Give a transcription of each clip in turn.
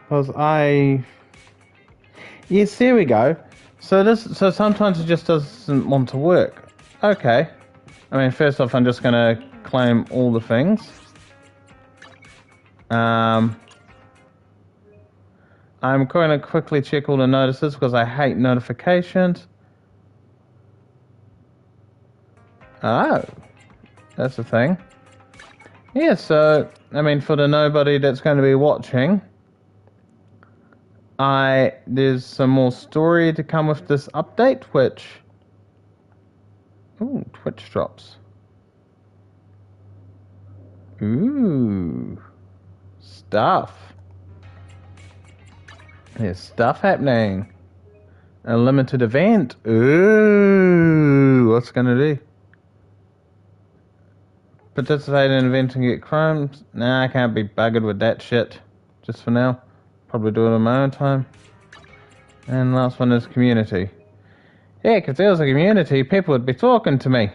Because yes, there we go. So sometimes it just doesn't want to work. Okay. I mean, first off, I'm just going to claim all the things. I'm going to quickly check all the notices because I hate notifications. Oh, that's the thing. Yeah, so, I mean, for the nobody that's going to be watching, there's some more story to come with this update, which... Ooh, Twitch drops. Ooh. Stuff. There's stuff happening. A limited event. Ooh, what's it gonna do? Participate in an event and get chromes. Nah, I can't be buggered with that shit. Just for now. Probably do it on my own time. And last one is community. Yeah, if there was a community, people would be talking to me.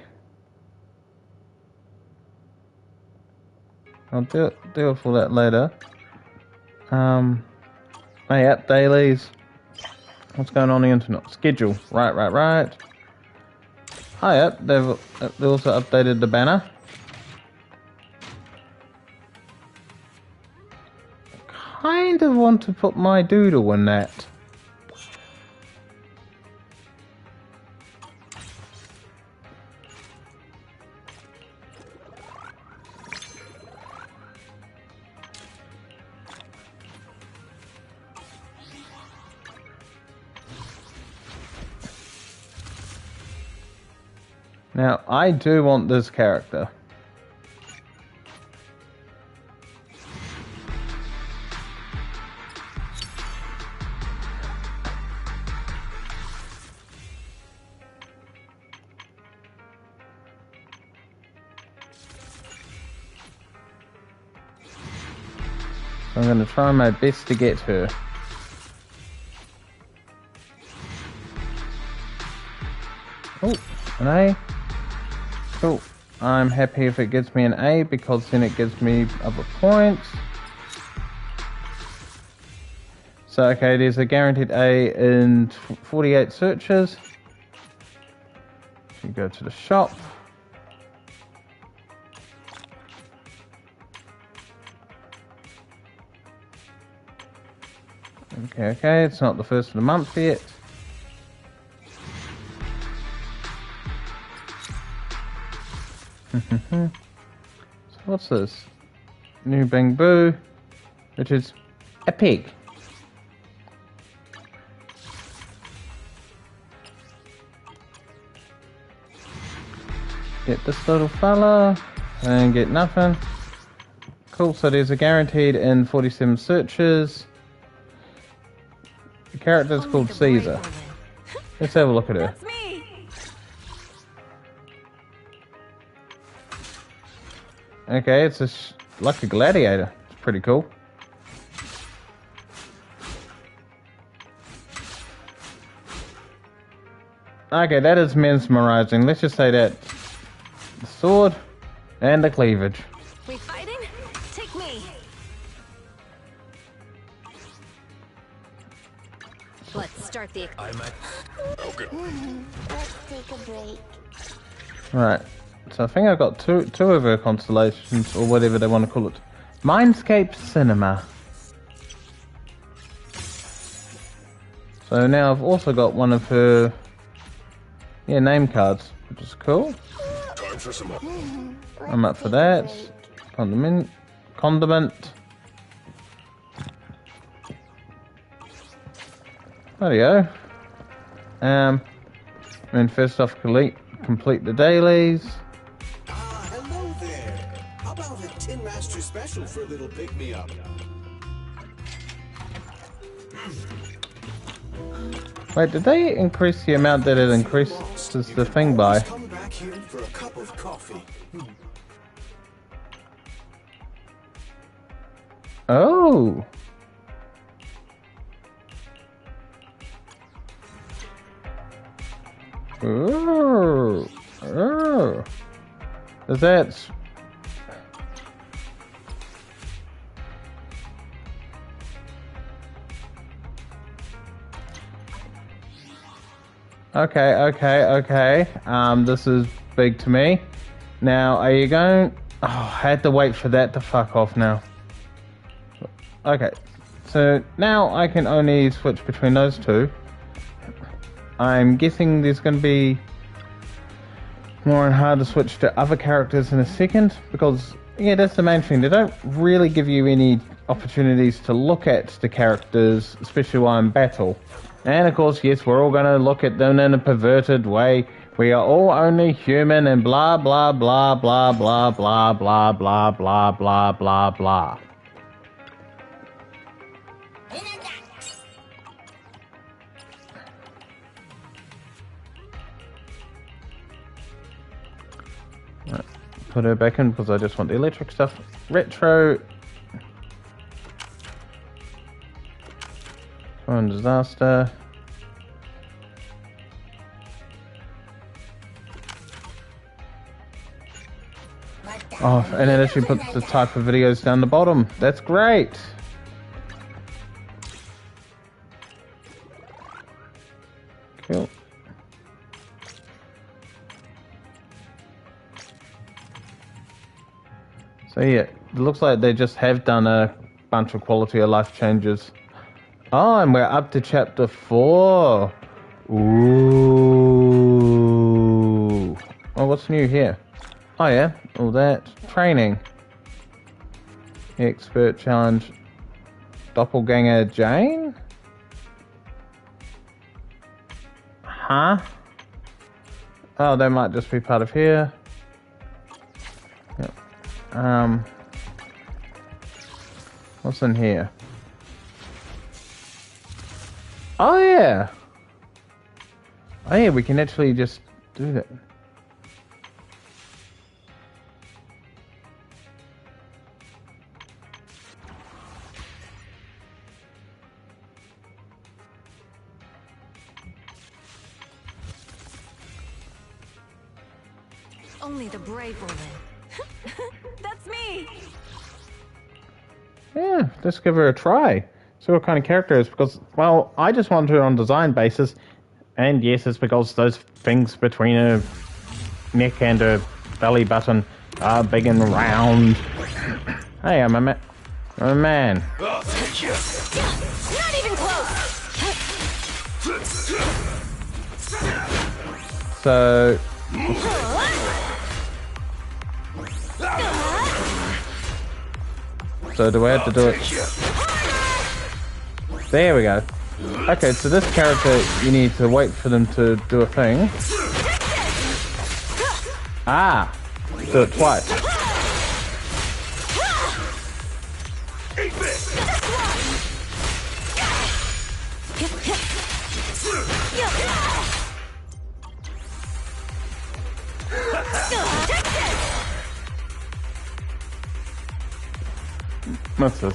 I'll deal with all that later. Hey, app dailies. What's going on the internet? Schedule. Right. Oh, yeah, they also updated the banner. Kind of want to put my doodle in that. Now, I do want this character. I'm going to try my best to get her. Oh, an A. Cool. I'm happy if it gives me an A because then it gives me other points. So, okay, there's a guaranteed A in 48 searches. You go to the shop. Okay, it's not the first of the month yet. So what's this? New Bing Boo, which is a pig. Get this little fella and get nothing. Cool, so there's a guaranteed in 47 searches. The character's called Caesar. Let's have a look at her. That's me. Okay, it's like a gladiator. It's pretty cool. Okay, that is mesmerizing. Let's just say that. The sword and the cleavage. We fighting? Take me. Let's start the. Okay. Let's take a break. Right. So I think I've got two of her constellations, or whatever they want to call it. Mindscape Cinema. So now I've also got one of her, name cards, which is cool. Time for some more. I'm up for that. Condiment. There we go. And first off, complete the dailies. Hello there. How about a Tin Master special for a little pick-me-up? Wait, did they increase the amount that it increases the thing by? Come back here for a cup of coffee. Oh. Oh. Oh. Is that... Okay. This is big to me. Now, are you going... Oh, I had to wait for that to fuck off now. Okay. So, now I can only switch between those two. I'm guessing there's going to be more and hard to switch to other characters in a second. Because, yeah, that's the main thing. They don't really give you any opportunities to look at the characters, especially while in battle. And of course, yes, we're all going to look at them in a perverted way. We are all only human and blah blah blah blah blah blah blah blah blah blah blah blah. Right, put her back in because I just want the electric stuff. Retro. Foreign disaster. Oh, and it actually puts the type of videos down the bottom. That's great. Cool. So yeah, it looks like they just have done a bunch of quality of life changes. Oh, and we're up to chapter 4. Ooh. Oh, what's new here? Oh yeah, all that. Training. Expert challenge. Doppelganger Jane? Huh? Oh, they might just be part of here. Yep. What's in here? Oh yeah! Oh yeah, we can actually just do that. Only the brave will win. That's me! Yeah, let's give her a try. See what kind of character it is, because, well, I just want her on design basis, and yes, it's because those things between her neck and her belly button are big and round. Hey, I'm a man. Not even close! So... So do I have to do it? There we go. Okay, so this character, you need to wait for them to do a thing. Ah! Do it twice. Misses.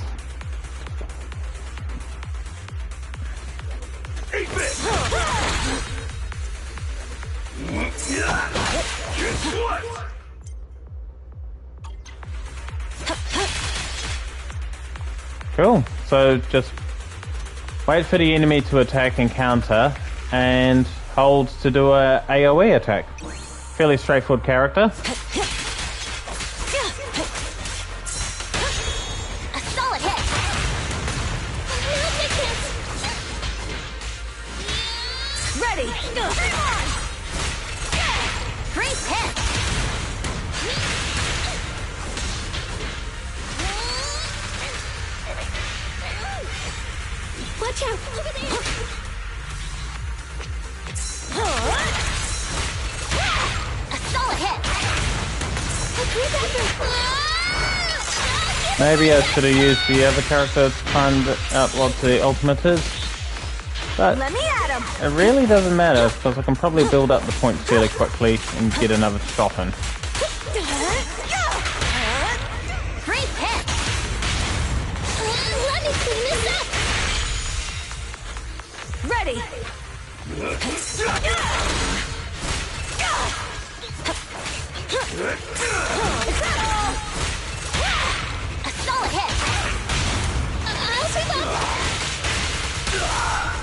Cool. So just wait for the enemy to attack and counter, and hold to do a AoE attack. Fairly straightforward character. Ready! Great hit! Watch out! Over there! A solid hit! Maybe I should have used the other character to find out what the ultimate is. But Let me at him! it really doesn't matter, because I can probably build up the points fairly quickly and get another shot in. Great hit! Let me clean this up. Ready! A solid hit. I'll pick up.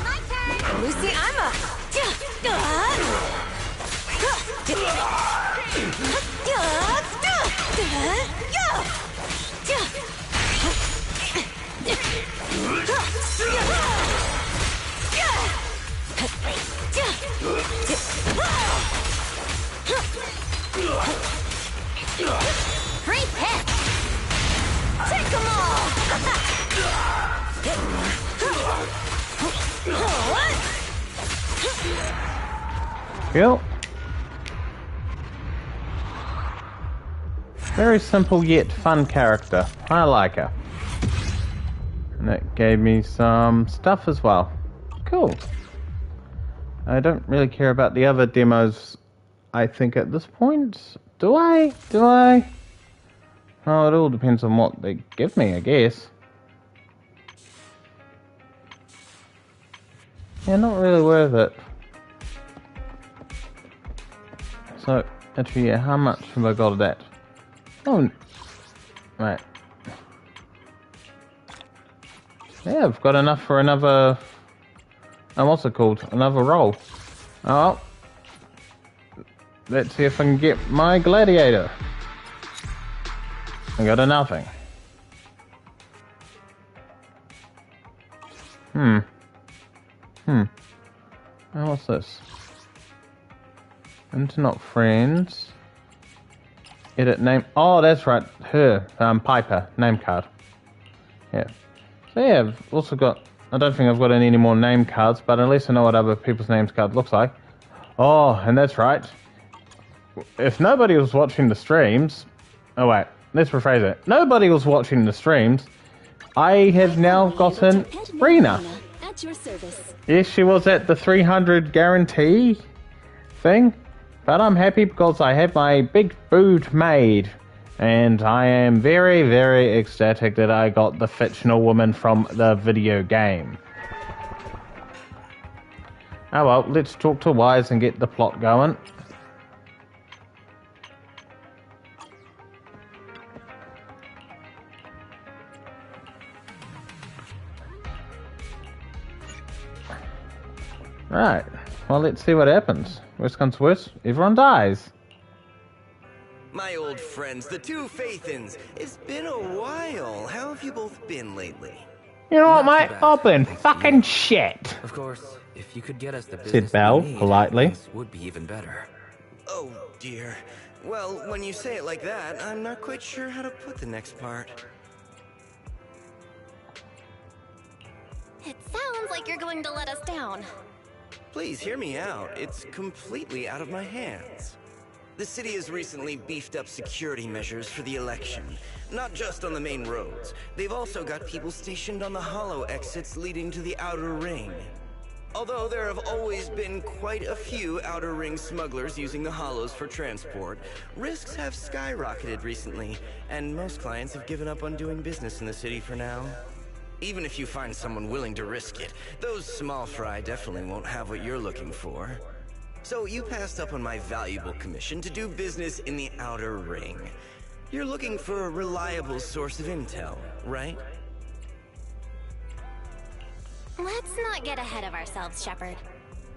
My turn! Lucy, I'm up! Great hit! Take them all! Cool. Very simple yet fun character. I like her. And it gave me some stuff as well. Cool. I don't really care about the other demos, I think, at this point. Do I? Do I? Oh, it all depends on what they give me, I guess. Yeah, not really worth it. So, actually, yeah, how much have I got of that? Oh, right. Yeah, I've got enough for another... what's it called? Another roll. Oh. Let's see if I can get my gladiator. I got a nothing. Oh, what's this? Internet friends. Edit name. Oh, that's right. Her. Piper. Name card. Yeah. So yeah, I've also got... I don't think I've got any more name cards, but at least I know what other people's names card looks like. Oh, and that's right. If nobody was watching the streams... Oh wait, let's rephrase it. Nobody was watching the streams. I have now gotten Rena. At your service. Yes, she was at the 300 guarantee thing. But I'm happy because I have my big boot made. And I am very, very ecstatic that I got the fictional woman from the video game. Oh well, let's talk to Wise and get the plot going. Right, well let's see what happens. Worst comes to worst, everyone dies. My old friends, the two Faithins. It's been a while. How have you both been lately? You know what, mate? I've been fucking shit. Of course, if you could get us the Said business Belle we need, politely. things would be even better. Oh, dear. Well, when you say it like that, I'm not quite sure how to put the next part. It sounds like you're going to let us down. Please hear me out. It's completely out of my hands. The city has recently beefed up security measures for the election. Not just on the main roads. They've also got people stationed on the hollow exits leading to the outer ring. Although there have always been quite a few outer ring smugglers using the hollows for transport, risks have skyrocketed recently, and most clients have given up on doing business in the city for now. Even if you find someone willing to risk it, those small fry definitely won't have what you're looking for. So you passed up on my valuable commission to do business in the outer ring. You're looking for a reliable source of intel, right? Let's not get ahead of ourselves, Shepard.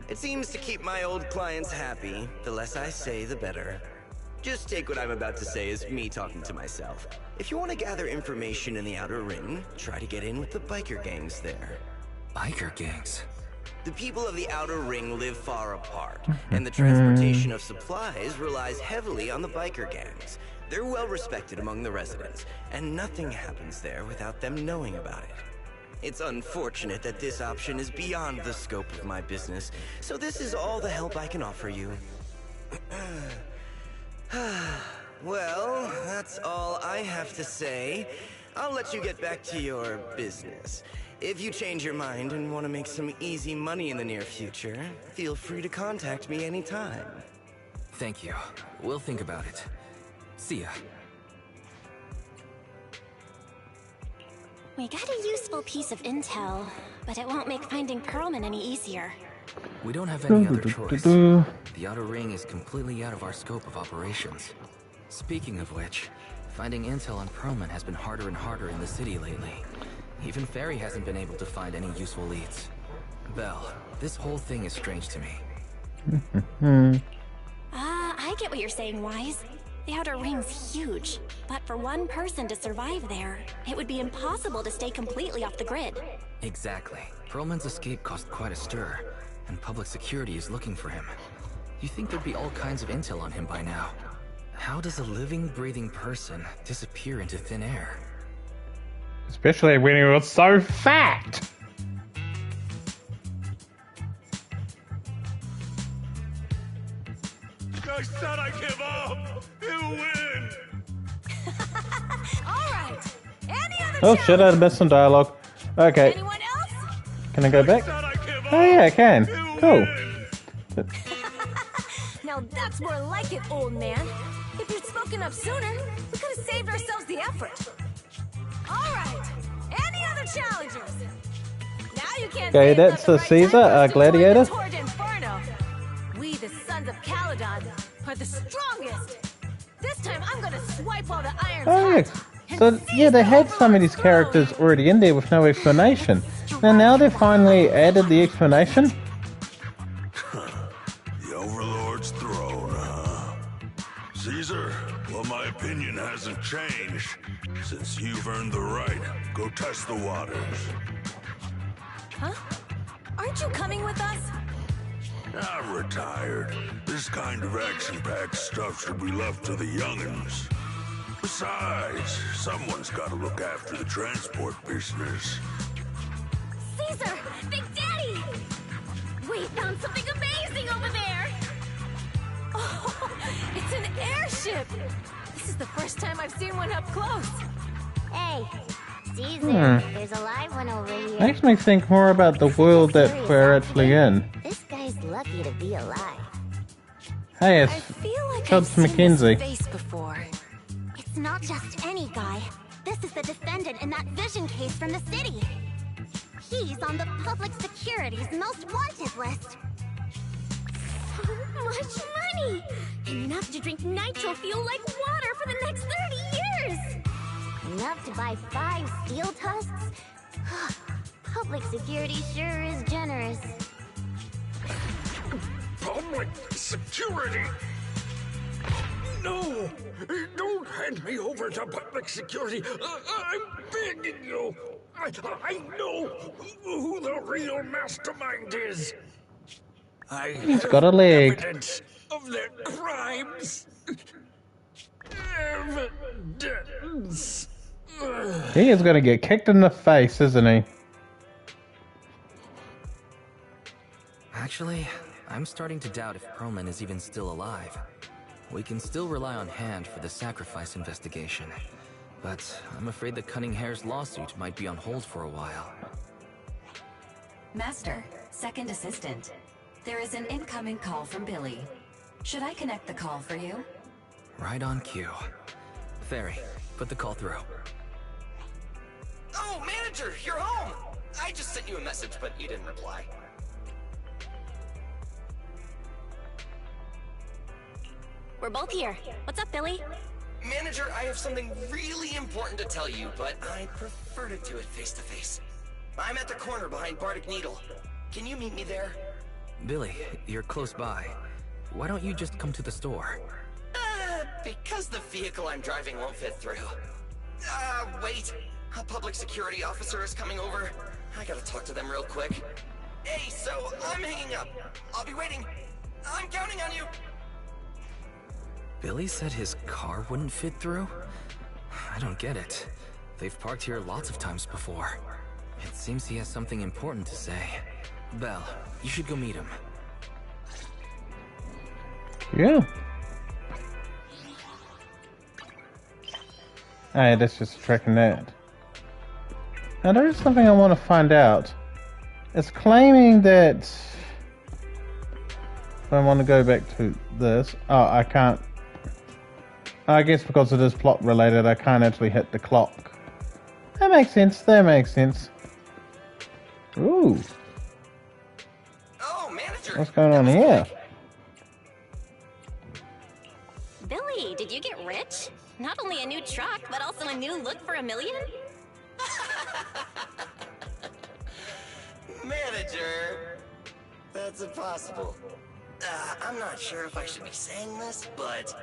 It seems to keep my old clients happy. The less I say, the better. Just take what I'm about to say as me talking to myself. If you want to gather information in the outer ring, try to get in with the biker gangs there. Biker gangs? The people of the outer ring live far apart, and the transportation of supplies relies heavily on the biker gangs. They're well respected among the residents, and nothing happens there without them knowing about it. It's unfortunate that this option is beyond the scope of my business, so this is all the help I can offer you. Well, that's all I have to say. I'll let you get back to your business. If you change your mind and want to make some easy money in the near future, feel free to contact me anytime. Thank you. We'll think about it. See ya. We got a useful piece of intel, but it won't make finding Perlman any easier. We don't have any other choice. The outer ring is completely out of our scope of operations. Speaking of which, finding intel on Perlman has been harder and harder in the city lately. Even Ferry hasn't been able to find any useful leads. Belle, this whole thing is strange to me. I get what you're saying, Wise. The outer ring's huge, but for one person to survive there, it would be impossible to stay completely off the grid. Exactly. Perlman's escape caused quite a stir, and public security is looking for him. You think there'd be all kinds of intel on him by now. How does a living, breathing person disappear into thin air? Especially when he was so fat. I said I give up! You win! Alright. Any other Oh shit, I missed some dialogue. Okay, Anyone else? can I go back? Said I give Oh yeah, I up! can. You Cool. win! Now that's more like it, old man. If you'd spoken up sooner, we could have saved ourselves the effort. Alright. Any other challengers? Now you can't Okay, say it's that's not a the right Caesar, time for a us to join the gladiator. Torrid Inferno. We, the sons of Caledon, are the strongest. This time I'm gonna swipe all the irons Oh hot yeah. and So seize yeah, they the had some of these Overlord's characters throne. already in there with no explanation. Now they finally added the explanation. The Overlord's throne, huh? Caesar, well, my opinion hasn't changed. Since you've earned the right, go test the waters. Huh? Aren't you coming with us? I'm retired. This kind of action-packed stuff should be left to the young'uns. Besides, someone's got to look after the transport business. Caesar! Big Daddy! We found something amazing over there! Oh, it's an airship! This is the first time I've seen one up close. Hey, Caesar, there's a live one over here. Makes me think more about the world that we're actually in. This guy's lucky to be alive. Hey, I it's feel like Todd I've seen McKenzie. this face before. It's not just any guy. This is the defendant in that vision case from the city. He's on the public security's most wanted list. So much money! Enough to drink nitro fuel like water for the next 30 years! Enough to buy 5 steel tusks? Public security sure is generous. Public security? No! Don't hand me over to public security! I'm begging you! I know who the real mastermind is! He's got a leg. Evidence of their crimes! Evidence! He is gonna get kicked in the face, isn't he? Actually, I'm starting to doubt if Perlman is even still alive. We can still rely on Hand for the sacrifice investigation, but I'm afraid the Cunning Hare's lawsuit might be on hold for a while. Master, second assistant. There is an incoming call from Billy. Should I connect the call for you? Right on cue. Fairy, put the call through. Oh, manager, you're home! I just sent you a message, but you didn't reply. We're both here. What's up, Billy? Manager, I have something really important to tell you, but I prefer to do it face to face. I'm at the corner behind Bardic Needle. Can you meet me there? Billy, you're close by. Why don't you just come to the store? Because the vehicle I'm driving won't fit through. Wait. A public security officer is coming over. I gotta talk to them real quick. Hey, so I'm hanging up. I'll be waiting. I'm counting on you. Billy said his car wouldn't fit through? I don't get it. They've parked here lots of times before. It seems he has something important to say. Belle, you should go meet him. Yeah. Hey, that's just tracking that. Now there is something I want to find out. It's claiming that if I want to go back to this, oh, I can't. I guess because it is plot related, I can't actually hit the clock. That makes sense. That makes sense. Ooh, Oh, manager. what's going on here? Billy, did you get rich? Not only a new truck, but also a new look for $1 million? Manager. That's impossible. I'm not sure if I should be saying this, but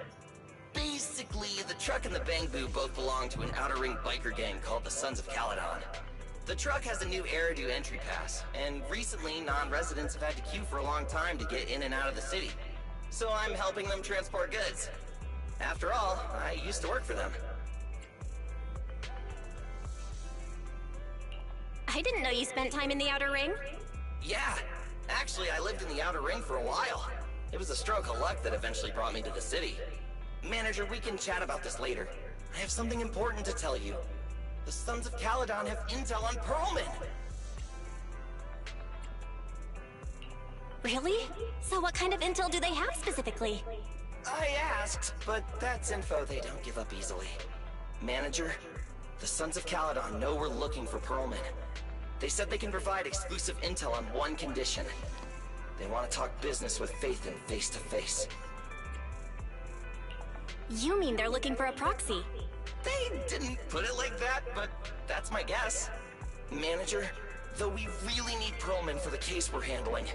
basically, the truck and the Bang Boo both belong to an outer ring biker gang called the Sons of Caledon. The truck has a new Eridu entry pass, and recently non-residents have had to queue for a long time to get in and out of the city. So I'm helping them transport goods. After all, I used to work for them. I didn't know you spent time in the Outer Ring. Yeah, actually I lived in the Outer Ring for a while. It was a stroke of luck that eventually brought me to the city. Manager, we can chat about this later. I have something important to tell you. The Sons of Caledon have intel on Perlman! Really? So what kind of intel do they have specifically? I asked, but that's info they don't give up easily. Manager, the Sons of Caledon know we're looking for Perlman. They said they can provide exclusive intel on one condition. They want to talk business with Phaethon face to face. You mean they're looking for a proxy? They didn't put it like that, but that's my guess. Manager, though we really need Perlman for the case we're handling,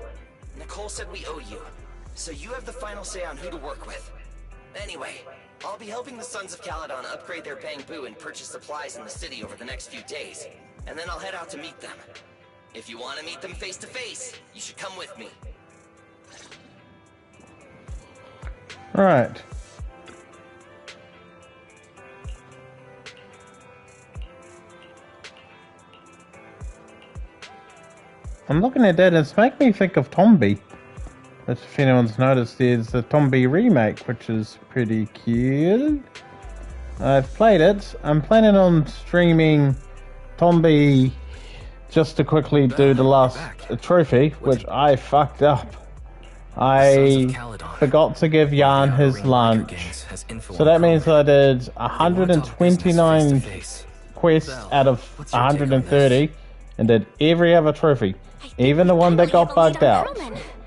Nicole said we owe you, so you have the final say on who to work with. Anyway, I'll be helping the Sons of Caledon upgrade their Bang Boo and purchase supplies in the city over the next few days, and then I'll head out to meet them. If you want to meet them face to face, you should come with me. Right. I'm looking at that and it's making me think of Tombi. Which, if anyone's noticed, there's the Tombi remake, which is pretty cute. I've played it. I'm planning on streaming Tombi just to quickly do the last trophy, which I fucked up. I forgot to give Jan his lunch. So that means I did 129 quests out of 130 and did every other trophy. Even the one that got bugged out.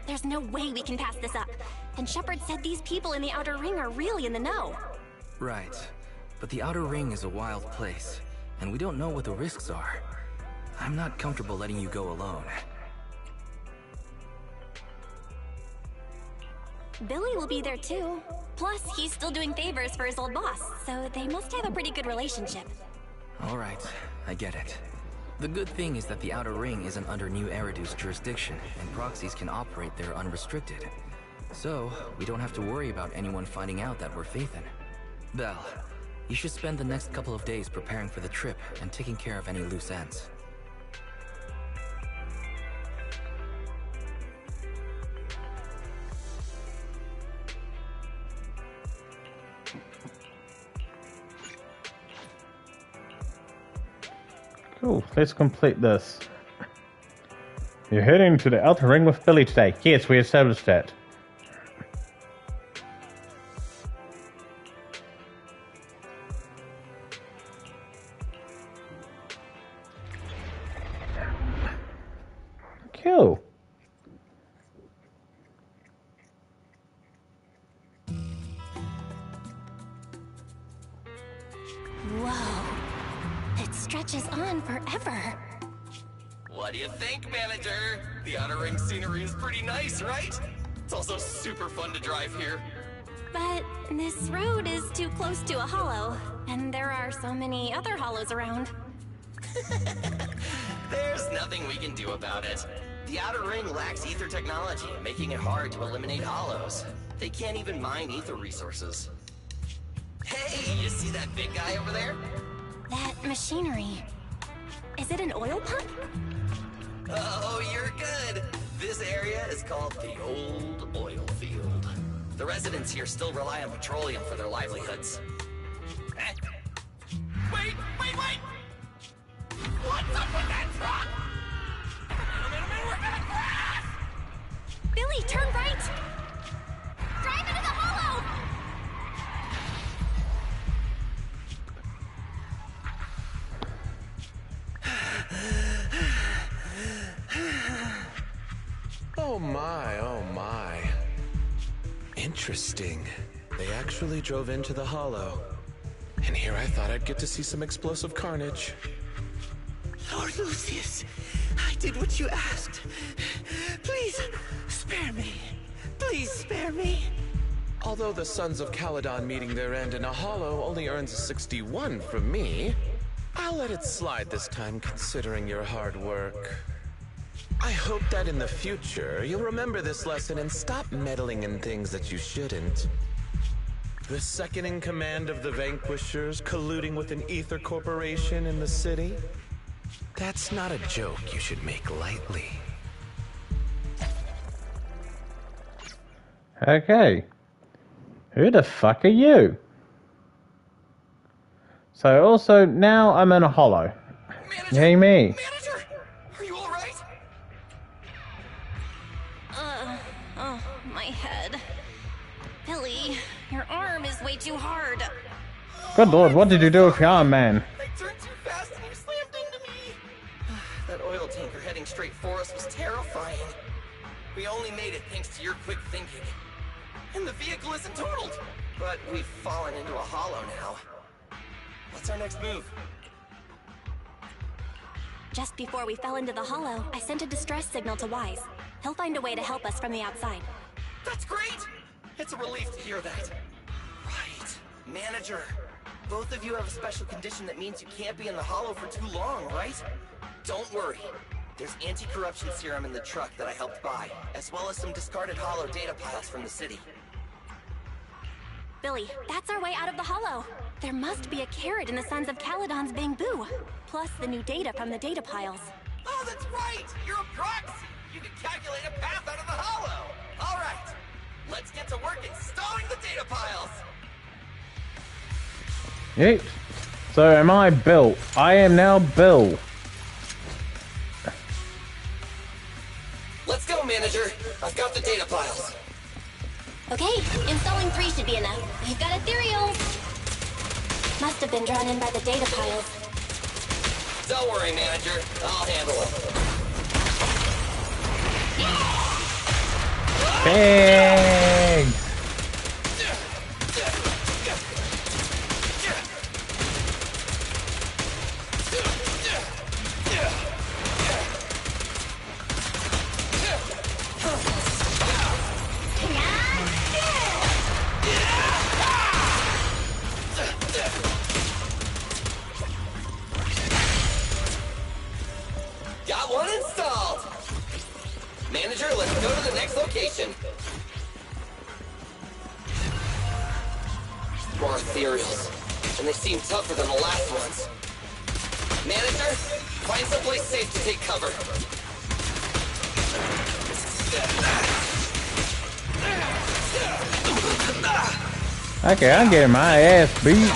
There's no way we can pass this up. And Shepard said these people in the Outer Ring are really in the know. Right. But the Outer Ring is a wild place, and we don't know what the risks are. I'm not comfortable letting you go alone. Billy will be there too. Plus, he's still doing favors for his old boss, so they must have a pretty good relationship. Alright, I get it. The good thing is that the Outer Ring isn't under New Eridu's jurisdiction, and proxies can operate there unrestricted. So, we don't have to worry about anyone finding out that we're Phaethon. Belle, you should spend the next couple of days preparing for the trip and taking care of any loose ends. Cool, let's complete this. You're heading to the Outer Ring with Billy today. Yes, we established that. Cool. Whoa. It stretches on forever. What do you think, Manager? The Outer Ring scenery is pretty nice, right? It's also super fun to drive here. But this road is too close to a hollow, and there are so many other hollows around. There's nothing we can do about it. The Outer Ring lacks ether technology, making it hard to eliminate hollows. They can't even mine ether resources. Hey, you see that big guy over there? That machinery. Is it an oil pump? Oh, you're good. This area is called the Old Oil Field. The residents here still rely on petroleum for their livelihoods. Eh? Wait! What's up with that truck? Man, we're gonna crash! Billy, turn right! Drive into the hollow! Oh my. Interesting. They actually drove into the hollow. And here I thought I'd get to see some explosive carnage. Lord Lucius, I did what you asked. Please, spare me. Please for me. Although the Sons of Caledon meeting their end in a hollow only earns a 61 from me, I'll let it slide this time considering your hard work. I hope that in the future, you'll remember this lesson and stop meddling in things that you shouldn't. The second in command of the Vanquishers colluding with an ether corporation in the city? That's not a joke you should make lightly. Okay. Who the fuck are you? So also, now I'm in a hollow. Manager! Yay me. Manager! Are you alright? Oh, my head. Billy, your arm is way too hard. Good lord, what did you do with your arm, man? I turned too fast and you slammed into me. That oil tanker heading straight for us was terrifying. We only made it thanks to your quick thinking. And the vehicle isn't totaled. But we've fallen into a hollow now. What's our next move? Just before we fell into the hollow, I sent a distress signal to Wise. He'll find a way to help us from the outside. That's great! It's a relief to hear that. Right. Manager, both of you have a special condition that means you can't be in the hollow for too long, right? Don't worry. There's anti-corruption serum in the truck that I helped buy, as well as some discarded hollow data piles from the city. Billy, that's our way out of the hollow. There must be a carrot in the Sons of Caledon's bamboo. Plus the new data from the data piles. Oh, that's right! You're a proxy! You can calculate a path out of the hollow! Alright, let's get to work installing the data piles! Yeet. So am I Bill? I am now Bill. Let's go, Manager! I've got the data piles. Okay, installing 3 should be enough. We've got ethereals. Must have been drawn in by the data piles. Don't worry, Manager. I'll handle it. Big. Got one installed! Manager, let's go to the next location. More ethereals. And they seem tougher than the last ones. Manager, find someplace safe to take cover. Okay, I'm getting my ass beat.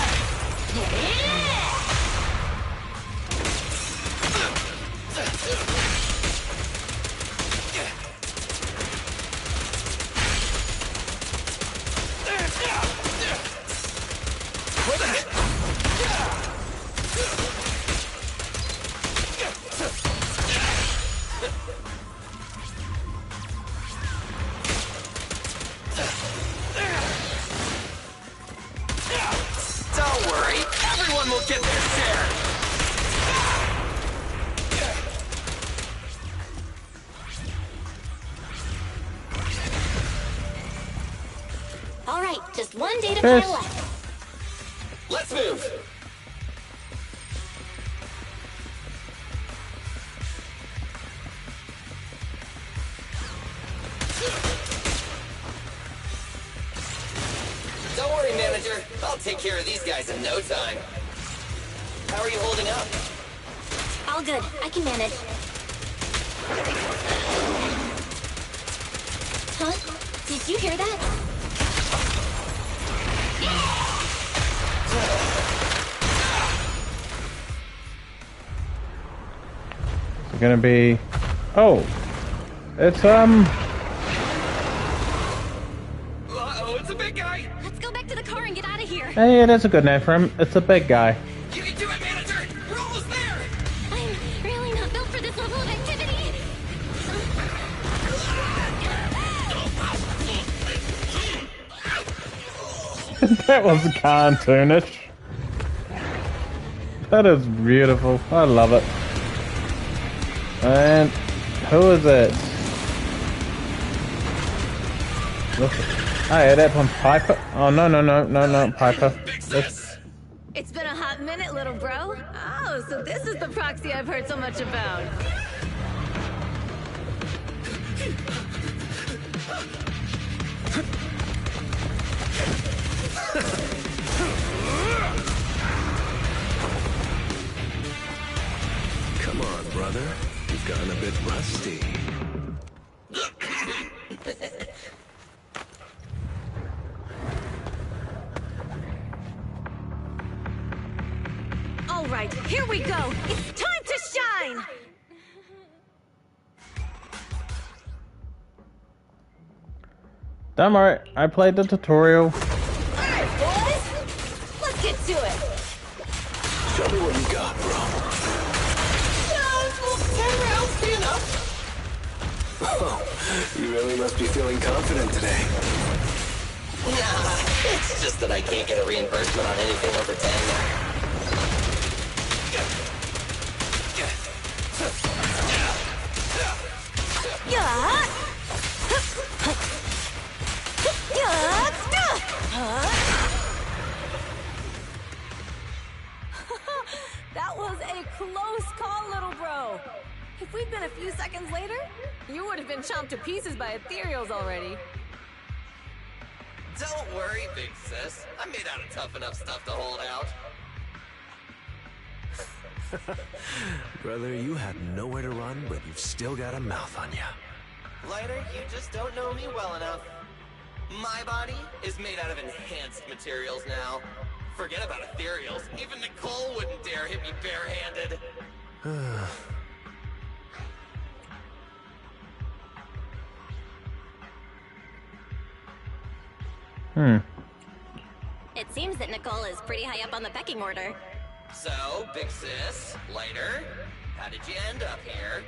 Don't worry, everyone will get their share. All right, just one data Yes. pile left. Let's move. Don't worry, Manager. I'll take care of these guys in no time. How are you holding up? All good. I can manage. Huh? Did you hear that? It's gonna be. Oh, it's Uh-oh, it's a big guy! Let's go back to the car and get out of here. Hey, it is a good name for him. It's a big guy. You can do it, Manager! We're almost there! I'm really not built for this level of activity. That was cartoonish. That is beautiful. I love it. And who is it? Look. Oh yeah, that one's Piper. Oh no, Piper. That's... It's been a hot minute, little bro. Oh, so this is the proxy I've heard so much about. Come on, brother. You've gotten a bit rusty. All right, here we go. It's time to shine. Don't worry, I played the tutorial. All right, boys. Let's get to it. Show me what you got, bro. 10 rounds be enough. Oh, you really must be feeling confident today. Nah, it's just that I can't get a reimbursement on anything over 10. Yeah. That was a close call, little bro. If we'd been a few seconds later, you would have been chomped to pieces by ethereals already. Don't worry, big sis. I'm made out of tough enough stuff to hold out. Brother, you have nowhere to run, but you've still got a mouth on you. Lighter, you just don't know me well enough. My body is made out of enhanced materials now. Forget about ethereals. Even Nicole wouldn't dare hit me barehanded. It seems that Nicole is pretty high up on the pecking order. So, big sis, Lighter, how did you end up here?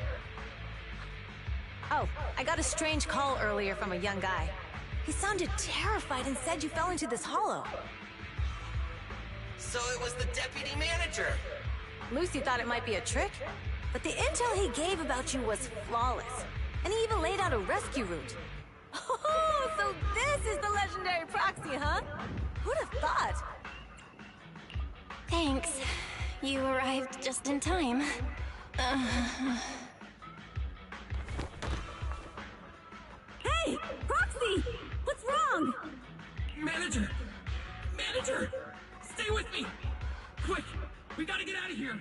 Oh, I got a strange call earlier from a young guy. He sounded terrified and said you fell into this hollow. So it was the deputy manager. Lucy thought it might be a trick, but the intel he gave about you was flawless. And he even laid out a rescue route. Oh, so this is the legendary proxy, huh? Who'd have thought? Thanks. You arrived just in time. Hey, Proxy! What's wrong? Manager! Manager! Stay with me! Quick! We gotta get out of here!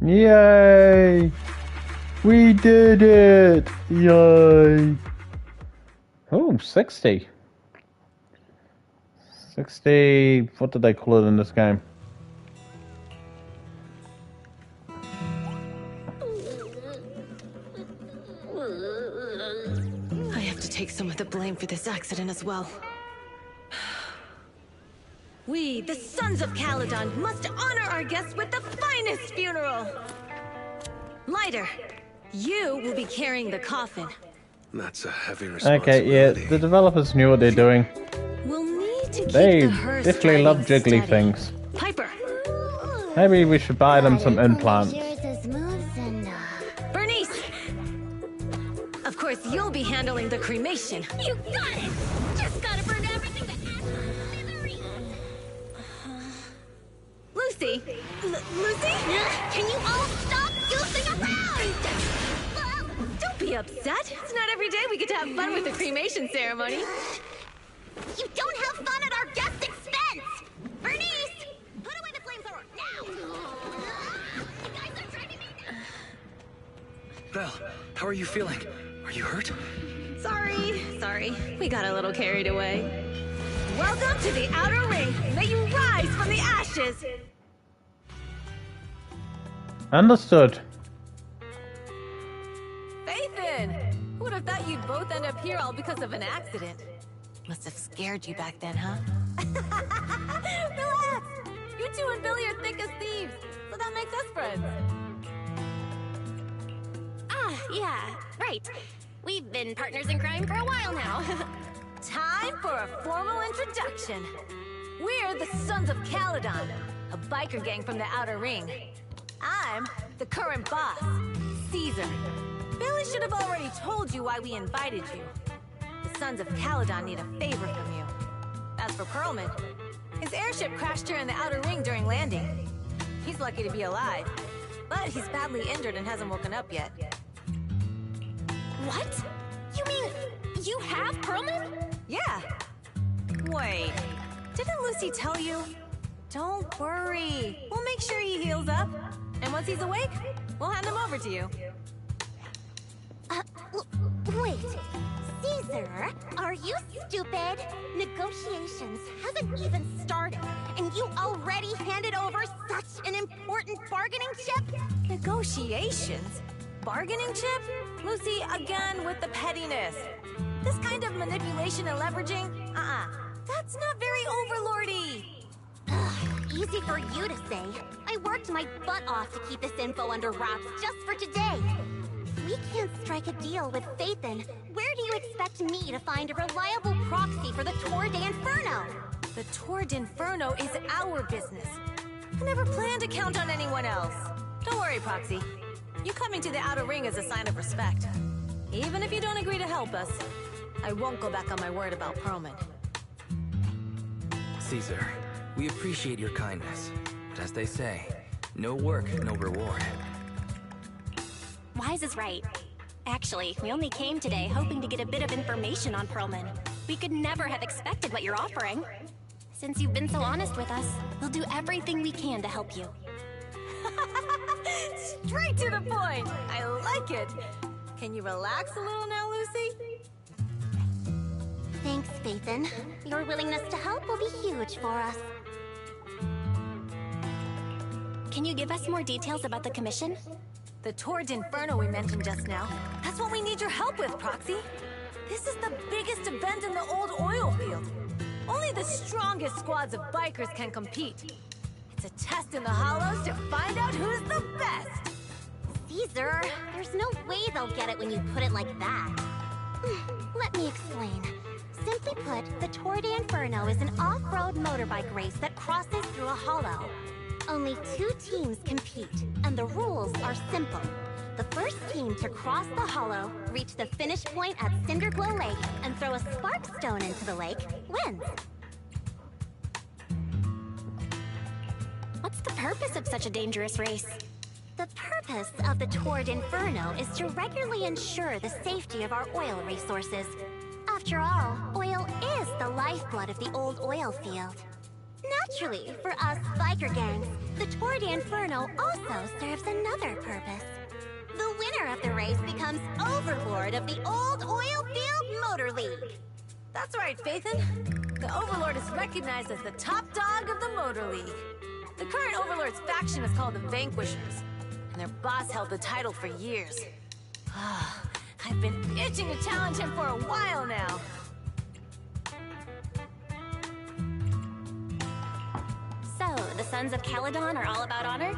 Yay! We did it! Yay! Oh, 60. 60... What did they call it in this game? I have to take some of the blame for this accident as well. We, the Sons of Caledon, must honor our guests with the finest funeral! Lighter, you will be carrying the coffin. That's a heavy responsibility. Okay, yeah, the developers knew what they're doing. We'll need to keep They the hearse definitely love dragging jiggly steady. things. Piper! Maybe we should buy them some implants. Bernice! Of course, you'll be handling the cremation. You got it! Just gotta burn everything that has misery! Lucy! Lucy? Can you all stop goofing around? Don't be upset. It's not every day we get to have fun with the cremation ceremony. You don't have fun at our guest expense! Bernice! Put away the flamethrower, now! You guys are driving me nuts! Belle, how are you feeling? Are you hurt? Sorry. We got a little carried away. Welcome to the Outer Ring. May you rise from the ashes. Understood. Fathan! Who would have thought you'd both end up here all because of an accident? Must have scared you back then, huh? Relax! You two and Billy are thick as thieves, so that makes us friends. Yeah, right. We've been partners in crime for a while now. Time for a formal introduction. We're the Sons of Caledon, a biker gang from the Outer Ring. I'm the current boss, Caesar. Billy should have already told you why we invited you. The Sons of Caledon need a favor from you. As for Perlman, his airship crashed here in the Outer Ring during landing. He's lucky to be alive, but he's badly injured and hasn't woken up yet. What? You mean you have Perlman? Yeah. Wait, didn't Lucy tell you? Don't worry. We'll make sure he heals up. And once he's awake, we'll hand him over to you. Wait. Caesar, are you stupid? Negotiations haven't even started, and you already handed over such an important bargaining chip? Negotiations? Bargaining chip? Lucy, again with the pettiness. This kind of manipulation and leveraging? That's not very overlordy. Easy for you to say. I worked my butt off to keep this info under wraps just for today. If we can't strike a deal with Phaethon, where do you expect me to find a reliable proxy for the Tour d'Inferno? The Tour d'Inferno is our business. I never planned to count on anyone else. Don't worry, Proxy. You coming to the Outer Ring is a sign of respect. Even if you don't agree to help us, I won't go back on my word about Perlman. Caesar, we appreciate your kindness. But as they say, no work, no reward. Wise is right. Actually, we only came today hoping to get a bit of information on Perlman. We could never have expected what you're offering. Since you've been so honest with us, we'll do everything we can to help you. Straight to the point! I like it! Can you relax a little now, Lucy? Thanks, Phaethon. Your willingness to help will be huge for us. Can you give us more details about the commission? The Tour d'Inferno we mentioned just now. That's what we need your help with, Proxy. This is the biggest event in the old oil field. Only the strongest squads of bikers can compete. It's a test in the hollows to find out who's the best. Caesar, there's no way they'll get it when you put it like that. Let me explain. Simply put, the Tour d'Inferno is an off-road motorbike race that crosses through a hollow. Only 2 teams compete, and the rules are simple. The first team to cross the hollow, reach the finish point at Cinderglow Lake, and throw a spark stone into the lake, wins. What's the purpose of such a dangerous race? The purpose of the Tour d'Inferno is to regularly ensure the safety of our oil resources. After all, oil is the lifeblood of the old oil field. Naturally, for us biker gangs, the Tour d'Inferno also serves another purpose. The winner of the race becomes Overlord of the Old Oil Field Motor League. That's right, Phaethon. The Overlord is recognized as the top dog of the Motor League. The current Overlord's faction is called the Vanquishers, and their boss held the title for years. I've been itching to challenge him for a while now. So, the Sons of Caledon are all about honor?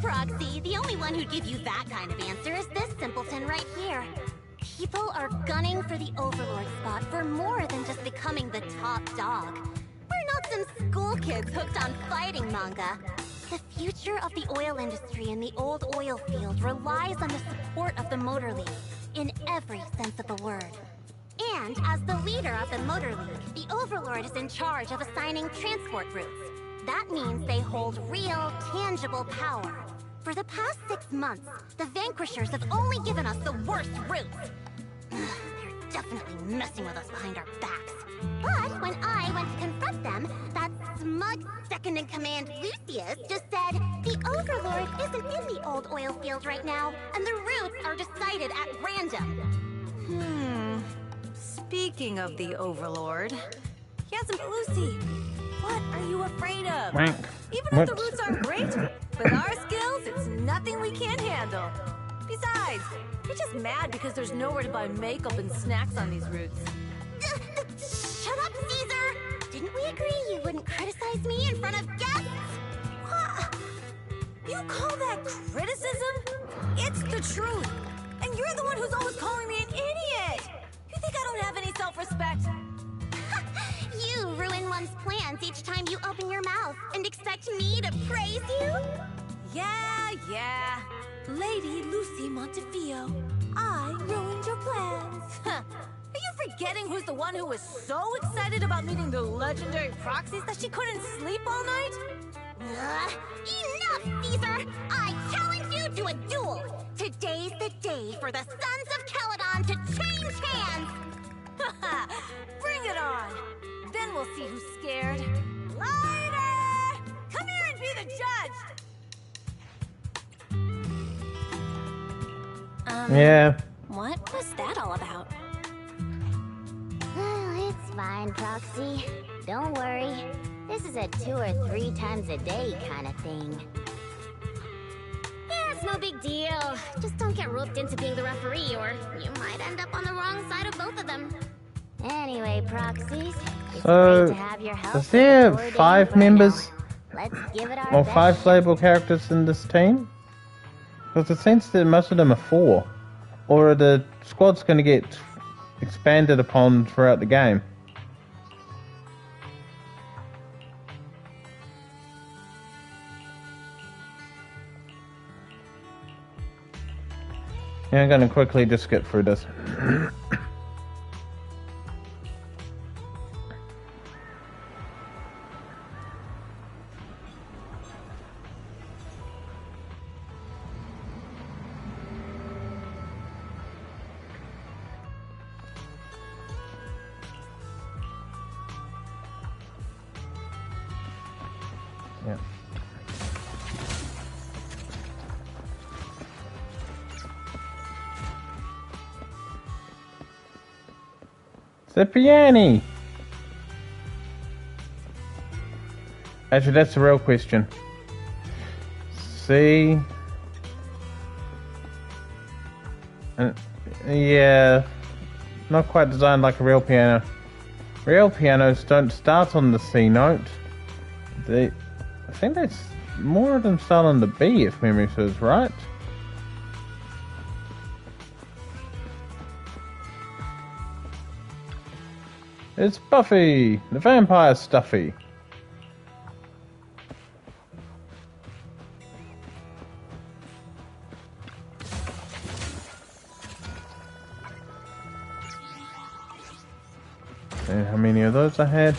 Proxy, the only one who'd give you that kind of answer is this simpleton right here. People are gunning for the Overlord spot for more than just becoming the top dog. We're not some school kids hooked on fighting manga. The future of the oil industry in the old oil field relies on the support of the Motor League, in every sense of the word. And as the leader of the Motor League, the Overlord is in charge of assigning transport routes. That means they hold real, tangible power. For the past 6 months, the Vanquishers have only given us the worst routes. They're definitely messing with us behind our backs. But when I went to confront them, that smug second-in-command Lucius just said, the Overlord isn't in the old oil field right now, and the routes are decided at random. Speaking of the Overlord, Yasmin, Lucy, what are you afraid of? Wank. Even if the routes aren't great, with our skills, it's nothing we can't handle. Besides, you're just mad because there's nowhere to buy makeup and snacks on these routes. Shut up, Caesar! Didn't we agree you wouldn't criticize me in front of guests? What? You call that criticism? It's the truth. And you're the one who's always calling me an idiot. You think I don't have any self-respect? You ruin one's plans each time you open your mouth and expect me to praise you? Yeah. Lady Lucy Montefiore, I ruined your plans. Huh. Are you forgetting who's the one who was so excited about meeting the legendary proxies that she couldn't sleep all night? Enough, Caesar! I challenge you to a duel! Today's the day for the Sons of Caledon to change hands! Bring it on! Then we'll see who's scared. Lighter! Come here and be the judge! Yeah. What was that all about? It's fine, Proxy. Don't worry. This is a 2 or 3 times a day kind of thing. Yeah, it's no big deal. Just don't get roped into being the referee, or you might end up on the wrong side of both of them. Anyway, Proxies, it's great to have your help. Is there with the toy 5 game members right now. Let's give it our or best 5 shot. playable characters in this team? Because it seems that most of them are 4. Or are the squad's going to get expanded upon throughout the game? Yeah, I'm going to quickly just skip through this. Yeah. Cipriani! Actually, that's the real question. See? Yeah, not quite designed like a real piano. Real pianos don't start on the C note. I think that's more of them start on the B, if memory serves right. It's Buffy, the vampire Stuffy. And how many of those I had?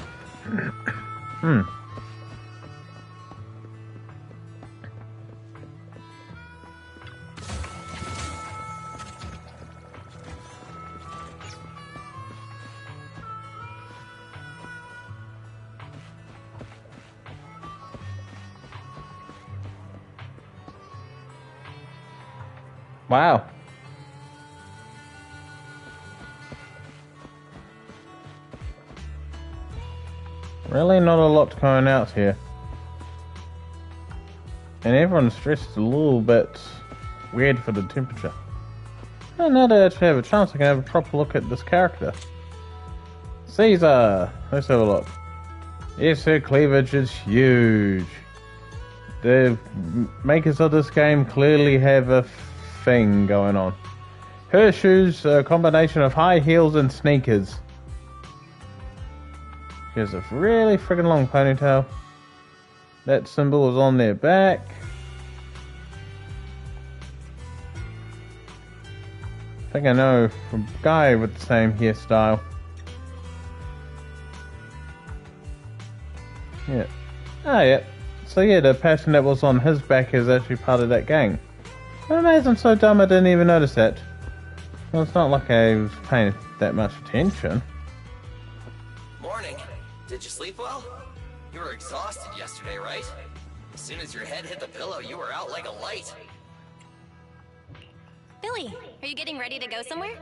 Wow. Really not a lot going out here. And everyone's dressed a little bit weird for the temperature. Oh, now that I actually have a chance, I can have a proper look at this character. Caesar! Let's have a look. Yes, her cleavage is huge. The makers of this game clearly have a thing going on. Her shoes are a combination of high heels and sneakers. She has a really friggin' long ponytail. That symbol is on their back. I think I know a guy with the same hairstyle. Yeah. Oh yeah. So yeah, the passion that was on his back is actually part of that gang. I'm amazed I'm so dumb I didn't even notice that. Well, it's not like I was paying that much attention. Morning. Did you sleep well? You were exhausted yesterday, right? As soon as your head hit the pillow, you were out like a light. Billy, are you getting ready to go somewhere?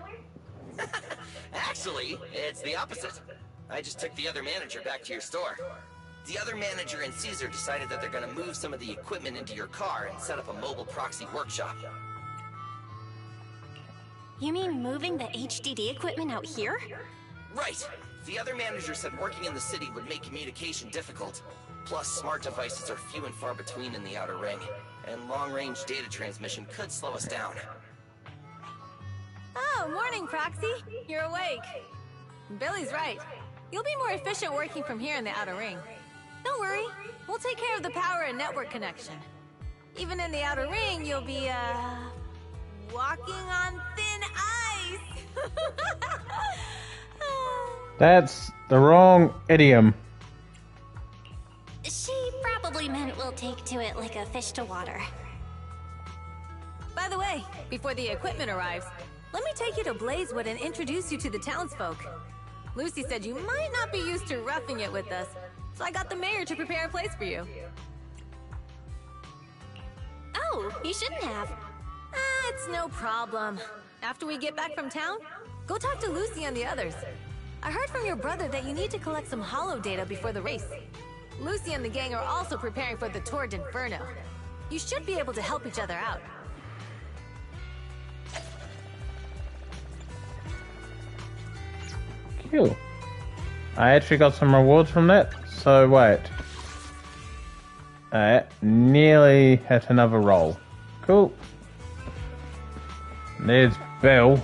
Actually, it's the opposite. I just took the other manager back to your store. The other manager and Caesar decided that they're gonna move some of the equipment into your car and set up a mobile proxy workshop. You mean moving the HDD equipment out here? Right. The other manager said working in the city would make communication difficult. Plus, smart devices are few and far between in the Outer Ring, and long-range data transmission could slow us down. Oh, morning, Proxy. You're awake. Billy's right. You'll be more efficient working from here in the Outer Ring. Don't worry. We'll take care of the power and network connection. Even in the outer ring, you'll be, walking on thin ice. That's the wrong idiom. She probably meant we'll take to it like a fish to water. By the way, before the equipment arrives, let me take you to Blazewood and introduce you to the townsfolk. Lucy said you might not be used to roughing it with us, so I got the mayor to prepare a place for you. Oh, you shouldn't have. It's no problem. After we get back from town, go talk to Lucy and the others. I heard from your brother that you need to collect some holo data before the race. Lucy and the gang are also preparing for the Tour d'Inferno. You should be able to help each other out. Cool. I actually got some rewards from that, so wait. I nearly hit another roll. Cool. There's Bill.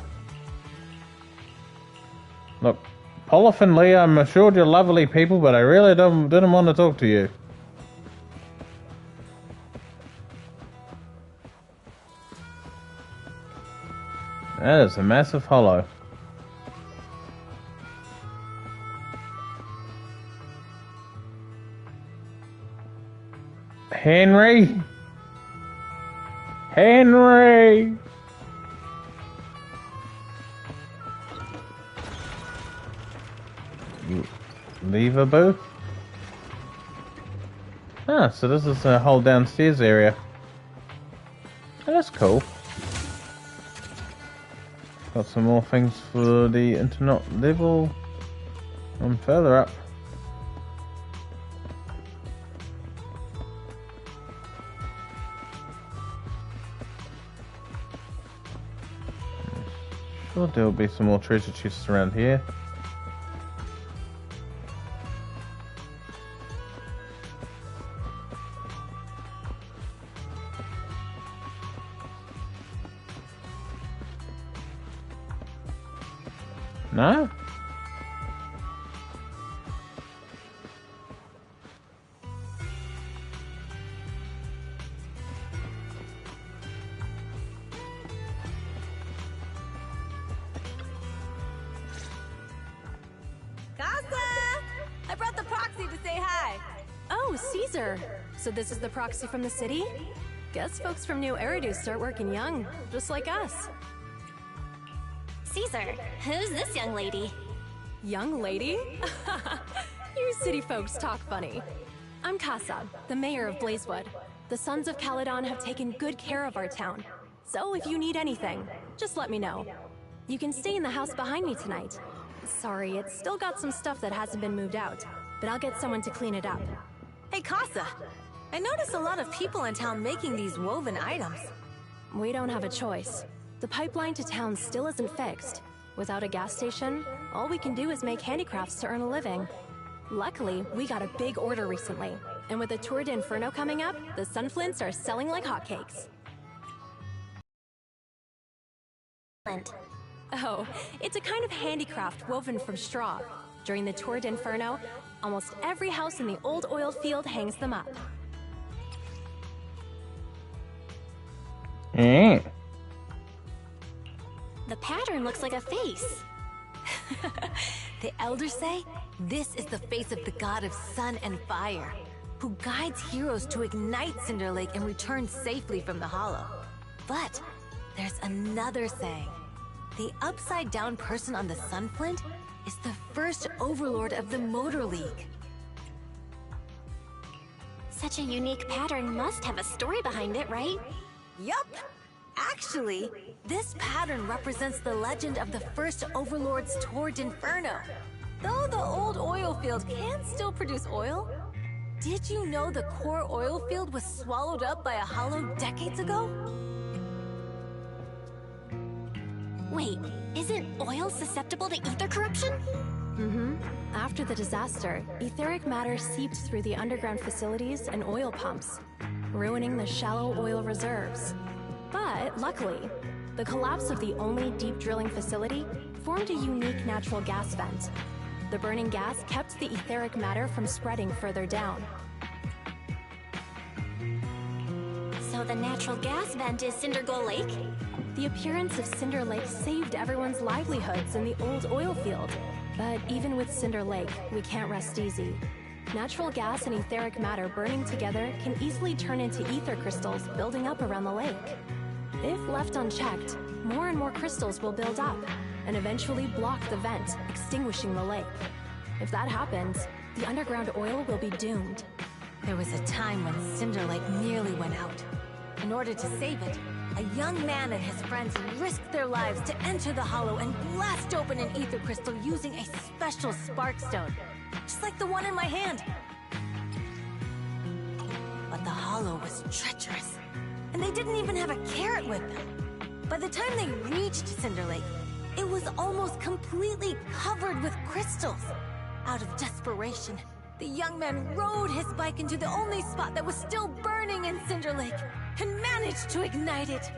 Look, Polloff and Lee, I'm assured you're lovely people, but I really didn't want to talk to you. That is a massive holo. Henry! Henry! Lever booth? Ah, so this is a whole downstairs area. Oh, that's cool. Got some more things for the internet level. And further up. Sure, there'll be some more treasure chests around here. No? Casa! I brought the proxy to say hi. Oh, Caesar. So this is the proxy from the city? Guess folks from New Eridu start working young, just like us. Caesar, who's this young lady? Young lady? You city folks talk funny. I'm Casa, the mayor of Blazewood. The Sons of Caledon have taken good care of our town. So if you need anything, just let me know. You can stay in the house behind me tonight. Sorry, it's still got some stuff that hasn't been moved out, but I'll get someone to clean it up. Hey, Casa. I noticed a lot of people in town making these woven items. We don't have a choice. The pipeline to town still isn't fixed. Without a gas station, all we can do is make handicrafts to earn a living. Luckily, we got a big order recently, and with the Tour d'Inferno coming up, the Sunflints are selling like hotcakes. Oh, it's a kind of handicraft woven from straw. During the Tour d'Inferno, almost every house in the old oil field hangs them up. The pattern looks like a face. The elders say this is the face of the god of sun and fire, who guides heroes to ignite Cinder Lake and return safely from the hollow. But there's another saying. The upside-down person on the Sunflint is the first overlord of the Motor League. Such a unique pattern must have a story behind it, right? Yup! Actually, this pattern represents the legend of the first Overlord's Tour d'Inferno. Though the old oil field can still produce oil, did you know the core oil field was swallowed up by a hollow decades ago? Wait, isn't oil susceptible to ether corruption? Mm-hmm. After the disaster, etheric matter seeped through the underground facilities and oil pumps, ruining the shallow oil reserves. But luckily, the collapse of the only deep drilling facility formed a unique natural gas vent. The burning gas kept the etheric matter from spreading further down. So So the natural gas vent is Cindergold Lake? The appearance of Cinder Lake saved everyone's livelihoods in the old oil field. But even with Cinder Lake, we can't rest easy. Natural gas and etheric matter burning together can easily turn into ether crystals building up around the lake. If left unchecked, more and more crystals will build up and eventually block the vent, extinguishing the lake. If that happens, the underground oil will be doomed. There was a time when Cinder Lake nearly went out. In order to save it, a young man and his friends risked their lives to enter the hollow and blast open an ether crystal using a special spark stone, just like the one in my hand. But the hollow was treacherous, and they didn't even have a carrot with them. By the time they reached Cinder Lake, it was almost completely covered with crystals. Out of desperation, the young man rode his bike into the only spot that was still burning in Cinder Lake and managed to ignite it.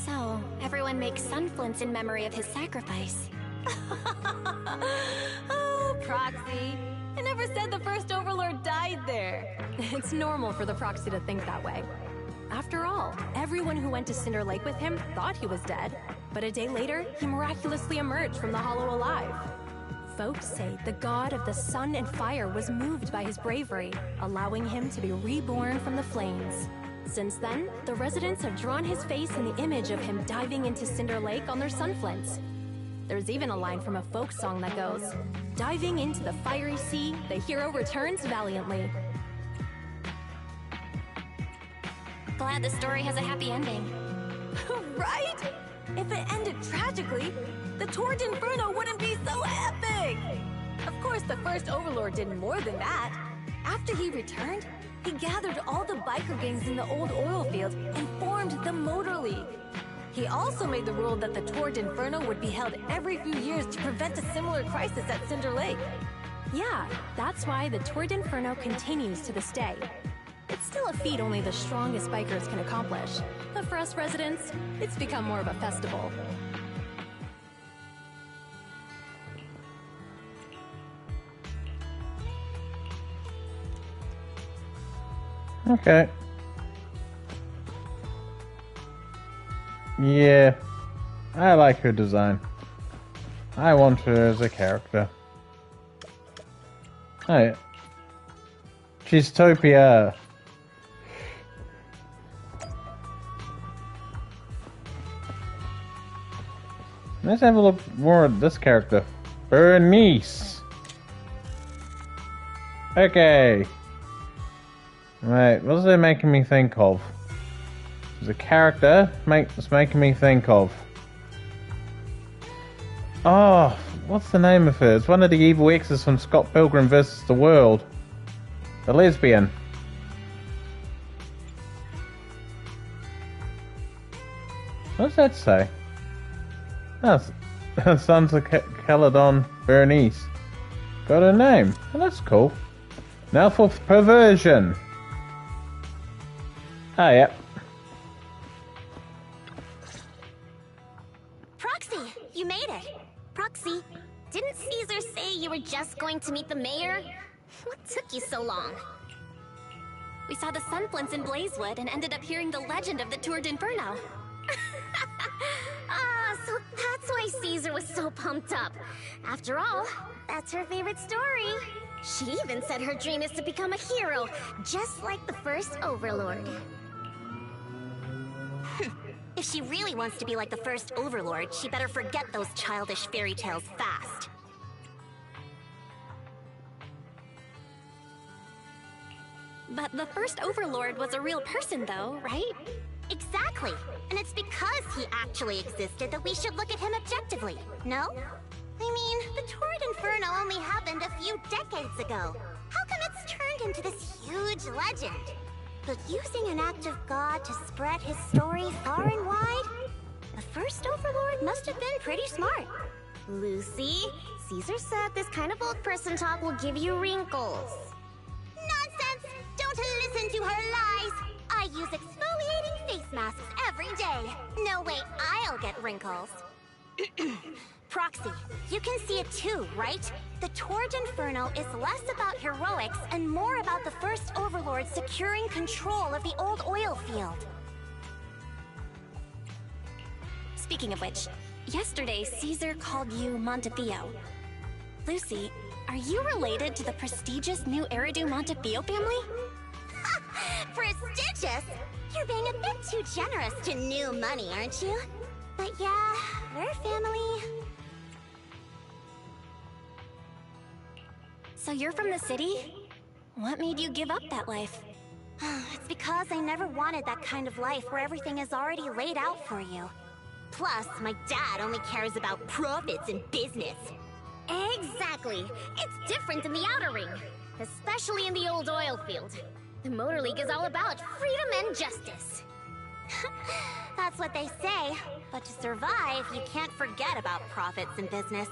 So, everyone makes sunflints in memory of his sacrifice. Oh, Proxy. I never said the first Overlord died there. It's normal for the Proxy to think that way. After all, everyone who went to Cinder Lake with him thought he was dead, but a day later, he miraculously emerged from the hollow alive. Folks say the god of the sun and fire was moved by his bravery, allowing him to be reborn from the flames. Since then, the residents have drawn his face in the image of him diving into Cinder Lake on their sunflints. There's even a line from a folk song that goes, "Diving into the fiery sea, the hero returns valiantly." Glad the story has a happy ending. Right? If it ended tragically, the Tour d'Inferno wouldn't be so epic! Of course, the first Overlord did more than that. After he returned, he gathered all the biker gangs in the old oil field and formed the Motor League. He also made the rule that the Tour d'Inferno would be held every few years to prevent a similar crisis at Cinder Lake. Yeah, that's why the Tour d'Inferno continues to this day. It's still a feat only the strongest bikers can accomplish, but for us residents, it's become more of a festival. Okay. Yeah, I like her design. I want her as a character. Oh yeah. Cheesetopia. Let's have a look more at this character. Bernice. Okay. Right, what's it making me think of? There's a character it's making me think of. Oh, what's the name of it? It's one of the evil exes from Scott Pilgrim vs. the World. The lesbian. What does that say? That's Sons of Caledon Bernice. Got a name. Oh, that's cool. Now for perversion. Ah, yep. Proxy, you made it. Proxy, didn't Caesar say you were just going to meet the mayor? What took you so long? We saw the sunflints in Blazewood and ended up hearing the legend of the Tour d'Inferno. So that's why Caesar was so pumped up. After all, that's her favorite story. She even said her dream is to become a hero, just like the first Overlord. If she really wants to be like the first Overlord, she better forget those childish fairy tales fast. But the first Overlord was a real person though, right? Exactly. And it's because he actually existed that we should look at him objectively, no? I mean, the Tour d'Inferno only happened a few decades ago. How come it's turned into this huge legend? But using an act of God to spread his story far and wide? The first Overlord must have been pretty smart. Lucy, Caesar said this kind of old person talk will give you wrinkles. Nonsense! Don't listen to her lies! I use exfoliating face masks every day. No way I'll get wrinkles. Proxy, you can see it too, right? The Torrid Inferno is less about heroics and more about the first Overlord securing control of the old oil field. Speaking of which, yesterday Caesar called you Montefiore. Lucy, are you related to the prestigious new Eridu Montefiore family? Prestigious? You're being a bit too generous to new money, aren't you? But yeah, we're family. So you're from the city? What made you give up that life? It's because I never wanted that kind of life where everything is already laid out for you. Plus, my dad only cares about profits and business. Exactly. It's different in the Outer Ring, especially in the old oil field. The Motor League is all about freedom and justice. That's what they say. But to survive, you can't forget about profits and business.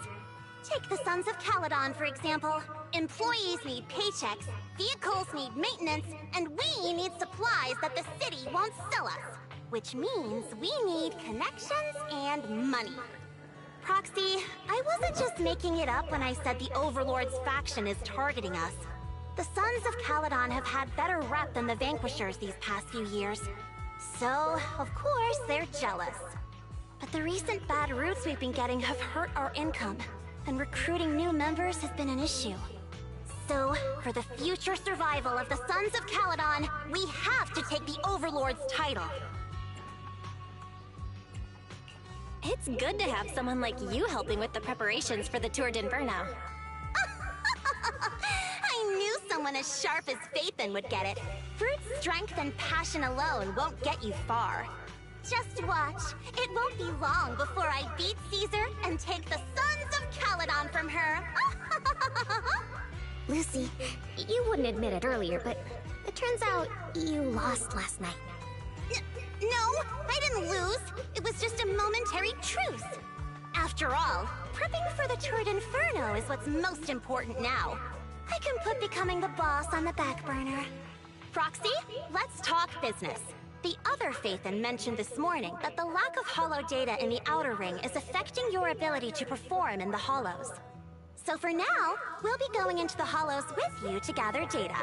Take the Sons of Caledon, for example. Employees need paychecks, vehicles need maintenance, and we need supplies that the city won't sell us. Which means we need connections and money. Proxy, I wasn't just making it up when I said the Overlord's faction is targeting us. The Sons of Caledon have had better rep than the Vanquishers these past few years. So, of course, they're jealous. But the recent bad routes we've been getting have hurt our income, and recruiting new members has been an issue. So, for the future survival of the Sons of Caledon, we have to take the Overlord's title. It's good to have someone like you helping with the preparations for the Tour d'Inferno. I knew someone as sharp as Phaethon would get it. Brute strength and passion alone won't get you far. Just watch. It won't be long before I beat Caesar and take the Sons of Caledon from her. Lucy, you wouldn't admit it earlier, but it turns out you lost last night. No, I didn't lose. It was just a momentary truce. After all, prepping for the Torrid Inferno is what's most important now. I can put becoming the boss on the back burner. Proxy, let's talk business. The other Phaethon mentioned this morning that the lack of hollow data in the Outer Ring is affecting your ability to perform in the hollows. So for now, we'll be going into the hollows with you to gather data.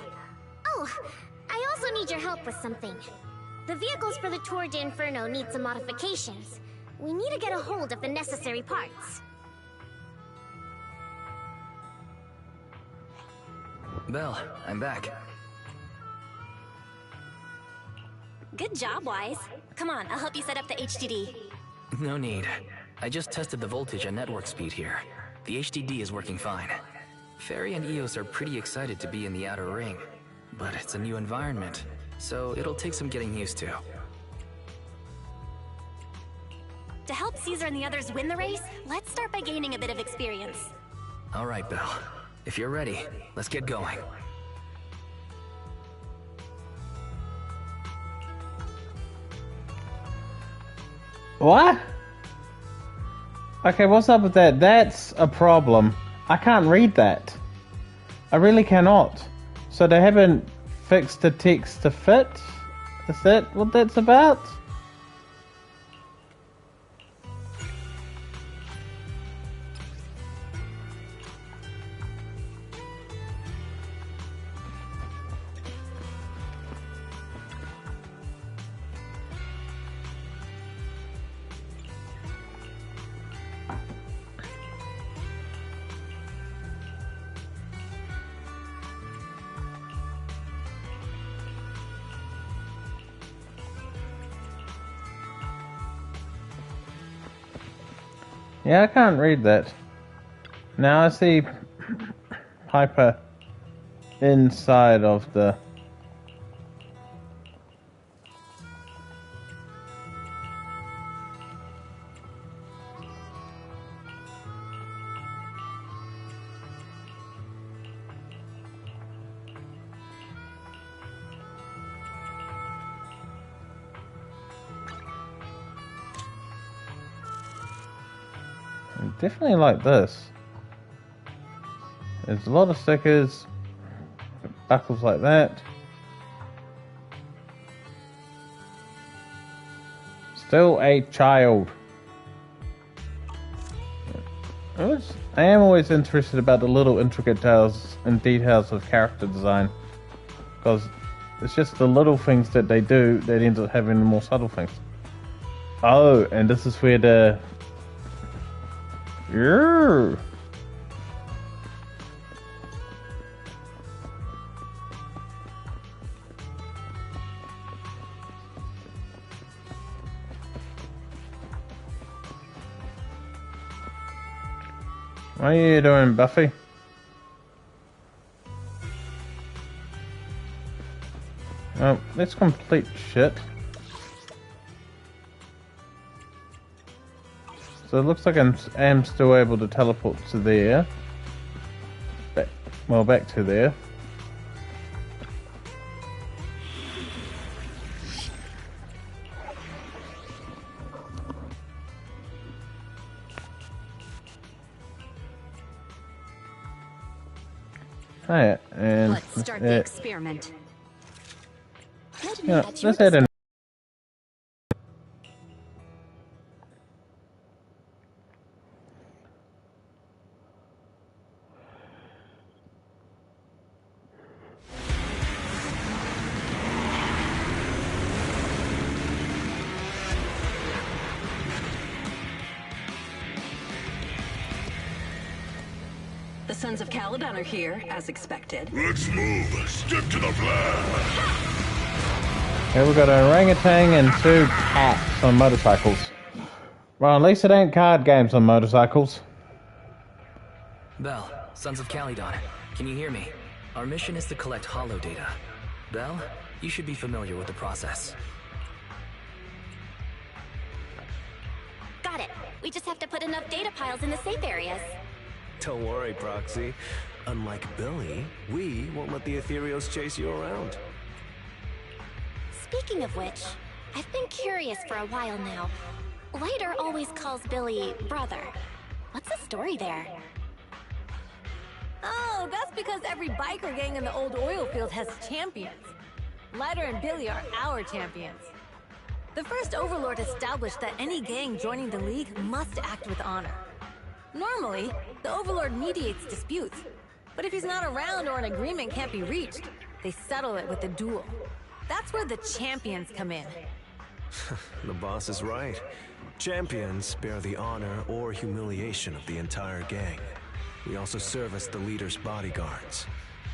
Oh, I also need your help with something. The vehicles for the Tour d'Inferno need some modifications. We need to get a hold of the necessary parts. Belle, I'm back. Good job, Wise. Come on, I'll help you set up the HDD. No need. I just tested the voltage and network speed here. The HDD is working fine. Fairy and Eos are pretty excited to be in the Outer Ring, but it's a new environment, so it'll take some getting used to. To help Caesar and the others win the race, let's start by gaining a bit of experience. All right, Belle. If you're ready, let's get going. What? Okay, what's up with that? That's a problem. I can't read that. I really cannot. So they haven't fixed the text to fit? Is that what that's about? Yeah, I can't read that. Now I see Piper inside of the... Definitely like this. There's a lot of stickers, buckles like that. Still a child. I am always interested about the little intricate details and details of character design, because it's just the little things that they do that ends up having the more subtle things. Oh, and this is where the... Yeah. What are you doing, Buffy? Oh, that's complete shit. So it looks like I am still able to teleport to there. Back to there. Alright, and let's start the experiment. Yeah, let's head in. The Sons of Caledon are here, as expected. Let's move. Stick to the plan. Here we got an orangutan and 2 cats on motorcycles. Well, at least it ain't card games on motorcycles. Belle, Sons of Caledon, can you hear me? Our mission is to collect holo data. Belle, you should be familiar with the process. Got it. We just have to put enough data piles in the safe areas. Don't worry, Proxy. Unlike Billy, we won't let the Ethereals chase you around. Speaking of which, I've been curious for a while now. Lighter always calls Billy brother. What's the story there? Oh, that's because every biker gang in the old oil field has champions. Lighter and Billy are our champions. The first Overlord established that any gang joining the League must act with honor. Normally, the Overlord mediates disputes, but if he's not around or an agreement can't be reached, they settle it with a duel. That's where the champions come in. The boss is right. Champions bear the honor or humiliation of the entire gang. We also serve as the leader's bodyguards.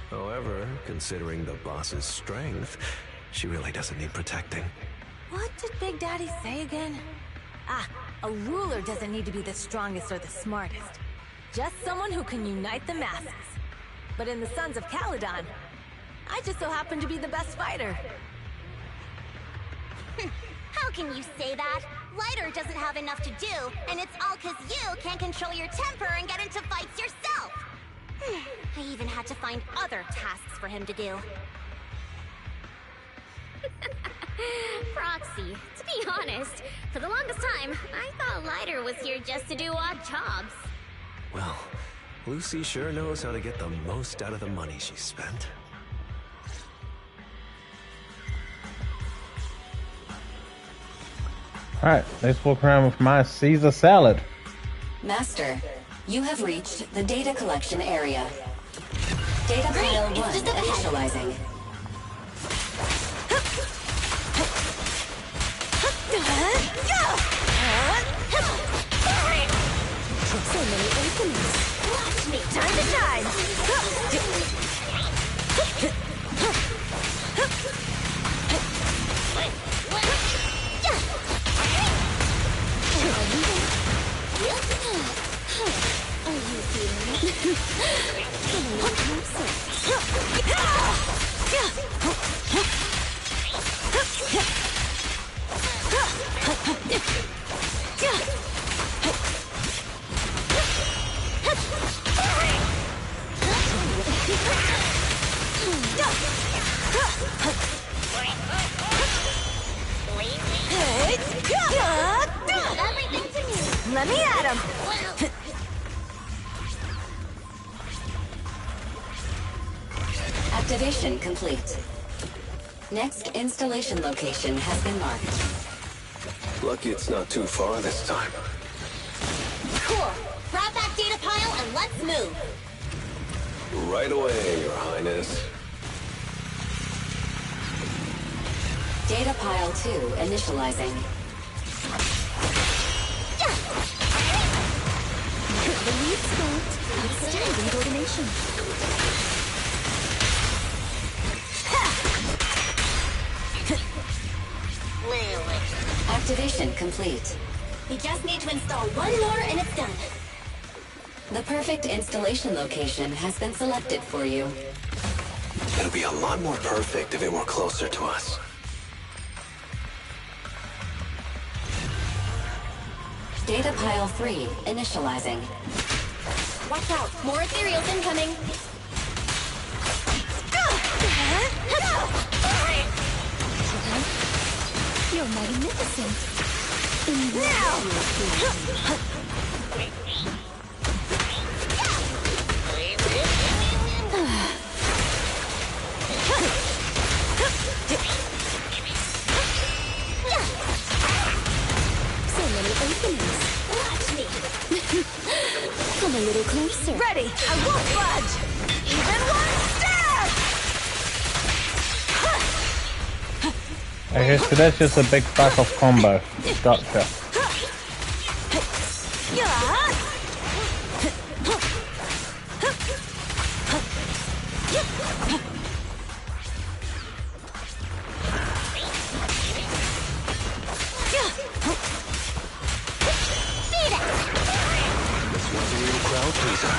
However, considering the boss's strength, she really doesn't need protecting. What did Big Daddy say again? Ah, a ruler doesn't need to be the strongest or the smartest. Just someone who can unite the masses. But in the Sons of Caledon, I just so happen to be the best fighter. How can you say that? Lighter doesn't have enough to do, and it's all because you can't control your temper and get into fights yourself. I even had to find other tasks for him to do. Proxy, to be honest, for the longest time, I thought Lighter was here just to do odd jobs. Well, Lucy sure knows how to get the most out of the money she spent. Alright, let's walk around with my Caesar salad. Master, you have reached the data collection area. Data pile 1 initializing. So many openings. Watch me. Time to shine. Are you feeling it? Everything to me. Let me at him. Activation complete. Next installation location has been marked. Lucky it's not too far this time. Cool. Grab that data Now let's move. Right away, Your Highness. Data pile 2 initializing. The lead spot. Outstanding coordination. Activation complete. We just need to install one more and it's done. The perfect installation location has been selected for you. It'll be a lot more perfect if it were closer to us. Data pile 3 initializing. Watch out, more ethereals incoming. You're magnificent. So many openings. Watch me. Come a little closer. Ready, I won't budge. Even one step. Okay, so that's just a big back off combo. Gotcha. This one's a real crowd pleaser.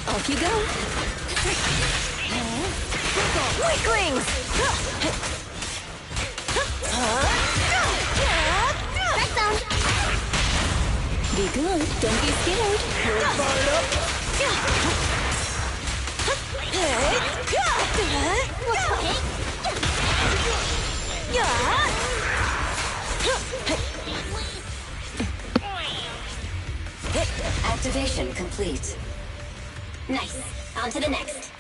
Off you go. Weaklings. Be good. Don't be scared. We're fired up. Activation complete. Nice. On to the next.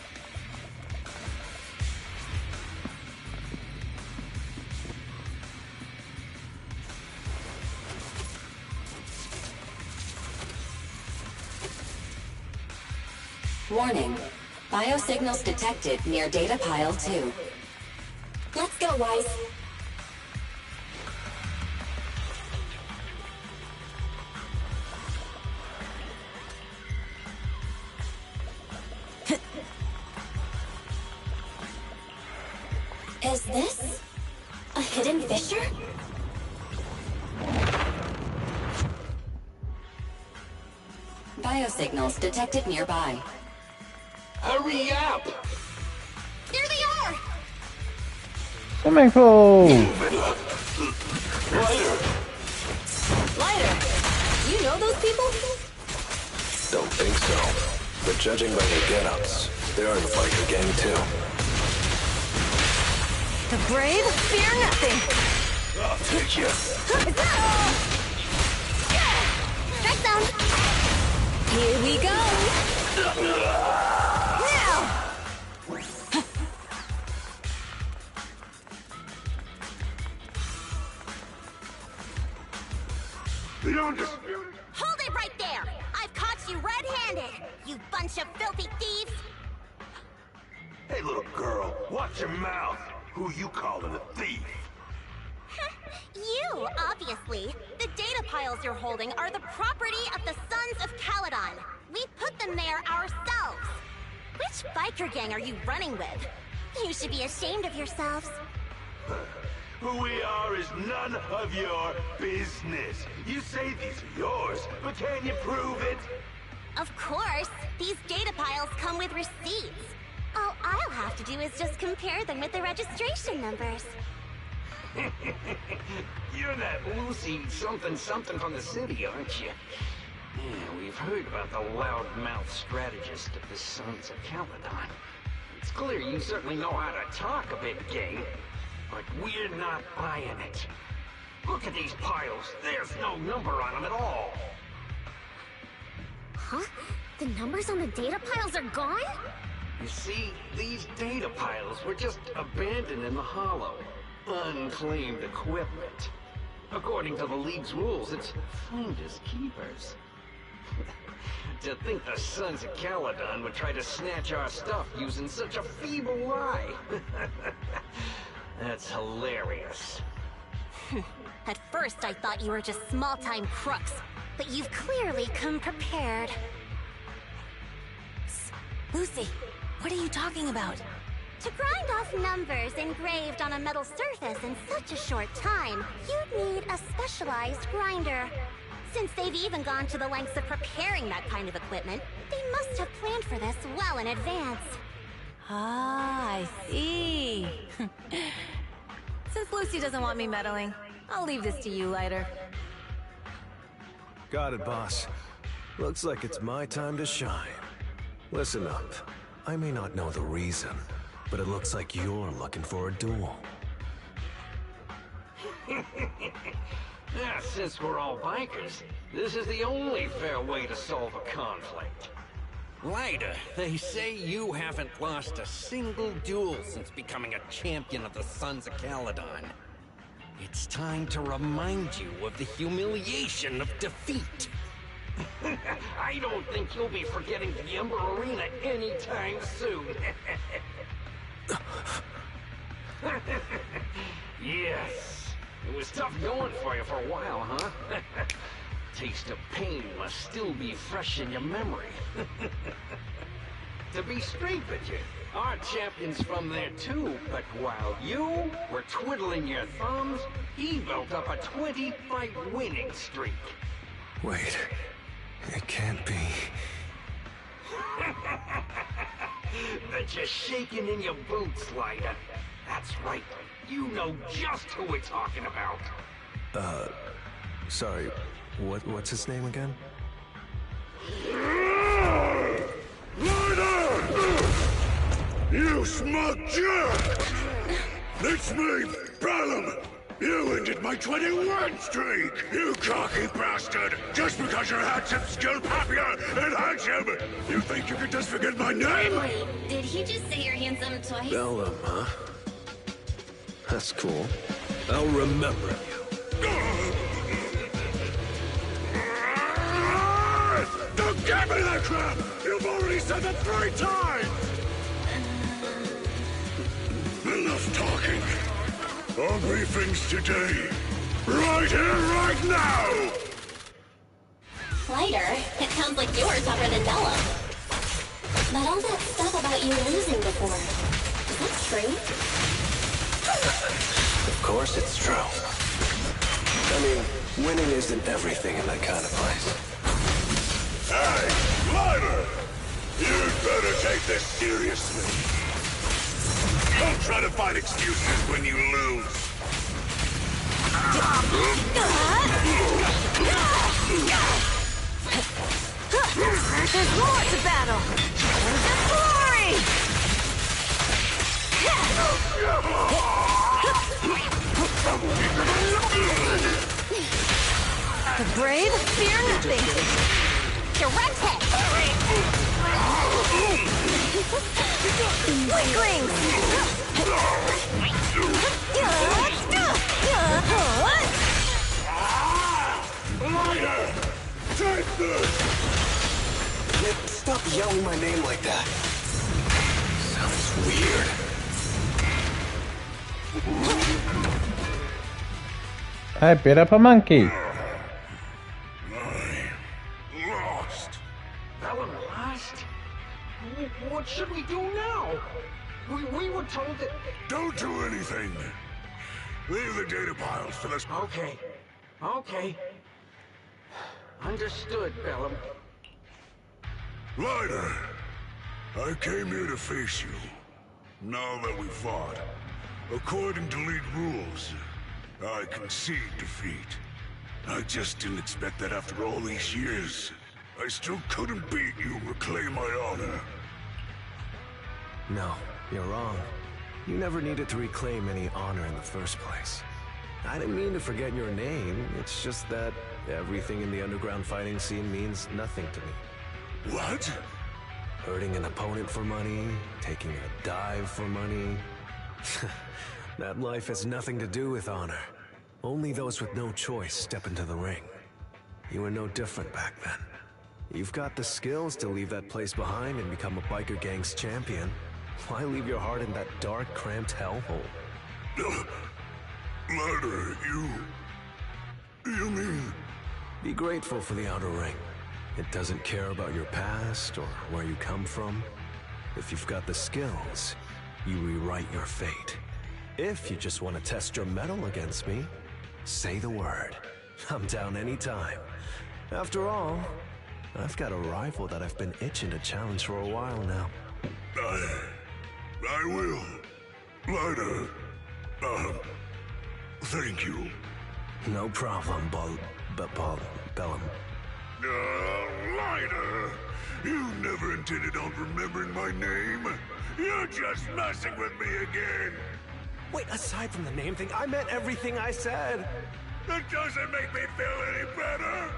Warning. Biosignals detected near data pile 2. Let's go, Wise. Is this a hidden fissure? Biosignals detected nearby. Hurry up! There they are! Swimming pool! Lighter! You know those people? Don't think so. But judging by their get-ups, they're in the biker gang too. The brave fear nothing. I'll take you. Is that all? Strike zone. Here we go. Now. The undisputed. Hold it right there! I've caught you red-handed, you bunch of filthy thieves! Hey, little girl, watch your mouth. Who you calling a thief? You, obviously. The data piles you're holding are the property of the Sons of Caledon. We put them there ourselves. Which biker gang are you running with? You should be ashamed of yourselves. Who we are is none of your business. You say these are yours, but can you prove it? Of course. These data piles come with receipts. All I'll have to do is just compare them with the registration numbers. You're that Lucy something from the city, aren't you? Yeah, we've heard about the loudmouth strategist of the Sons of Caledon. It's clear you certainly know how to talk a big game, but we're not buying it. Look at these piles. There's no number on them at all. Huh? The numbers on the data piles are gone? You see, these data piles were just abandoned in the hollow. unclaimed equipment. According to the League's rules, it's finders keepers. To think the Sons of Caledon would try to snatch our stuff using such a feeble lie. That's hilarious. At first, I thought you were just small-time crooks, but you've clearly come prepared. Lucy, what are you talking about? To grind off numbers engraved on a metal surface in such a short time, you'd need a specialized grinder. Since they've even gone to the lengths of preparing that kind of equipment, they must have planned for this well in advance. Ah, I see. Since Lucy doesn't want me meddling, I'll leave this to you later. Got it, boss. Looks like it's my time to shine. Listen up. I may not know the reason, but it looks like you're looking for a duel. Since we're all bikers, this is the only fair way to solve a conflict. Ryder, they say you haven't lost a single duel since becoming a champion of the Sons of Caledon. It's time to remind you of the humiliation of defeat. I don't think you'll be forgetting the Ember Arena anytime soon. Yes. It was tough going for you for a while, huh? Taste of pain must still be fresh in your memory. To be straight with you, our champion's from there too, but while you were twiddling your thumbs, he built up a 20-fight winning streak. Wait, it can't be. Bet you're shaking in your boots, Ryder. That's right. You know just who we're talking about. Sorry, what's his name again? Ryder! You smug jerk! It's me, Bellum! You ended my 21 streak! You cocky bastard! Just because you're handsome, skilled, happier, and handsome! You think you can just forget my name? Wait, did he just say you're handsome twice? Bellum, huh? That's cool. I'll remember you. Don't give me that crap! You've already said that 3 times! Enough talking. I'll brief things today. Right here, right now! Lighter, it sounds like you're tougher than Bellum. But all that stuff about you losing before, is that true? Of course it's true. I mean, winning isn't everything in that kind of place. Hey, Ryder! You'd better take this seriously. Don't try to find excuses when you lose. There's more to battle! And just glory! The brave fear nothing! Direct hit! Weaklings! Ryder! Take this! Stop yelling my name like that. Sounds weird. I beat up a monkey. Lost. Bellum lost? What should we do now? We were told that... Don't do anything. Leave the data piles for this. Okay. Understood, Bellum. Ryder, I came here to face you. Now that we fought, according to League rules, I concede defeat. I just didn't expect that after all these years. I still couldn't beat you and reclaim my honor. No, you're wrong. You never needed to reclaim any honor in the first place. I didn't mean to forget your name, it's just that everything in the underground fighting scene means nothing to me. What? Hurting an opponent for money, taking a dive for money. That life has nothing to do with honor. Only those with no choice step into the ring. You were no different back then. You've got the skills to leave that place behind and become a biker gang's champion. Why leave your heart in that dark, cramped hellhole? Ladder, you mean... Be grateful for the outer ring. It doesn't care about your past or where you come from. If you've got the skills, you rewrite your fate. If you just want to test your mettle against me, say the word. I'm down anytime. After all, I've got a rival that I've been itching to challenge for a while now. I will. Ladder. Thank you. No problem, Bellum. Ladder. You never intended on remembering my name. You're just messing with me again. Wait, aside from the name thing, I meant everything I said. It doesn't make me feel any better.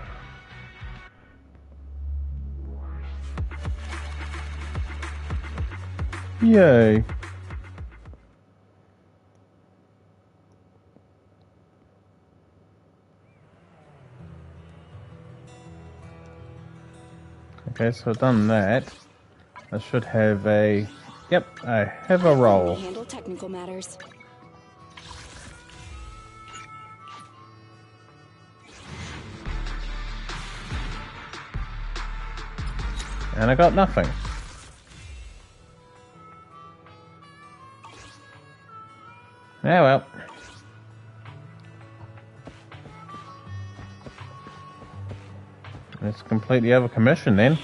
Yay. Okay, so I've done that. I should have a... Yep, I have a roll. Handle technical matters. And I got nothing. Yeah, well. It's completely over commission then.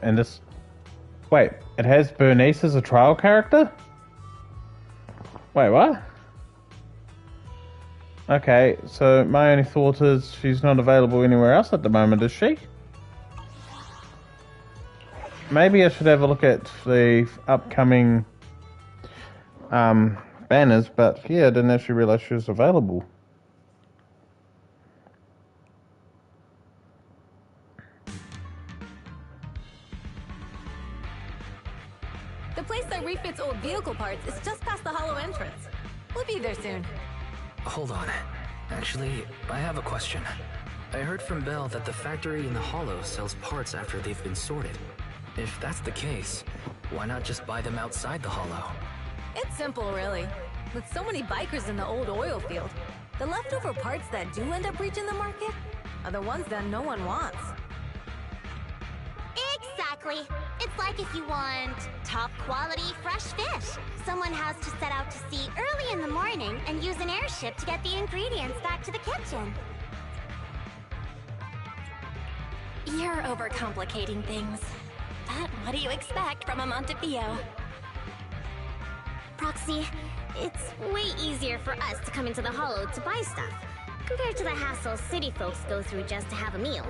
And this... Wait, it has Bernice as a trial character? Wait, what? Okay, so my only thought is she's not available anywhere else at the moment, is she? Maybe I should have a look at the upcoming banners, but yeah, I didn't actually realize she was available. The place that refits old vehicle parts is just past the hollow entrance. We'll be there soon. Hold on. Actually, I have a question. I heard from Belle that the factory in the hollow sells parts after they've been sorted. If that's the case, why not just buy them outside the hollow? It's simple, really. With so many bikers in the old oil field, the leftover parts that do end up reaching the market are the ones that no one wants. Exactly. It's like if you want top quality fresh fish. Someone has to set out to sea early in the morning and use an airship to get the ingredients back to the kitchen. You're overcomplicating things. But what do you expect from a Montevideo? Proxy, it's way easier for us to come into the hollow to buy stuff, compared to the hassle city folks go through just to have a meal.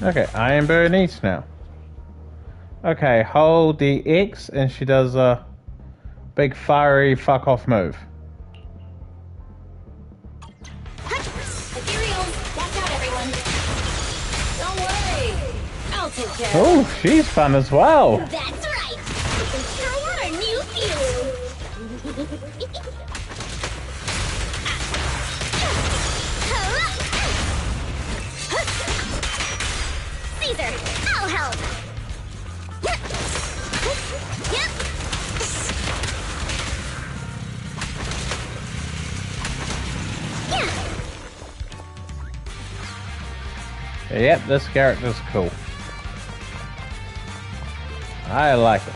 Okay, I am Bernice now. Okay, hold the X and she does a big fiery fuck off move. Ethereals, watch out everyone. Don't worry, I'll take care of Oh, she's fun as well. That's right! We can try out our new fuel! Caesar, I'll help! Yep, this character's cool. I like it.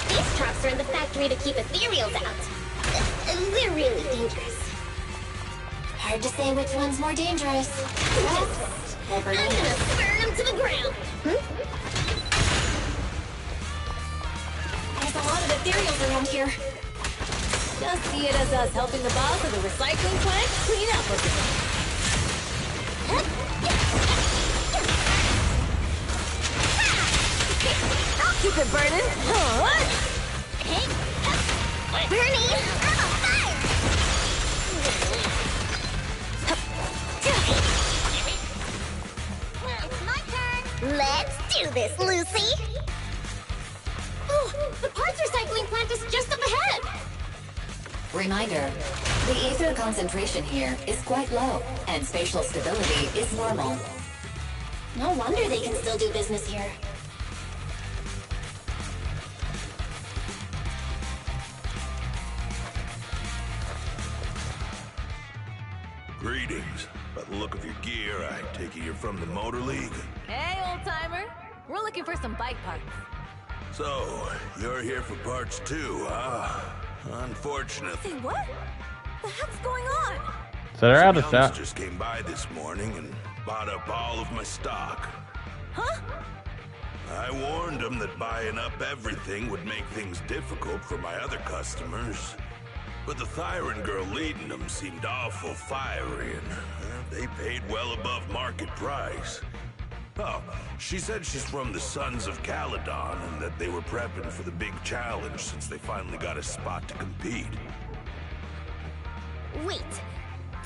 These traps are in the factory to keep ethereals out. They're really dangerous. Hard to say which one's more dangerous. I'm gonna burn them to the ground! There's a lot of ethereals around here. Just see it as us helping the boss of the recycling plant clean up a bit. stupid burden. Hey, Bernie, I'm on fire! It's my turn. Let's do this, Lucy. Oh, the parts recycling plant is just up ahead. Reminder, the ether concentration here is quite low, and spatial stability is normal. No wonder they can still do business here. Greetings. By the look of your gear, I take it you're from the Motor League. Hey, old-timer. We're looking for some bike parts. So, you're here for parts too, huh? Unfortunate. Say what? The heck's going on? So they're out of Youngs stock. just came by this morning and bought up all of my stock. Huh? I warned them that buying up everything would make things difficult for my other customers. But the Thyron girl leading them seemed awful fiery, and they paid well above market price. Oh, she said she's from the Sons of Caledon and that they were prepping for the big challenge since they finally got a spot to compete. Wait,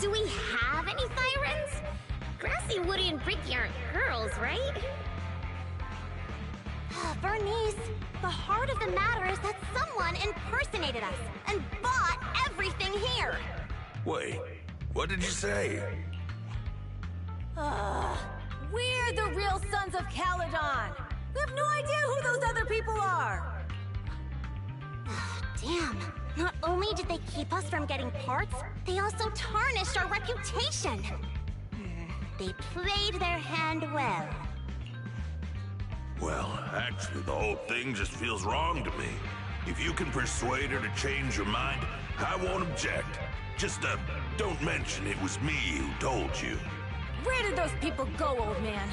do we have any Thyrans? Grassy, Woody, and Bricky aren't girls, right? Bernice, the heart of the matter is that someone impersonated us and bought everything here. Wait, what did you say? We're the real Sons of Caledon. We have no idea who those other people are. Damn, not only did they keep us from getting parts, they also tarnished our reputation. They played their hand well. Well, actually, the whole thing just feels wrong to me. If you can persuade her to change her mind, I won't object. Just, don't mention it was me who told you. Where did those people go, old man?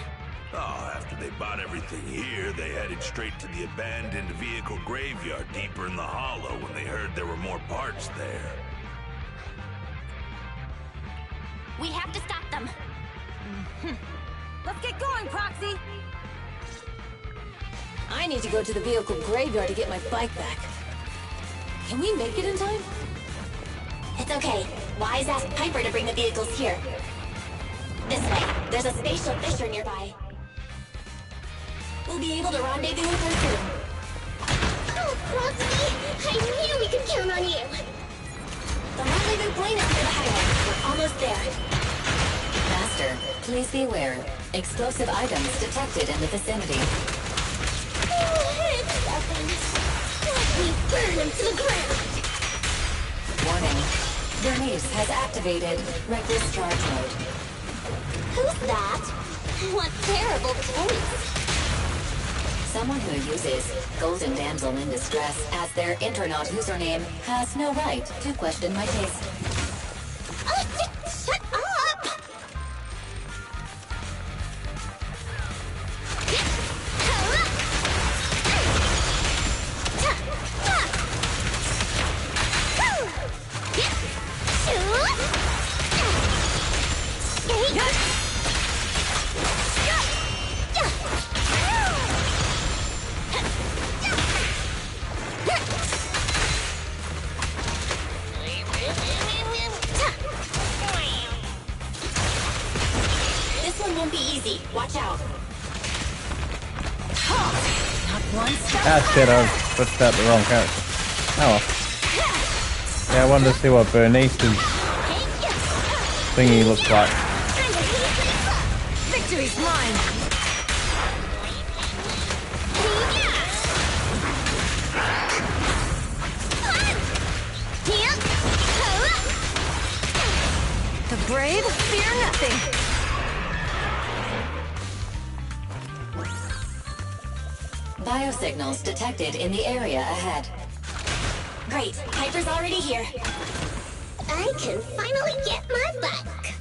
Oh, after they bought everything here, they headed straight to the abandoned vehicle graveyard deeper in the hollow when they heard there were more parts there. We have to stop them. Let's get going, Proxy! I need to go to the vehicle graveyard to get my bike back. Can we make it in time? It's okay. Wise asked Piper to bring the vehicles here. This way. There's a spatial fissure nearby. We'll be able to rendezvous with her soon. Oh, Proxy! I knew we could count on you! The rendezvous point is near the highway. We're almost there. Master, please be aware. Explosive items detected in the vicinity. Oh, it's nothing. Let me burn him to the ground! Warning. Bernice has activated reckless charge mode. Who's that? What terrible taste! Someone who uses Golden Damsel in Distress as their internaut username has no right to question my taste. Shut up! This one won't be easy. Watch out. Ah shit, I pushed out the wrong character. Oh well. Yeah, I wanted to see what Bernice's thingy looks like. Victory's mine! The brave fear nothing! Biosignals detected in the area ahead. Great, Piper's already here. I can finally get my bike.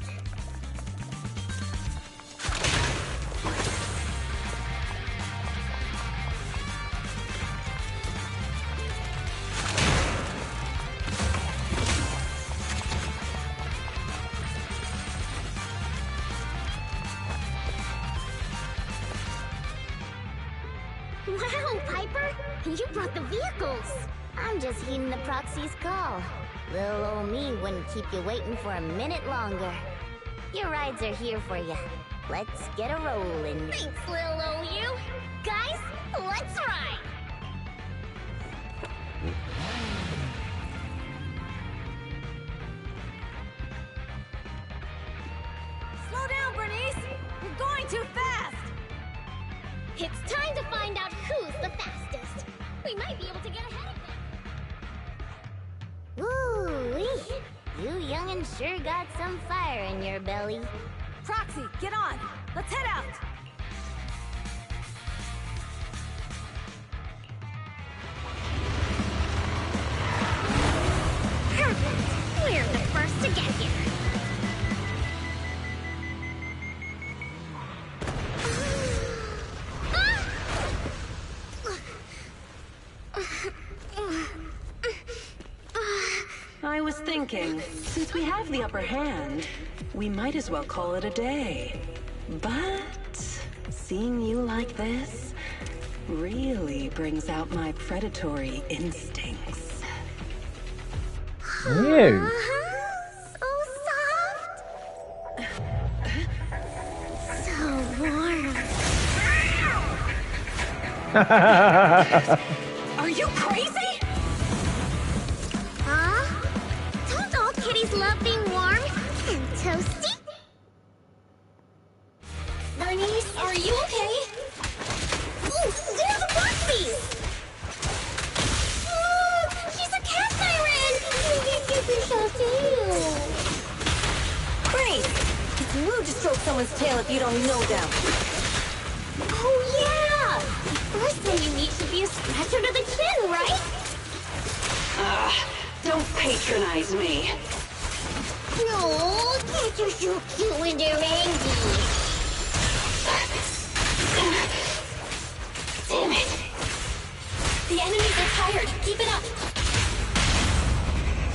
Wow, Piper! You brought the vehicles! I'm just heeding the proxy's call. Little old me wouldn't keep you waiting for a minute longer. Your rides are here for you. Let's get a rollin'. Thanks, little old you! Guys, let's ride! Slow down, Bernice! You're going too fast! It's time to find out who's the fastest. We might be able to get ahead of them. Ooh-wee. You young'uns sure got some fire in your belly. Proxy, get on! Let's head out! Perfect! We're the first to get here. I was thinking, since we have the upper hand, we might as well call it a day. But seeing you like this really brings out my predatory instincts. Ew. So soft. So warm. Are you crazy? Huh? Don't all kitties love being warm and toasty? Bernice, are you okay? Ooh, they're the Foxies! Look! She's a cat siren! You're so cute! Bernice! It's rude to stroke someone's tail if you don't know them. Oh, yeah! First thing you need should be a scratcher to the chin, right? Don't patronize me. No, cats are so cute when they're angry. Damn it. The enemies are tired. Keep it up.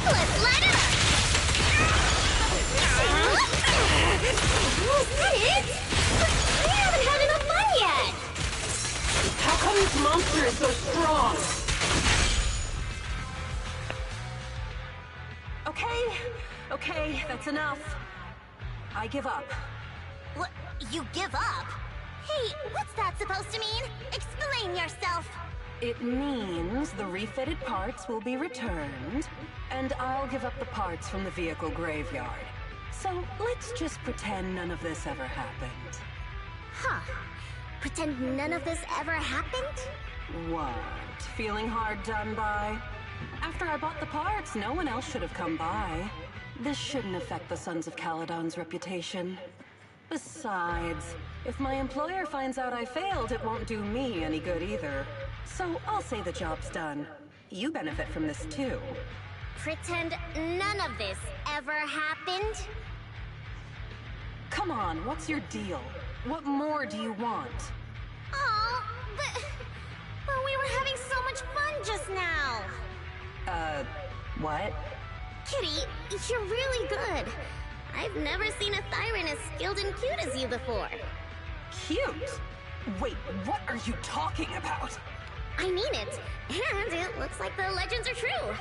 Let's light it up! Was that it? We haven't had enough fun yet! How come this monster is so strong? Okay, that's enough. I give up. What? You give up? Hey, what's that supposed to mean? Explain yourself! It means the refitted parts will be returned, and I'll give up the parts from the vehicle graveyard. So let's just pretend none of this ever happened. Huh. Pretend none of this ever happened? What? Feeling hard done by? After I bought the parts, no one else should have come by. This shouldn't affect the Sons of Caledon's reputation. Besides, if my employer finds out I failed, it won't do me any good either. So I'll say the job's done. You benefit from this too. Pretend none of this ever happened? Come on, what's your deal? What more do you want? Oh, but we were having so much fun just now. What? Kitty, you're really good. I've never seen a Thyran as skilled and cute as you before. Cute? Wait, what are you talking about? I mean it. And it looks like the legends are true.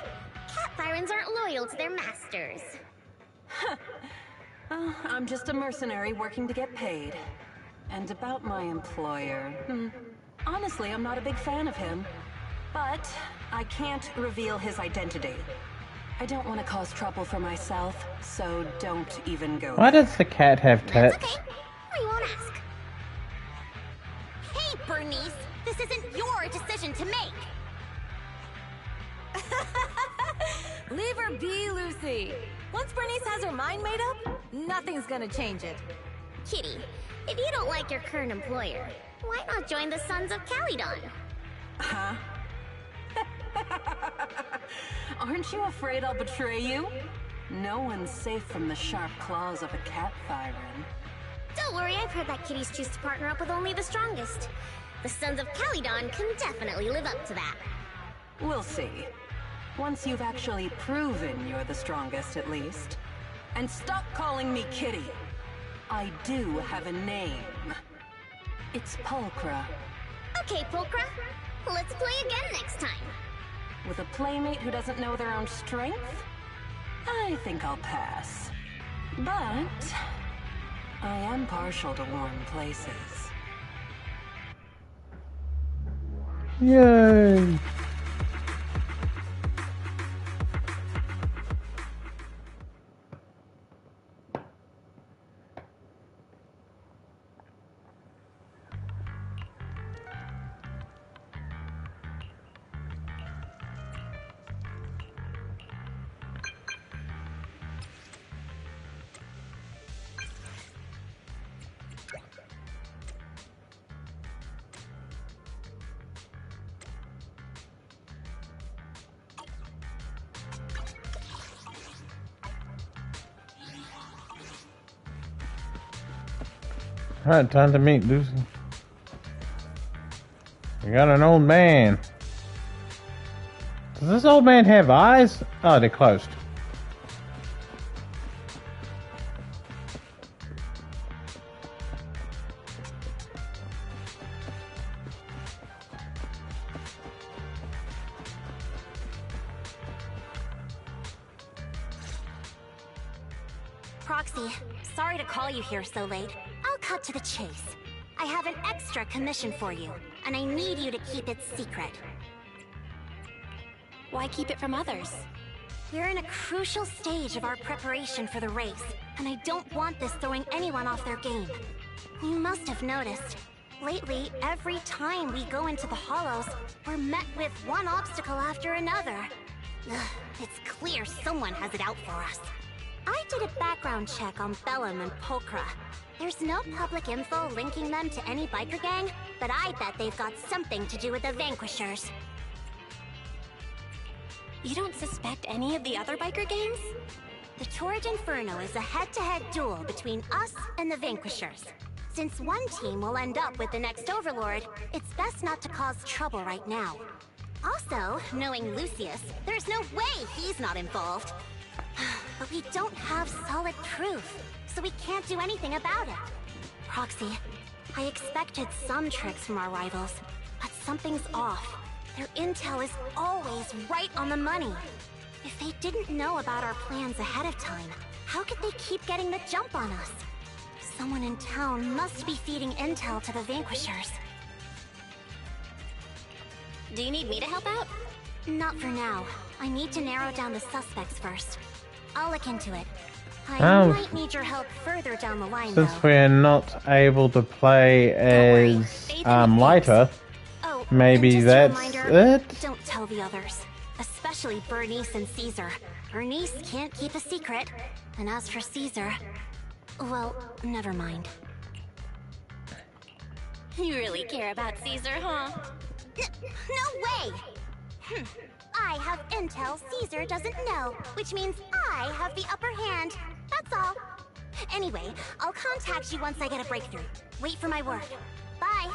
Cat Thyrans aren't loyal to their masters. I'm just a mercenary working to get paid. And about my employer, honestly, I'm not a big fan of him. But I can't reveal his identity. I don't want to cause trouble for myself, so don't even go Why there. does the cat have tits? That's okay. We won't ask. Hey, Bernice! This isn't your decision to make! Leave her be, Lucy. Once Bernice has her mind made up, nothing's gonna change it. Kitty, if you don't like your current employer, why not join the Sons of Caledon? Huh? Aren't you afraid I'll betray you? No one's safe from the sharp claws of a cat Thyran. Don't worry, I've heard that kitties choose to partner up with only the strongest. The Sons of Caledon can definitely live up to that. We'll see. Once you've actually proven you're the strongest, at least. And stop calling me Kitty. I do have a name. It's Pulchra. Okay, Pulchra. Let's play again next time. With a playmate who doesn't know their own strength? I think I'll pass. But I am partial to warm places. Yay! Alright, time to meet Lucy. We got an old man. Does this old man have eyes? Oh, they're closed. Proxy, sorry to call you here so late. I'll cut to the chase. I have an extra commission for you, and I need you to keep it secret. Why keep it from others? We're in a crucial stage of our preparation for the race, and I don't want this throwing anyone off their game. You must have noticed. Lately, every time we go into the Hollows, we're met with one obstacle after another. Ugh, it's clear someone has it out for us. I did a background check on Bellum and Pulchra. There's no public info linking them to any biker gang, but I bet they've got something to do with the Vanquishers. You don't suspect any of the other biker gangs? The Torrid Inferno is a head-to-head duel between us and the Vanquishers. Since one team will end up with the next Overlord, it's best not to cause trouble right now. Also, knowing Lucius, there's no way he's not involved. But we don't have solid proof, so we can't do anything about it. Proxy, I expected some tricks from our rivals, but something's off. Their intel is always right on the money. If they didn't know about our plans ahead of time, how could they keep getting the jump on us? Someone in town must be feeding intel to the Vanquishers. Do you need me to help out? Not for now. I need to narrow down the suspects first. I'll look into it. I might need your help further down the line, Since though. we're not able to play as Lighter, Oh, maybe just that's a reminder, it? don't tell the others. Especially Bernice and Caesar. Bernice can't keep a secret. And as for Caesar... well, never mind. You really care about Caesar, huh? No way! I have intel Caesar doesn't know, which means I have the upper hand. That's all. Anyway, I'll contact you once I get a breakthrough. Wait for my word. Bye.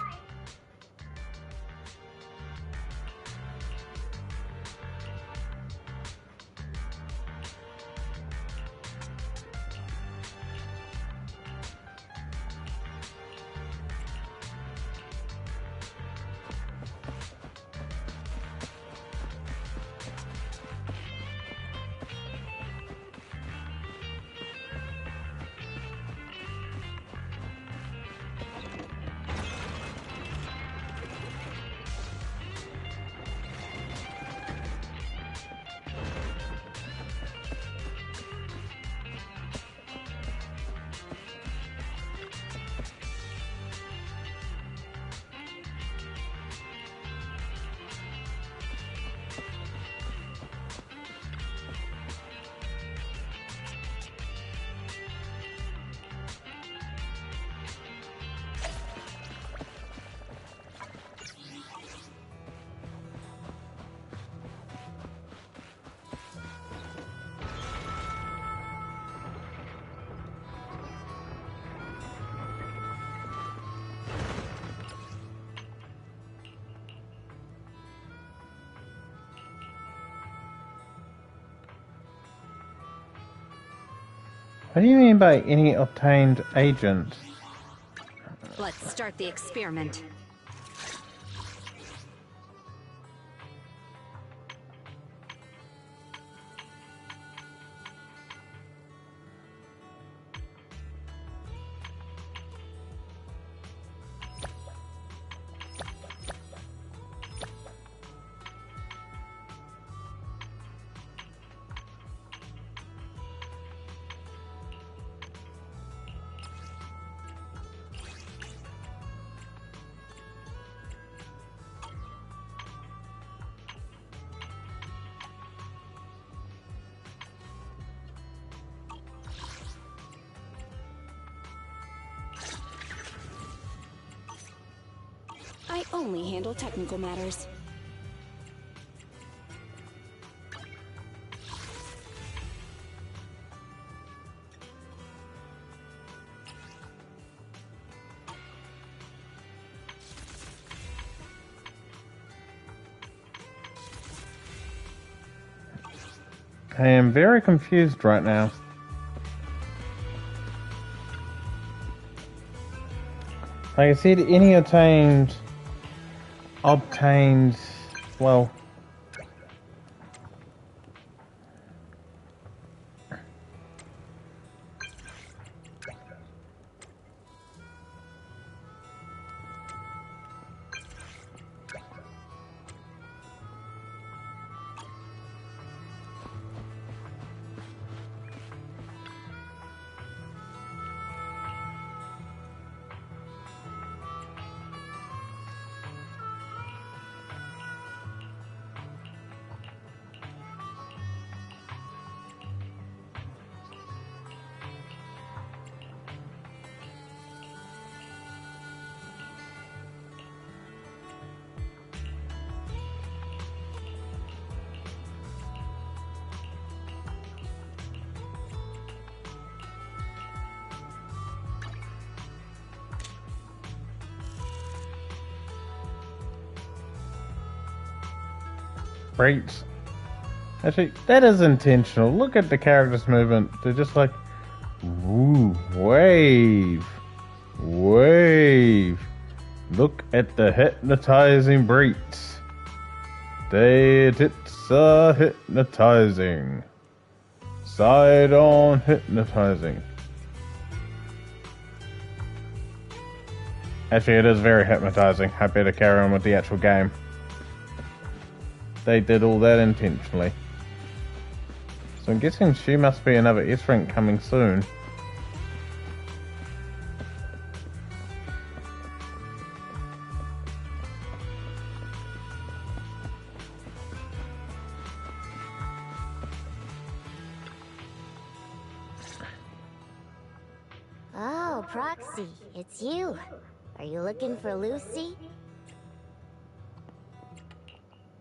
What do you mean by any obtained agent? Let's start the experiment. only handle technical matters. I am very confused right now. Like I said, any obtained, well, great. Actually, that is intentional. Look at the character's movement. They're just like, ooh, wave, wave. Look at the hypnotizing breeds. It's hypnotizing. Side on hypnotizing. Actually, it is very hypnotizing. I better carry on with the actual game. They did all that intentionally. So I'm guessing she must be another S-rank coming soon. Oh, Proxy, it's you. Are you looking for Lucy?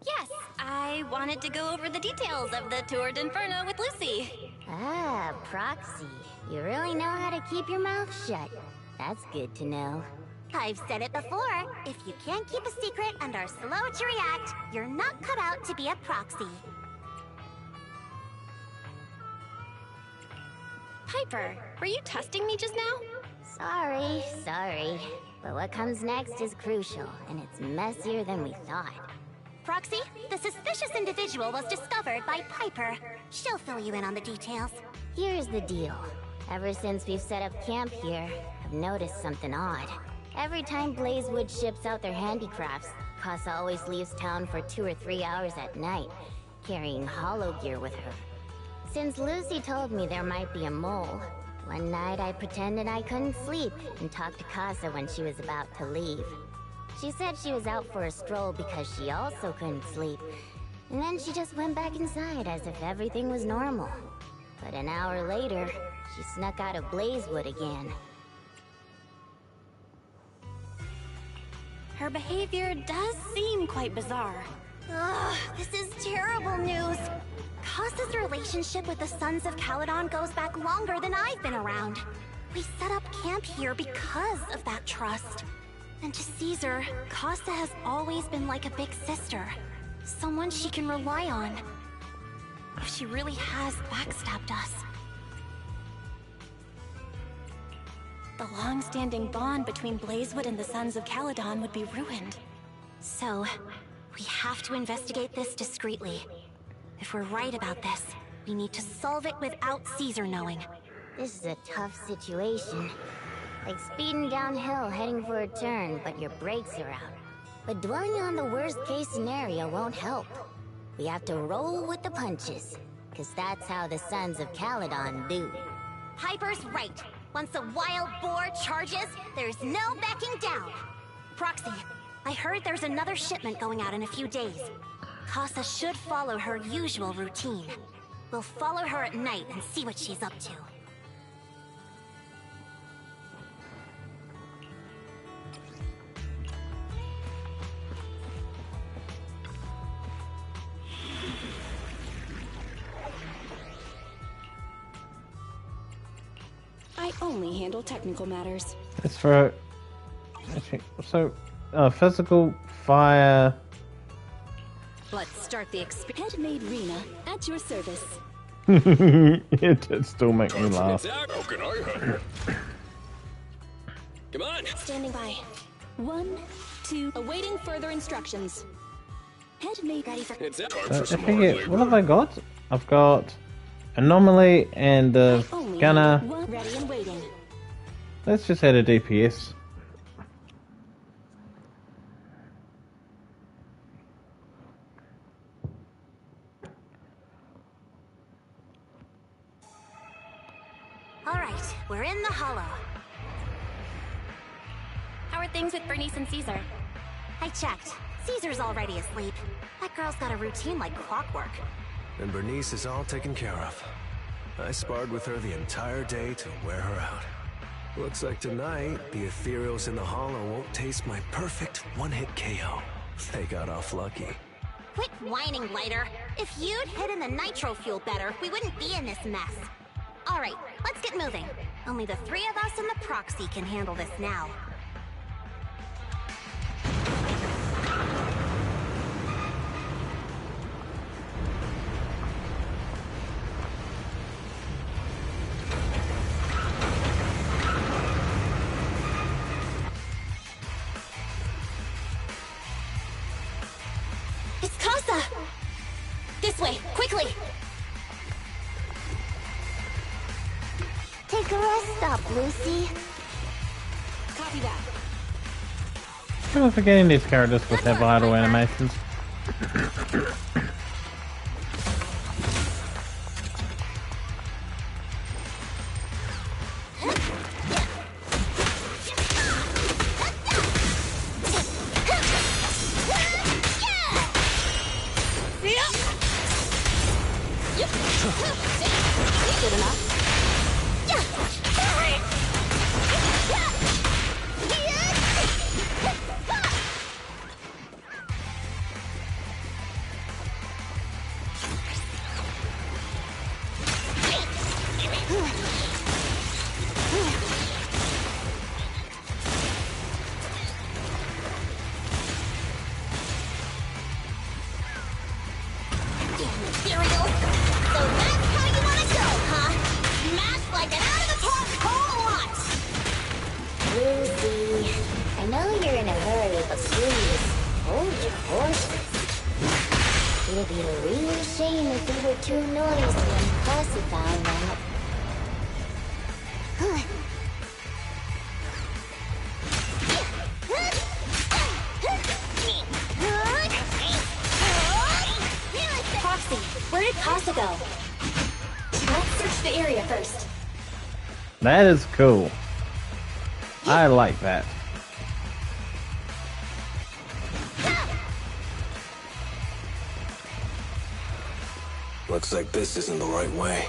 Yes, I wanted to go over the details of the Tour d'Inferno with Lucy. Ah, Proxy. You really know how to keep your mouth shut. That's good to know. I've said it before. If you can't keep a secret and are slow to react, you're not cut out to be a proxy. Piper, were you testing me just now? Sorry. But what comes next is crucial, and it's messier than we thought. Proxy, the suspicious individual was discovered by Piper. She'll fill you in on the details. Here's the deal. Ever since we've set up camp here, I've noticed something odd. Every time Blazewood ships out their handicrafts, Casa always leaves town for 2 or 3 hours at night, carrying hollow gear with her. Since Lucy told me there might be a mole, one night I pretended I couldn't sleep and talked to Casa when she was about to leave. She said she was out for a stroll because she also couldn't sleep, and then she just went back inside as if everything was normal. But an hour later, she snuck out of Blazewood again. Her behavior does seem quite bizarre. Ugh, this is terrible news. Casa's relationship with the Sons of Caledon goes back longer than I've been around. We set up camp here because of that trust. And to Caesar, Casa has always been like a big sister. Someone she can rely on. If she really has backstabbed us. The long-standing bond between Blazewood and the Sons of Caledon would be ruined. So, we have to investigate this discreetly. If we're right about this, we need to solve it without Caesar knowing. This is a tough situation. Like speeding downhill heading for a turn, but your brakes are out. But dwelling on the worst-case scenario won't help. We have to roll with the punches, because that's how the Sons of Caledon do. Piper's right. Once a wild boar charges, there's no backing down. Proxy, I heard there's another shipment going out in a few days. Casa should follow her usual routine. We'll follow her at night and see what she's up to. only handle technical matters. It's for... So, physical, fire... Let's start the handmade Rena at your service. It did still make me laugh. How can I help? Come on. Standing by. 1, 2, awaiting further instructions. Handmade ready for... It's time I for some forget, hard what have I got? I've got Anomaly and Gunner. Ready and waiting. Let's just add a DPS. Alright, we're in the hollow. How are things with Bernice and Caesar? I checked. Caesar's already asleep. That girl's got a routine like clockwork. And Bernice is all taken care of. I sparred with her the entire day to wear her out. Looks like tonight, the ethereals in the hollow won't taste my perfect one-hit KO. They got off lucky. Quit whining, Lighter. If you'd hidden the nitro fuel better, we wouldn't be in this mess. Alright, let's get moving. Only the three of us and the proxy can handle this now. It's Casa! This way, quickly! Take a rest up, Lucy. Copy that. I'm forgetting these characters with their vital animations. Good enough. It'd be a real shame if we were too noisy when Casa found out. Proxy, where did Casa go? Let's search the area first. That is cool. I like that. Looks like this isn't the right way.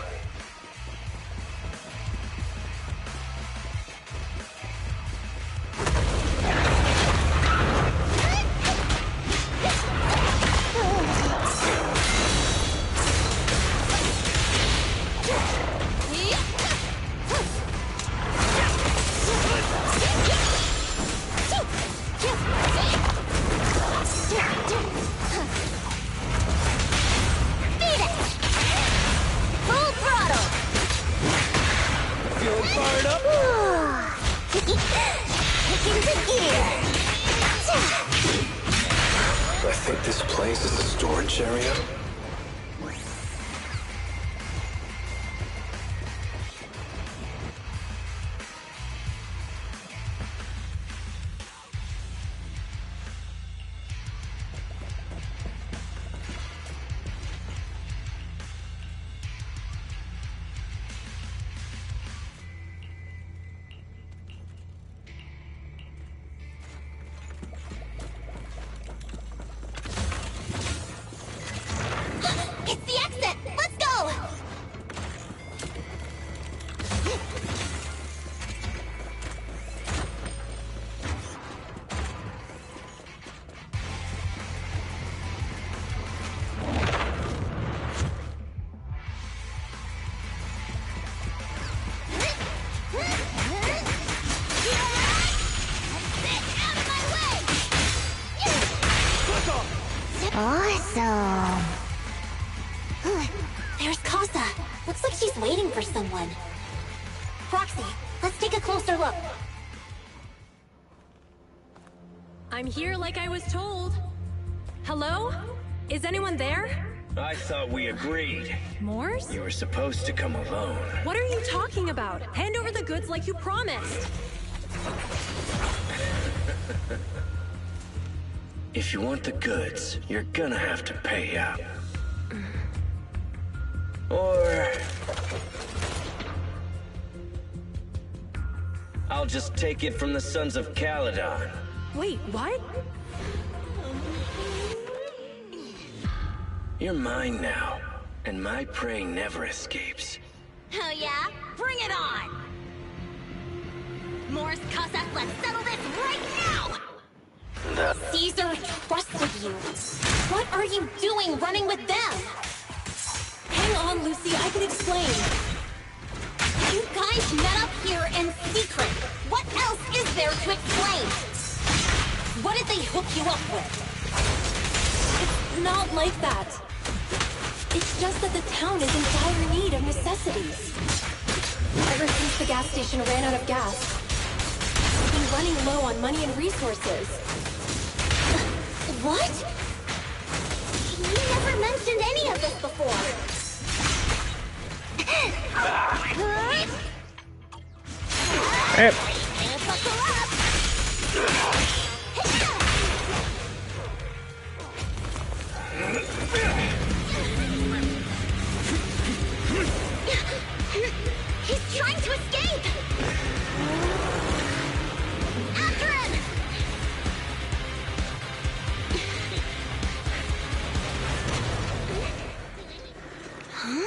I think this place is a storage area. So... There's Casa. Looks like she's waiting for someone. Proxy, let's take a closer look. I'm here like I was told. Hello? Is anyone there? I thought we agreed. Morse? You were supposed to come alone. What are you talking about? Hand over the goods like you promised. If you want the goods, you're gonna have to pay up. Or... I'll just take it from the Sons of Caledon. Wait, what? You're mine now, and my prey never escapes. Oh yeah? Bring it on! Morse, Casa, let's settle this right now! Caesar trusted you. What are you doing running with them? Hang on, Lucy, I can explain. You guys met up here in secret. What else is there to explain? What did they hook you up with? It's not like that. It's just that the town is in dire need of necessities. Ever since the gas station ran out of gas, we've been running low on money and resources. What? You never mentioned any of this before. Yep. He's trying to escape! After him! Huh?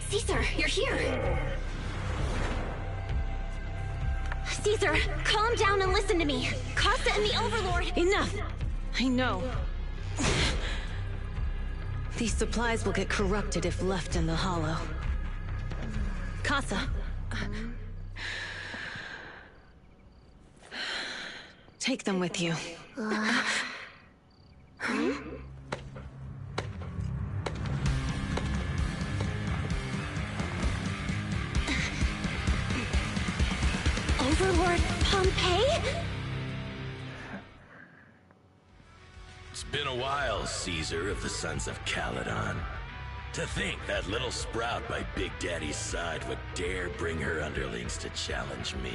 Caesar, you're here! Caesar, calm down and listen to me. Casa and the Overlord... Enough! I know. These supplies will get corrupted if left in the hollow. Casa. Take them with you. Overlord Pompeii? It's been a while, Caesar of the Sons of Caledon. To think that little sprout by Big Daddy's side would dare bring her underlings to challenge me.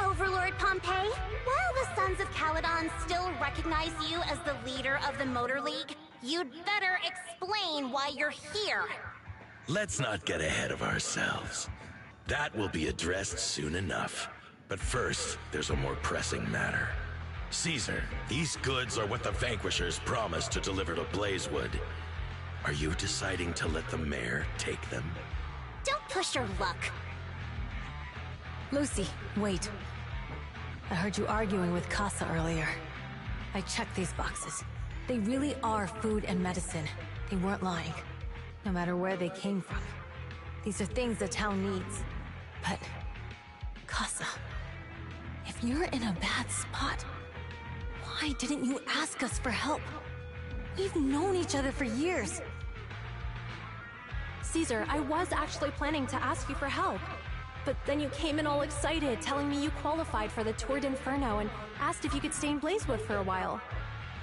Overlord Pompeii, while the Sons of Caledon still recognize you as the leader of the Motor League, you'd better explain why you're here. Let's not get ahead of ourselves. That will be addressed soon enough. But first, there's a more pressing matter. Caesar, these goods are what the Vanquishers promised to deliver to Blazewood. Are you deciding to let the mayor take them? Don't push your luck. Lucy, wait. I heard you arguing with Casa earlier. I checked these boxes. They really are food and medicine. They weren't lying. No matter where they came from. These are things the town needs. But... Casa... if you're in a bad spot, why didn't you ask us for help? We've known each other for years. Caesar, I was actually planning to ask you for help. But then you came in all excited, telling me you qualified for the Tour d'Inferno and asked if you could stay in Blazewood for a while.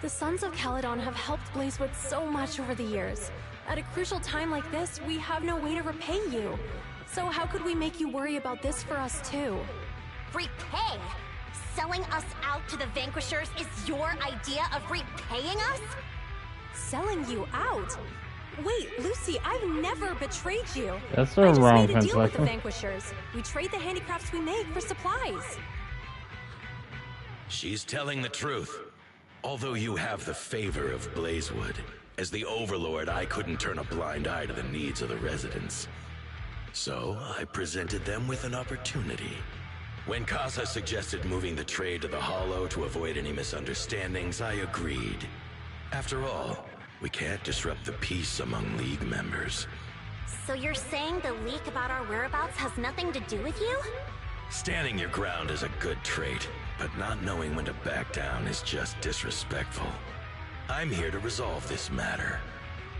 The Sons of Caledon have helped Blazewood so much over the years. At a crucial time like this, we have no way to repay you. So how could we make you worry about this for us too? Repay? Selling us out to the Vanquishers is your idea of repaying us? Selling you out? Wait, Lucy, I've never betrayed you. That's the I just wrong made a deal with the translation. Vanquishers. We trade the handicrafts we make for supplies. She's telling the truth. Although you have the favor of Blazewood, as the Overlord, I couldn't turn a blind eye to the needs of the residents. So, I presented them with an opportunity. When Casa suggested moving the trade to the Hollow to avoid any misunderstandings, I agreed. After all, we can't disrupt the peace among League members. So you're saying the leak about our whereabouts has nothing to do with you? Standing your ground is a good trait, but not knowing when to back down is just disrespectful. I'm here to resolve this matter.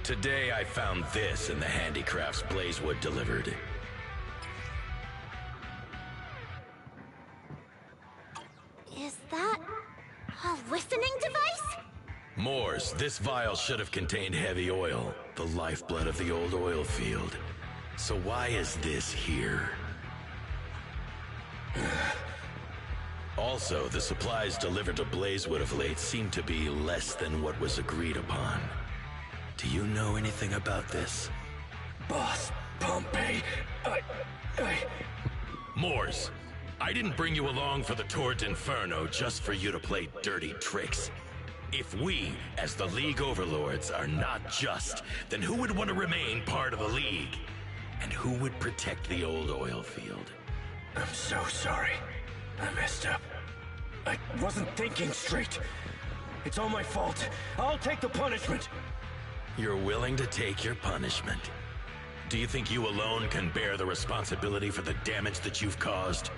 Today I found this in the handicrafts Blazewood delivered. Is that a listening device? Moors, this vial should have contained heavy oil, the lifeblood of the old oil field. So why is this here? Also, the supplies delivered to Blazewood of late seem to be less than what was agreed upon. Do you know anything about this? Boss, Pompey, Moors, I didn't bring you along for the Tour d'Inferno just for you to play dirty tricks. If we, as the League Overlords, are not just, then who would want to remain part of the League? And who would protect the old oil field? I'm so sorry. I messed up. I wasn't thinking straight. It's all my fault. I'll take the punishment. You're willing to take your punishment. Do you think you alone can bear the responsibility for the damage that you've caused?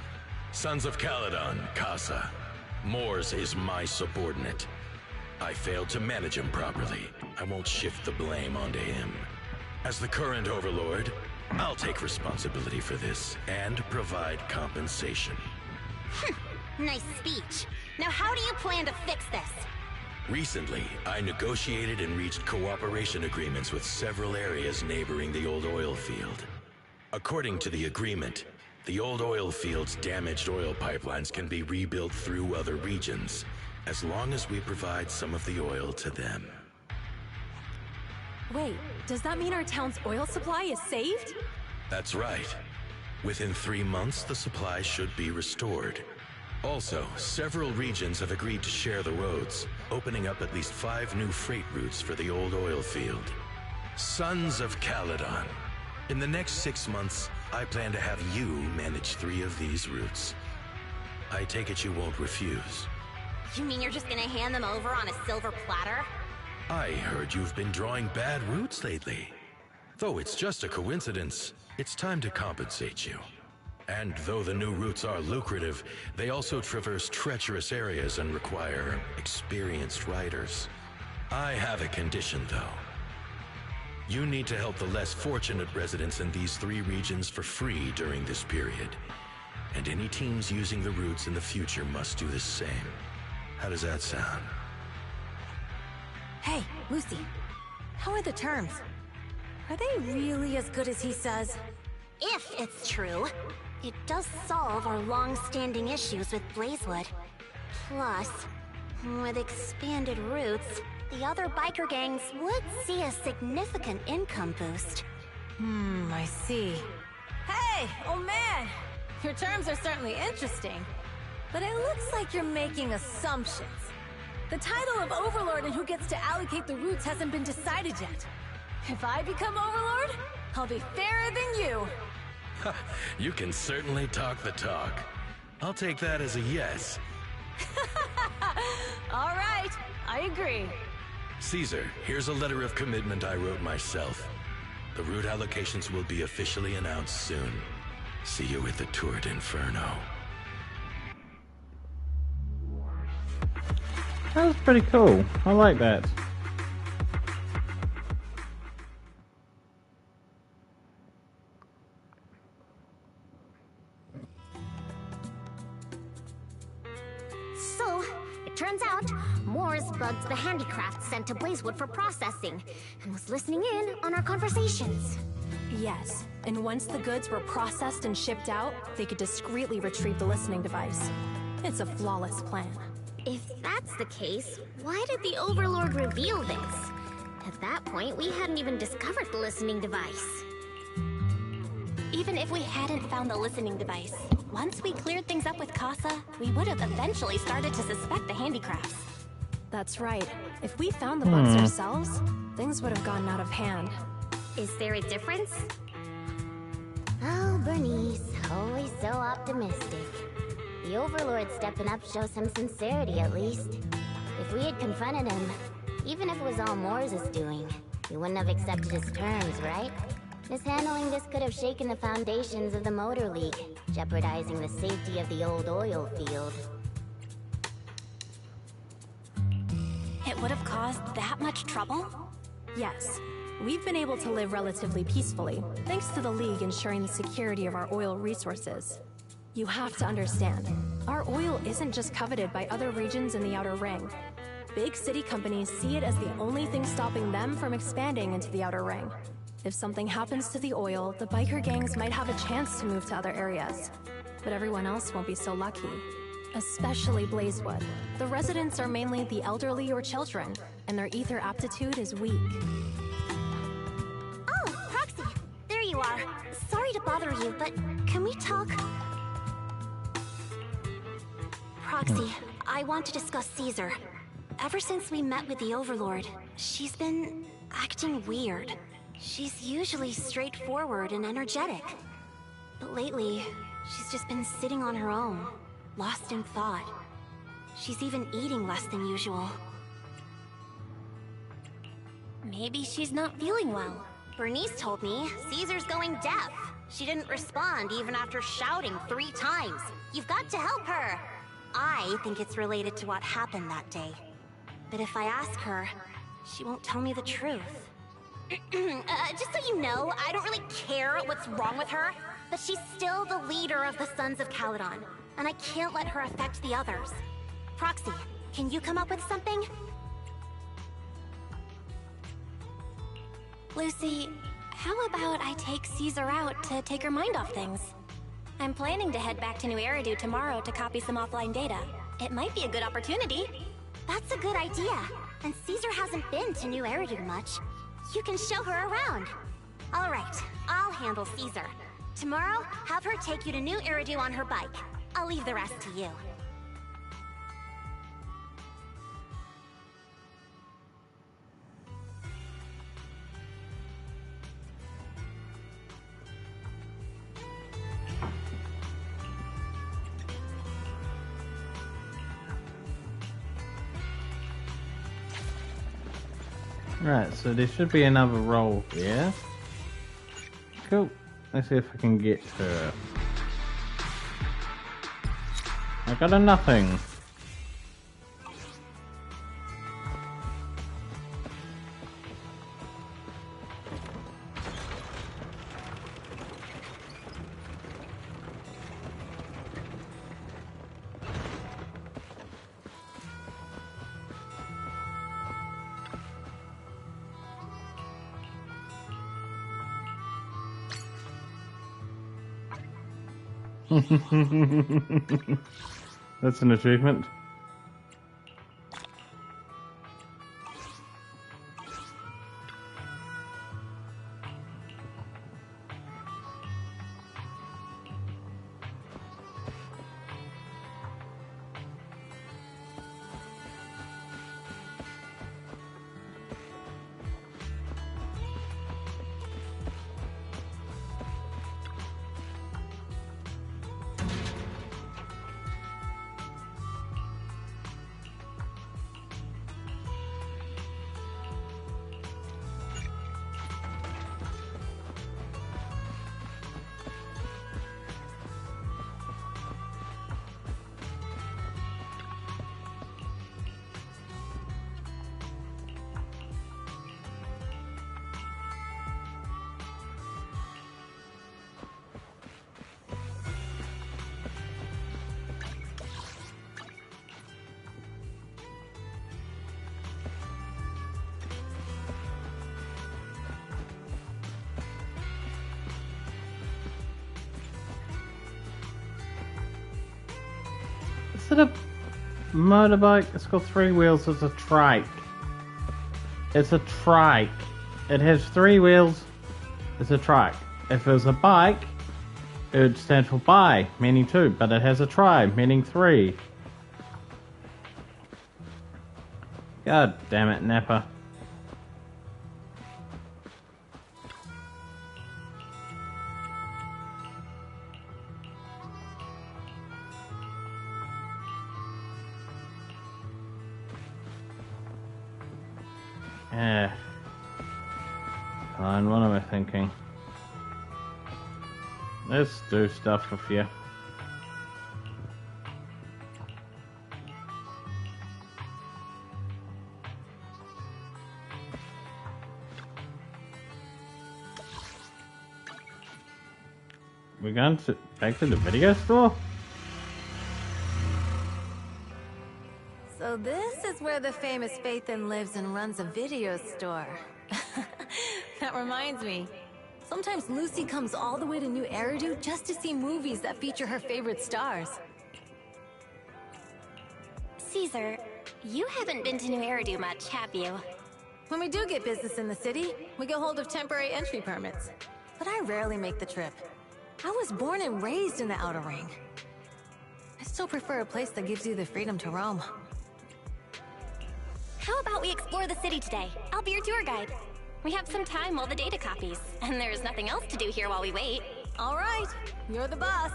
Sons of Caledon, Casa. Moors is my subordinate. I failed to manage him properly. I won't shift the blame onto him. As the current overlord, I'll take responsibility for this and provide compensation. Nice speech. Now how do you plan to fix this? Recently, I negotiated and reached cooperation agreements with several areas neighboring the old oil field. According to the agreement, the old oil field's damaged oil pipelines can be rebuilt through other regions, as long as we provide some of the oil to them. Wait, does that mean our town's oil supply is saved? That's right. Within 3 months, the supply should be restored. Also, several regions have agreed to share the roads, opening up at least 5 new freight routes for the old oil field. Sons of Caledon. In the next 6 months, I plan to have you manage 3 of these routes. I take it you won't refuse. You mean you're just gonna hand them over on a silver platter? I heard you've been drawing bad routes lately. Though it's just a coincidence, it's time to compensate you. And though the new routes are lucrative, they also traverse treacherous areas and require experienced riders. I have a condition, though. You need to help the less fortunate residents in these 3 regions for free during this period. And any teams using the routes in the future must do the same. How does that sound? Hey, Lucy. How are the terms? Are they really as good as he says? If it's true, it does solve our long-standing issues with Blazewood. Plus, with expanded routes, the other biker gangs would see a significant income boost. I see. Hey, old man! Your terms are certainly interesting, but it looks like you're making assumptions. The title of Overlord and who gets to allocate the routes hasn't been decided yet. If I become Overlord, I'll be fairer than you. You can certainly talk the talk. I'll take that as a yes. All right, I agree. Caesar, here's a letter of commitment I wrote myself. The route allocations will be officially announced soon. See you at the Tour d'Inferno. That was pretty cool. I like that. So, it turns out, Moores bugged the handicraft sent to Blazewood for processing, and was listening in on our conversations. Yes, and once the goods were processed and shipped out, they could discreetly retrieve the listening device. It's a flawless plan. If that's the case, why did the Overlord reveal this? At that point, we hadn't even discovered the listening device. Even if we hadn't found the listening device, once we cleared things up with Casa, we would have eventually started to suspect the handicrafts. That's right. If we found the bugs ourselves, things would have gotten out of hand. Is there a difference? Oh, Bernice, always so optimistic. The Overlord stepping up shows some sincerity, at least. If we had confronted him, even if it was all Moores' doing, he wouldn't have accepted his terms, right? Mishandling this could have shaken the foundations of the Motor League, jeopardizing the safety of the old oil field. It would have caused that much trouble? Yes. We've been able to live relatively peacefully, thanks to the League ensuring the security of our oil resources. You have to understand, our oil isn't just coveted by other regions in the Outer Ring. Big city companies see it as the only thing stopping them from expanding into the Outer Ring. If something happens to the oil, the biker gangs might have a chance to move to other areas. But everyone else won't be so lucky. Especially Blazewood. The residents are mainly the elderly or children, and their ether aptitude is weak. Oh, Proxy! There you are. Sorry to bother you, but can we talk? Proxy, I want to discuss Caesar. Ever since we met with the Overlord, she's been acting weird. She's usually straightforward and energetic. But lately, she's just been sitting on her own, lost in thought. She's even eating less than usual. Maybe she's not feeling well. Bernice told me Caesar's going deaf. She didn't respond even after shouting 3 times. You've got to help her. I think it's related to what happened that day. But if I ask her, she won't tell me the truth. Just so you know, I don't really care what's wrong with her, but she's still the leader of the Sons of Caledon, and I can't let her affect the others. Proxy, can you come up with something? Lucy, how about I take Caesar out to take her mind off things? I'm planning to head back to New Eridu tomorrow to copy some offline data. It might be a good opportunity. That's a good idea. And Caesar hasn't been to New Eridu much. You can show her around. All right, I'll handle Caesar. Tomorrow, have her take you to New Eridu on her bike. I'll leave the rest to you. Right, so there should be another roll here. Cool. Let's see if I can get to it. I got a nothing. That's an achievement. Is it a motorbike? It's got 3 wheels. It's a trike. It's a trike. It has 3 wheels. It's a trike. If it was a bike, it would stand for bi, meaning 2, but it has a tri, meaning 3. God damn it, Nappa. Fine, what am I thinking? Let's do stuff with you. We're going back to the video store? So this is where the famous Faithin lives and runs a video store. That reminds me. Sometimes Lucy comes all the way to New Eridu just to see movies that feature her favorite stars. Caesar, you haven't been to New Eridu much, have you? When we do get business in the city, we get hold of temporary entry permits. But I rarely make the trip. I was born and raised in the Outer Ring. I still prefer a place that gives you the freedom to roam. How about we explore the city today? I'll be your tour guide. We have some time while the data copies, and there's nothing else to do here while we wait. All right, you're the boss.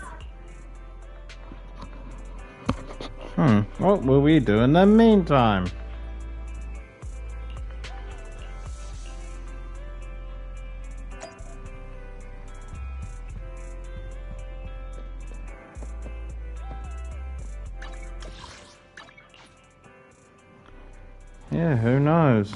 What will we do in the meantime? Yeah, who knows?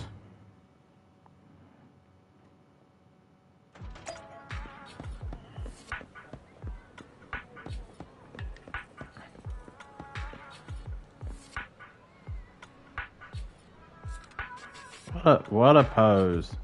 What a pose.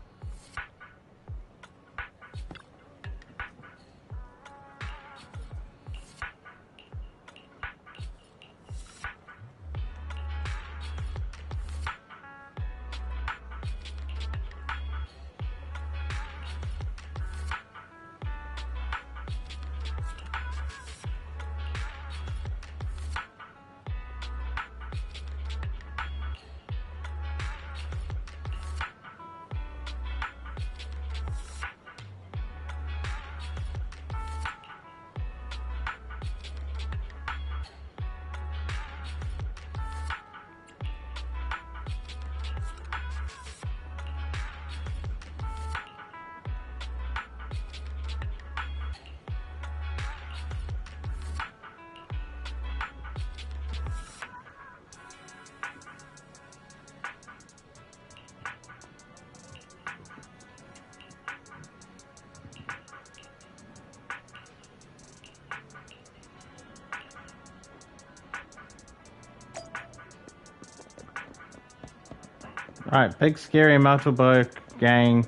Alright, big scary motorbike gang.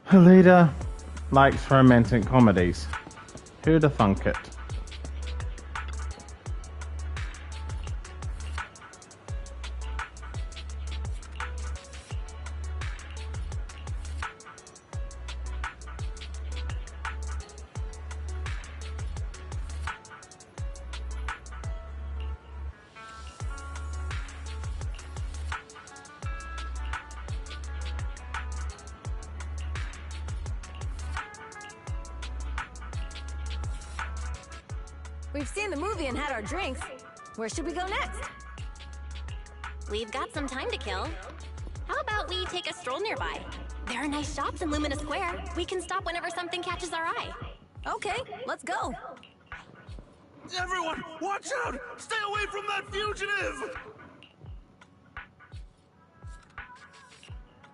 Her leader likes romantic comedies. Who'd have thunk it? We've seen the movie and had our drinks. Where should we go next? We've got some time to kill. How about we take a stroll nearby? There are nice shops in Lumina Square. We can stop whenever something catches our eye. Okay, let's go. Everyone, watch out! Stay away from that fugitive!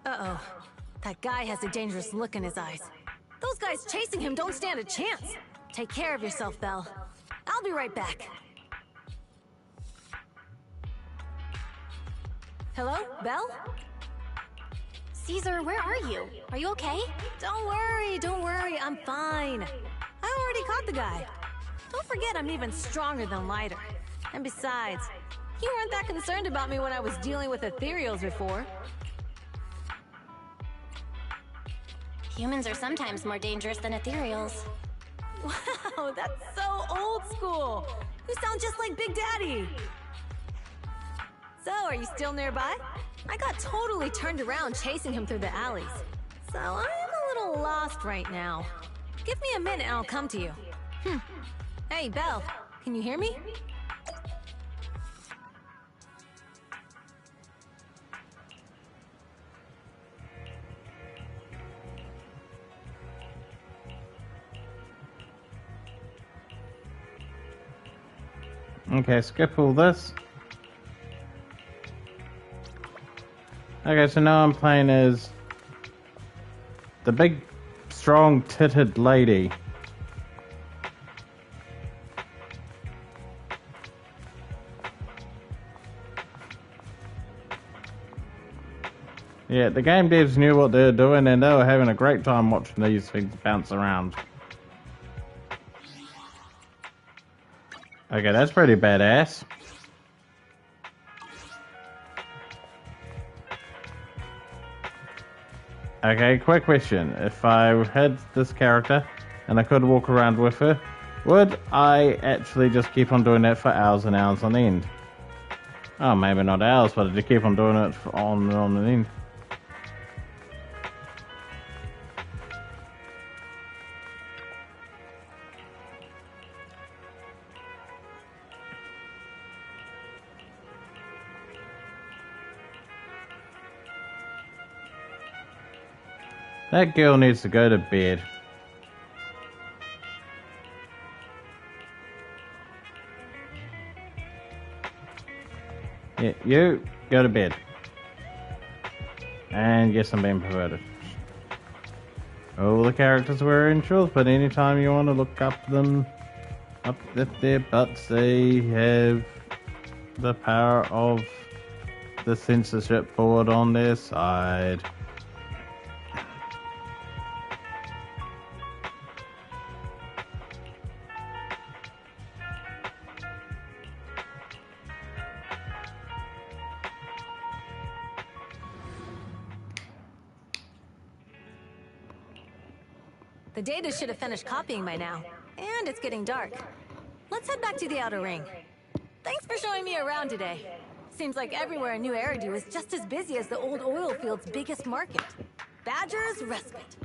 Uh-oh. That guy has a dangerous look in his eyes. Those guys chasing him don't stand a chance. Take care of yourself, Belle. I'll be right back. Hello, Belle? Caesar, where are you? Are you okay? Don't worry, I'm fine. I already caught the guy. Don't forget I'm even stronger than Lighter. And besides, you weren't that concerned about me when I was dealing with ethereals before. Humans are sometimes more dangerous than ethereals. Wow, that's so old school. You sound just like Big Daddy. So, are you still nearby? I got totally turned around chasing him through the alleys. So, I'm a little lost right now. Give me a minute and I'll come to you. Hey, Belle, can you hear me? Okay, skip all this. Okay, so now I'm playing as the big, strong, titted lady. Yeah, the game devs knew what they were doing and they were having a great time watching these things bounce around. Okay, that's pretty badass. Okay, quick question. If I had this character and I could walk around with her, would I actually just keep on doing that for hours and hours on end? Oh, maybe not hours, but I'd just keep on doing it for on and on and end. That girl needs to go to bed. Yeah, you go to bed. And yes, I'm being perverted. All the characters were intros, but anytime you want to look up them, up their butts, they have the power of the censorship board on their side. The data should have finished copying by now. And it's getting dark. Let's head back to the outer ring. Thanks for showing me around today. Seems like everywhere in New Eridu is just as busy as the old oil field's biggest market. Badger's Respite.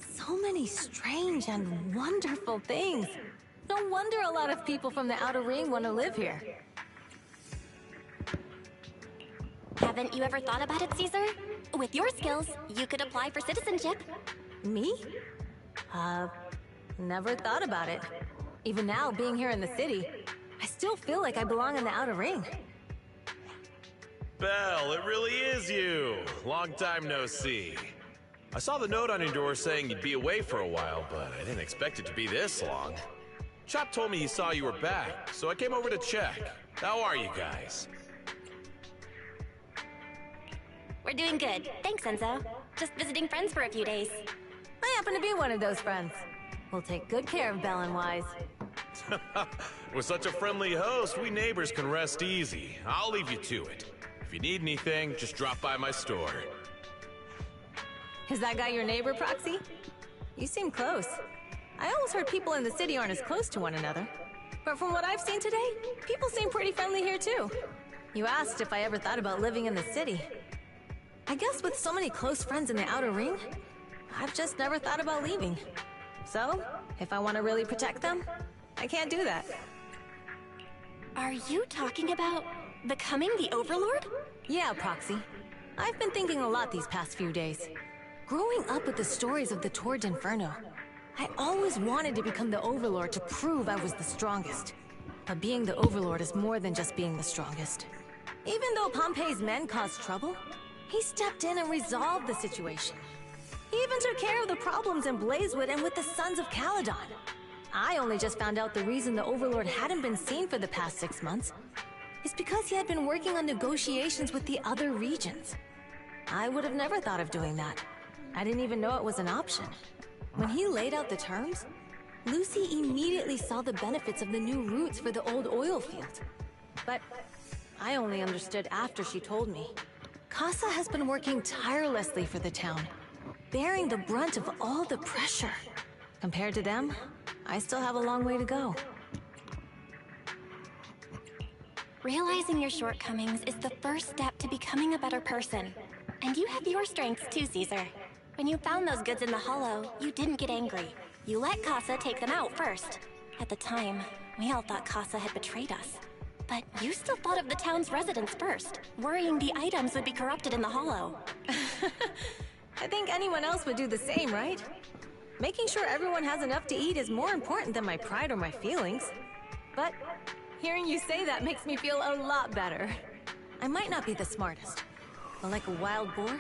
So many strange and wonderful things. No wonder a lot of people from the outer ring want to live here. Haven't you ever thought about it, Caesar? With your skills, you could apply for citizenship. Me? Never thought about it. Even now, being here in the city, I still feel like I belong in the outer ring. Belle, it really is you. Long time no see. I saw the note on your door saying you'd be away for a while, but I didn't expect it to be this long. Chop told me he saw you were back, so I came over to check. How are you guys? We're doing good. Thanks, Enzo. Just visiting friends for a few days. I happen to be one of those friends. We'll take good care of Belle and Wise. With such a friendly host, we neighbors can rest easy. I'll leave you to it. If you need anything, just drop by my store. Is that guy your neighbor, Proxy? You seem close. I always heard people in the city aren't as close to one another. But from what I've seen today, people seem pretty friendly here too. You asked if I ever thought about living in the city. I guess with so many close friends in the outer ring, I've just never thought about leaving. So, if I want to really protect them, I can't do that. Are you talking about becoming the Overlord? Yeah, Proxy. I've been thinking a lot these past few days. Growing up with the stories of the Torrid Inferno, I always wanted to become the Overlord to prove I was the strongest. But being the Overlord is more than just being the strongest. Even though Pompey's men caused trouble, he stepped in and resolved the situation. He even took care of the problems in Blazewood and with the Sons of Caledon. I only just found out the reason the Overlord hadn't been seen for the past 6 months is because he had been working on negotiations with the other regions. I would have never thought of doing that. I didn't even know it was an option. When he laid out the terms, Lucy immediately saw the benefits of the new routes for the old oil field. But I only understood after she told me. Casa has been working tirelessly for the town, bearing the brunt of all the pressure. Compared to them, I still have a long way to go. Realizing your shortcomings is the first step to becoming a better person. And you have your strengths too, Caesar. When you found those goods in the Hollow, you didn't get angry. You let Casa take them out first. At the time, we all thought Casa had betrayed us. But you still thought of the town's residents first, worrying the items would be corrupted in the Hollow. I think anyone else would do the same, right? Making sure everyone has enough to eat is more important than my pride or my feelings. But Hearing you say that makes me feel a lot better. I might not be the smartest, but like a wild boar,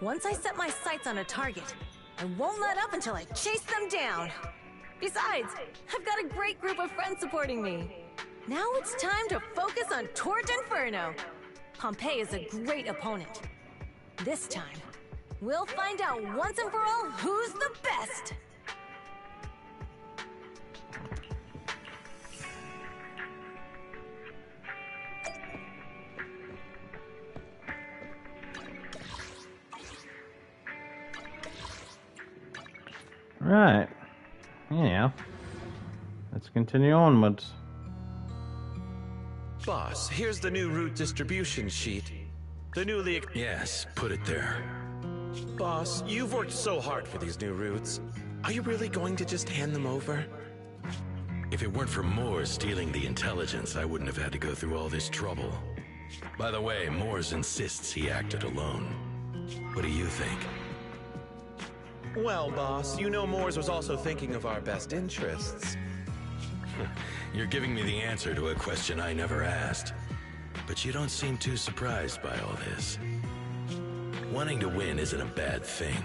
once I set my sights on a target, I won't let up until I chase them down. Besides, I've got a great group of friends supporting me. Now it's time to focus on Tort Inferno. Pompeii is a great opponent. This time, we'll find out once and for all who's the best. Right. Yeah. Let's continue onwards. Boss, here's the new route distribution sheet. The newly... Yes, put it there. Boss, you've worked so hard for these new routes. Are you really going to just hand them over? If it weren't for Moore stealing the intelligence, I wouldn't have had to go through all this trouble. By the way, Moores insists he acted alone. What do you think? Well, boss, you know Moores was also thinking of our best interests. You're giving me the answer to a question I never asked. But you don't seem too surprised by all this. Wanting to win isn't a bad thing.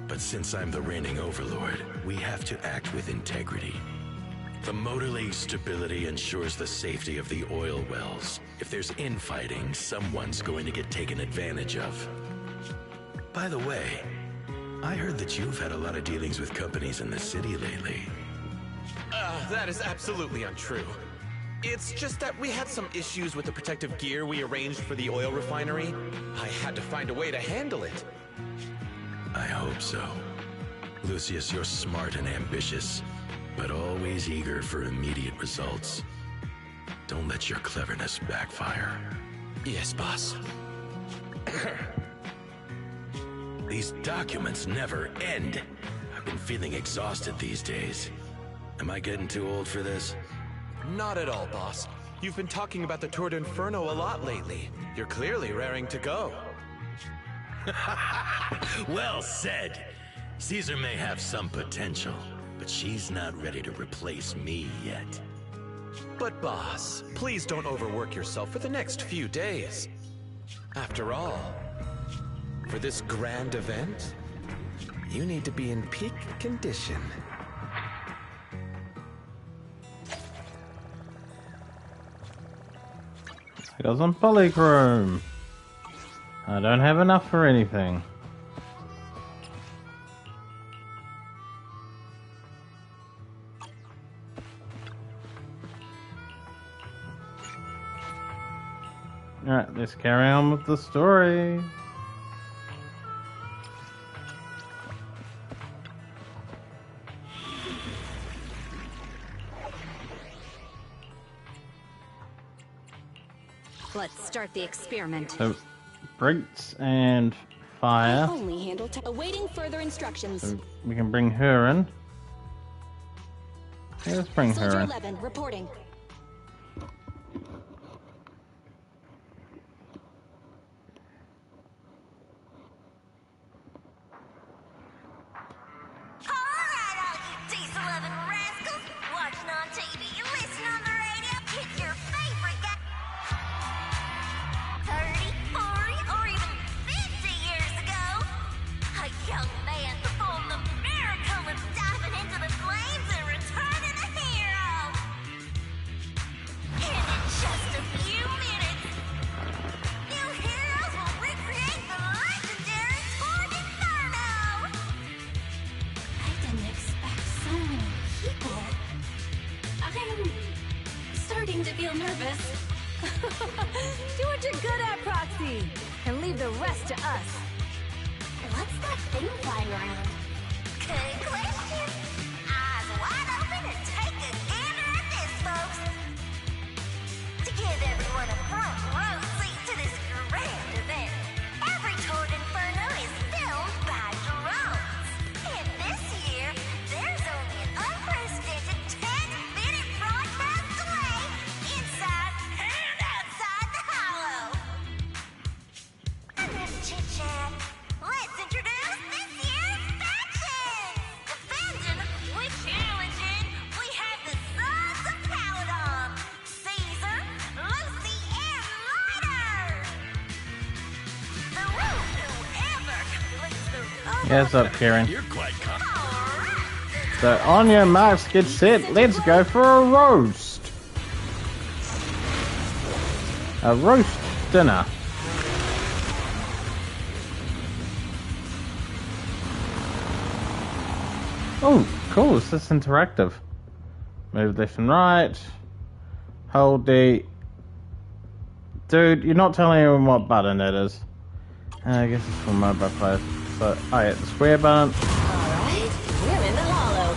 But since I'm the reigning overlord, we have to act with integrity. The Motor League's stability ensures the safety of the oil wells. If there's infighting, someone's going to get taken advantage of. By the way, I heard that you've had a lot of dealings with companies in the city lately. That is absolutely untrue. It's just that we had some issues with the protective gear we arranged for the oil refinery. I had to find a way to handle it. I hope so. Lucius, you're smart and ambitious, but always eager for immediate results. Don't let your cleverness backfire. Yes, boss. These documents never end. I've been feeling exhausted these days. Am I getting too old for this? Not at all, boss. You've been talking about the Tour d'Inferno a lot lately. You're clearly raring to go. Well said. Caesar may have some potential, but she's not ready to replace me yet. But boss, please don't overwork yourself for the next few days. After all, for this grand event, you need to be in peak condition. I got some polychrome. I don't have enough for anything. Alright, let's carry on with the story. Let's start the experiment. So, bricks and fire. Only handle awaiting further instructions. So we can bring her in. Yeah, let's bring Soldier her in. 11 reporting. To feel nervous. Do what you're good at, Proxy, and leave the rest to us. What's that thing flying around? Good question. Eyes wide open and take a gander at this, folks. To give everyone a front row seat to this grand event, every Tour d'Inferno is filmed by drones. And this year, there's only an unprecedented 10-minute broadcast delay inside and outside the hollow. Enough chit-chat. Let's introduce this year's Yes, up, Karen. You're quite calm. So, on your marks, get set, let's go for a roast. A roast dinner. Oh, cool, it's just interactive. Move left and right. Hold the... Dude, you're not telling anyone what button it is. I guess it's for mobile players. So, oh yeah, the square button. Alright, we're in the hollow.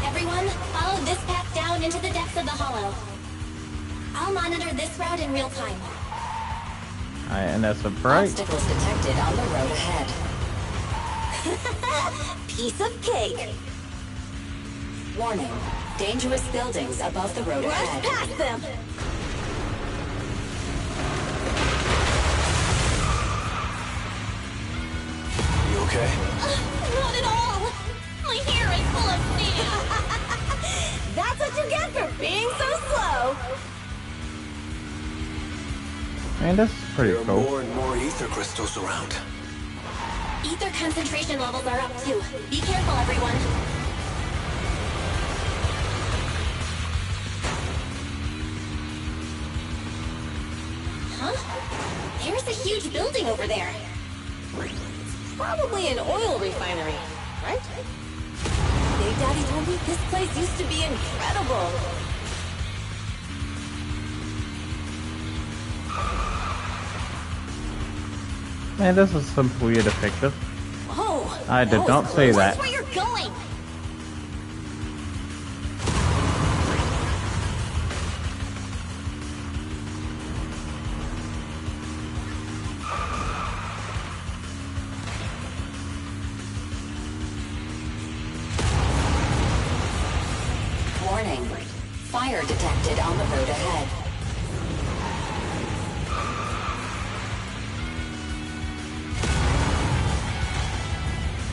Everyone, follow this path down into the depths of the hollow. I'll monitor this route in real time. Alright, and that's a break. Obstacles detected on the road ahead. Piece of cake. Warning. Dangerous buildings above the road Rush ahead. past them. You okay? Not at all. My hair is full of sand. That's what you get for being so slow. Man, this is pretty There are cool. more and more ether crystals around. Ether concentration levels are up too. Be careful, everyone. Huh? There's a huge building over there. Probably an oil refinery, right? Big Daddy told me this place used to be incredible. Man, this is some weird effective. Oh, I did not see that. Watch where you're going. Warning. Fire detected on the road ahead.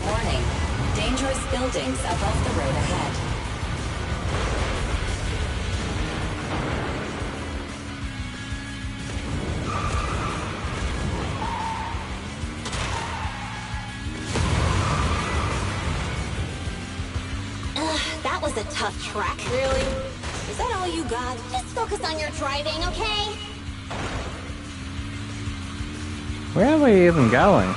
Warning. Dangerous buildings above the road ahead. That was a tough track. Really? Is that all you got? Just focus on your driving, okay? Where are we even going?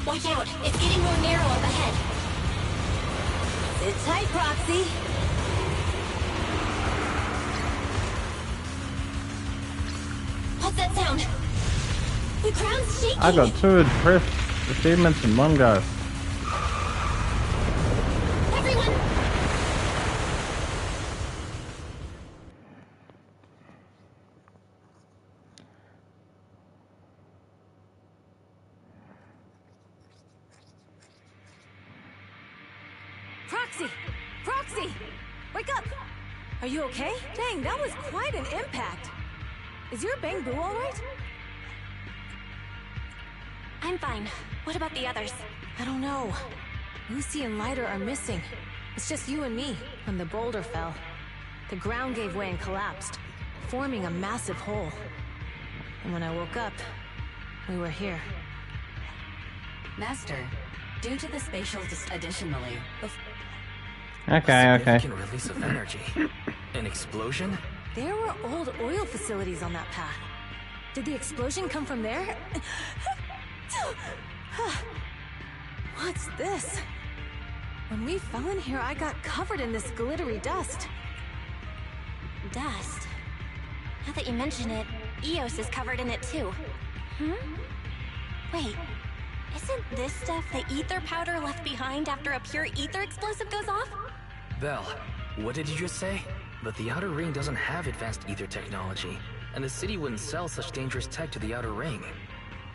Watch out, it's getting more narrow up ahead. Sit tight, Proxy. What's that sound? The ground's shaking. I got 2 impressed achievements in one go. Everyone! Proxy! Proxy! Wake up! Are you okay? Dang, that was quite an impact. Is your bamboo all right? I'm fine. What about the others? I don't know. Lucy and Lighter are missing. It's just you and me when the boulder fell. The ground gave way and collapsed, forming a massive hole. And when I woke up, we were here. Master, due to the spatial additionally, Okay, okay. Significant release of energy. An explosion? There were old oil facilities on that path. Did the explosion come from there? What's this? When we fell in here, I got covered in this glittery dust. Dust. Now that you mention it, Eos is covered in it too. Wait, isn't this stuff the ether powder left behind after a pure ether explosive goes off? Belle, what did you just say? But the Outer Ring doesn't have advanced ether technology, and the city wouldn't sell such dangerous tech to the Outer Ring.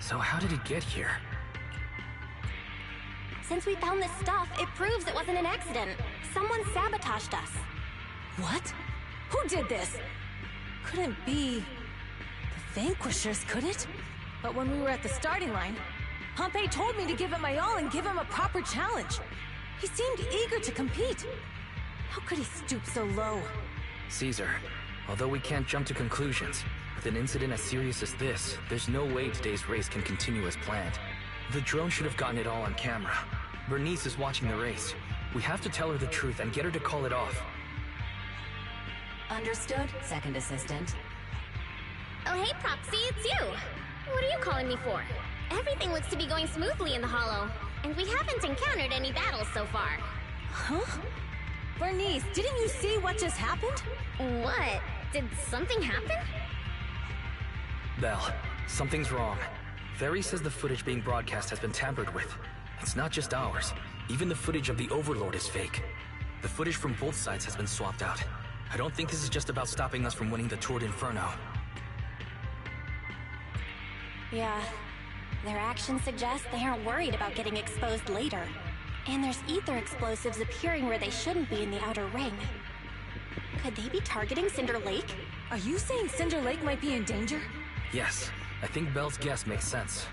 So how did it get here? Since we found this stuff, it proves it wasn't an accident. Someone sabotaged us. What? Who did this? Couldn't be the Vanquishers, could it? But when we were at the starting line, Pompey told me to give it my all and give him a proper challenge. He seemed eager to compete. How could he stoop so low? Caesar, although we can't jump to conclusions, With an incident as serious as this, there's no way today's race can continue as planned. The drone should have gotten it all on camera. Bernice is watching the race. We have to tell her the truth and get her to call it off. Understood, second assistant. Oh, hey, Proxy, it's you. What are you calling me for? Everything looks to be going smoothly in the Hollow, and we haven't encountered any battles so far. Huh? Bernice, didn't you see what just happened? What? Did something happen? Belle, something's wrong. Ferry says the footage being broadcast has been tampered with. It's not just ours. Even the footage of the Overlord is fake. The footage from both sides has been swapped out. I don't think this is just about stopping us from winning the Tour d'Inferno. Yeah. Their actions suggest they aren't worried about getting exposed later. And there's ether explosives appearing where they shouldn't be in the outer ring. Could they be targeting Cinder Lake? Are you saying Cinder Lake might be in danger? Yes, I think Belle's guess makes sense.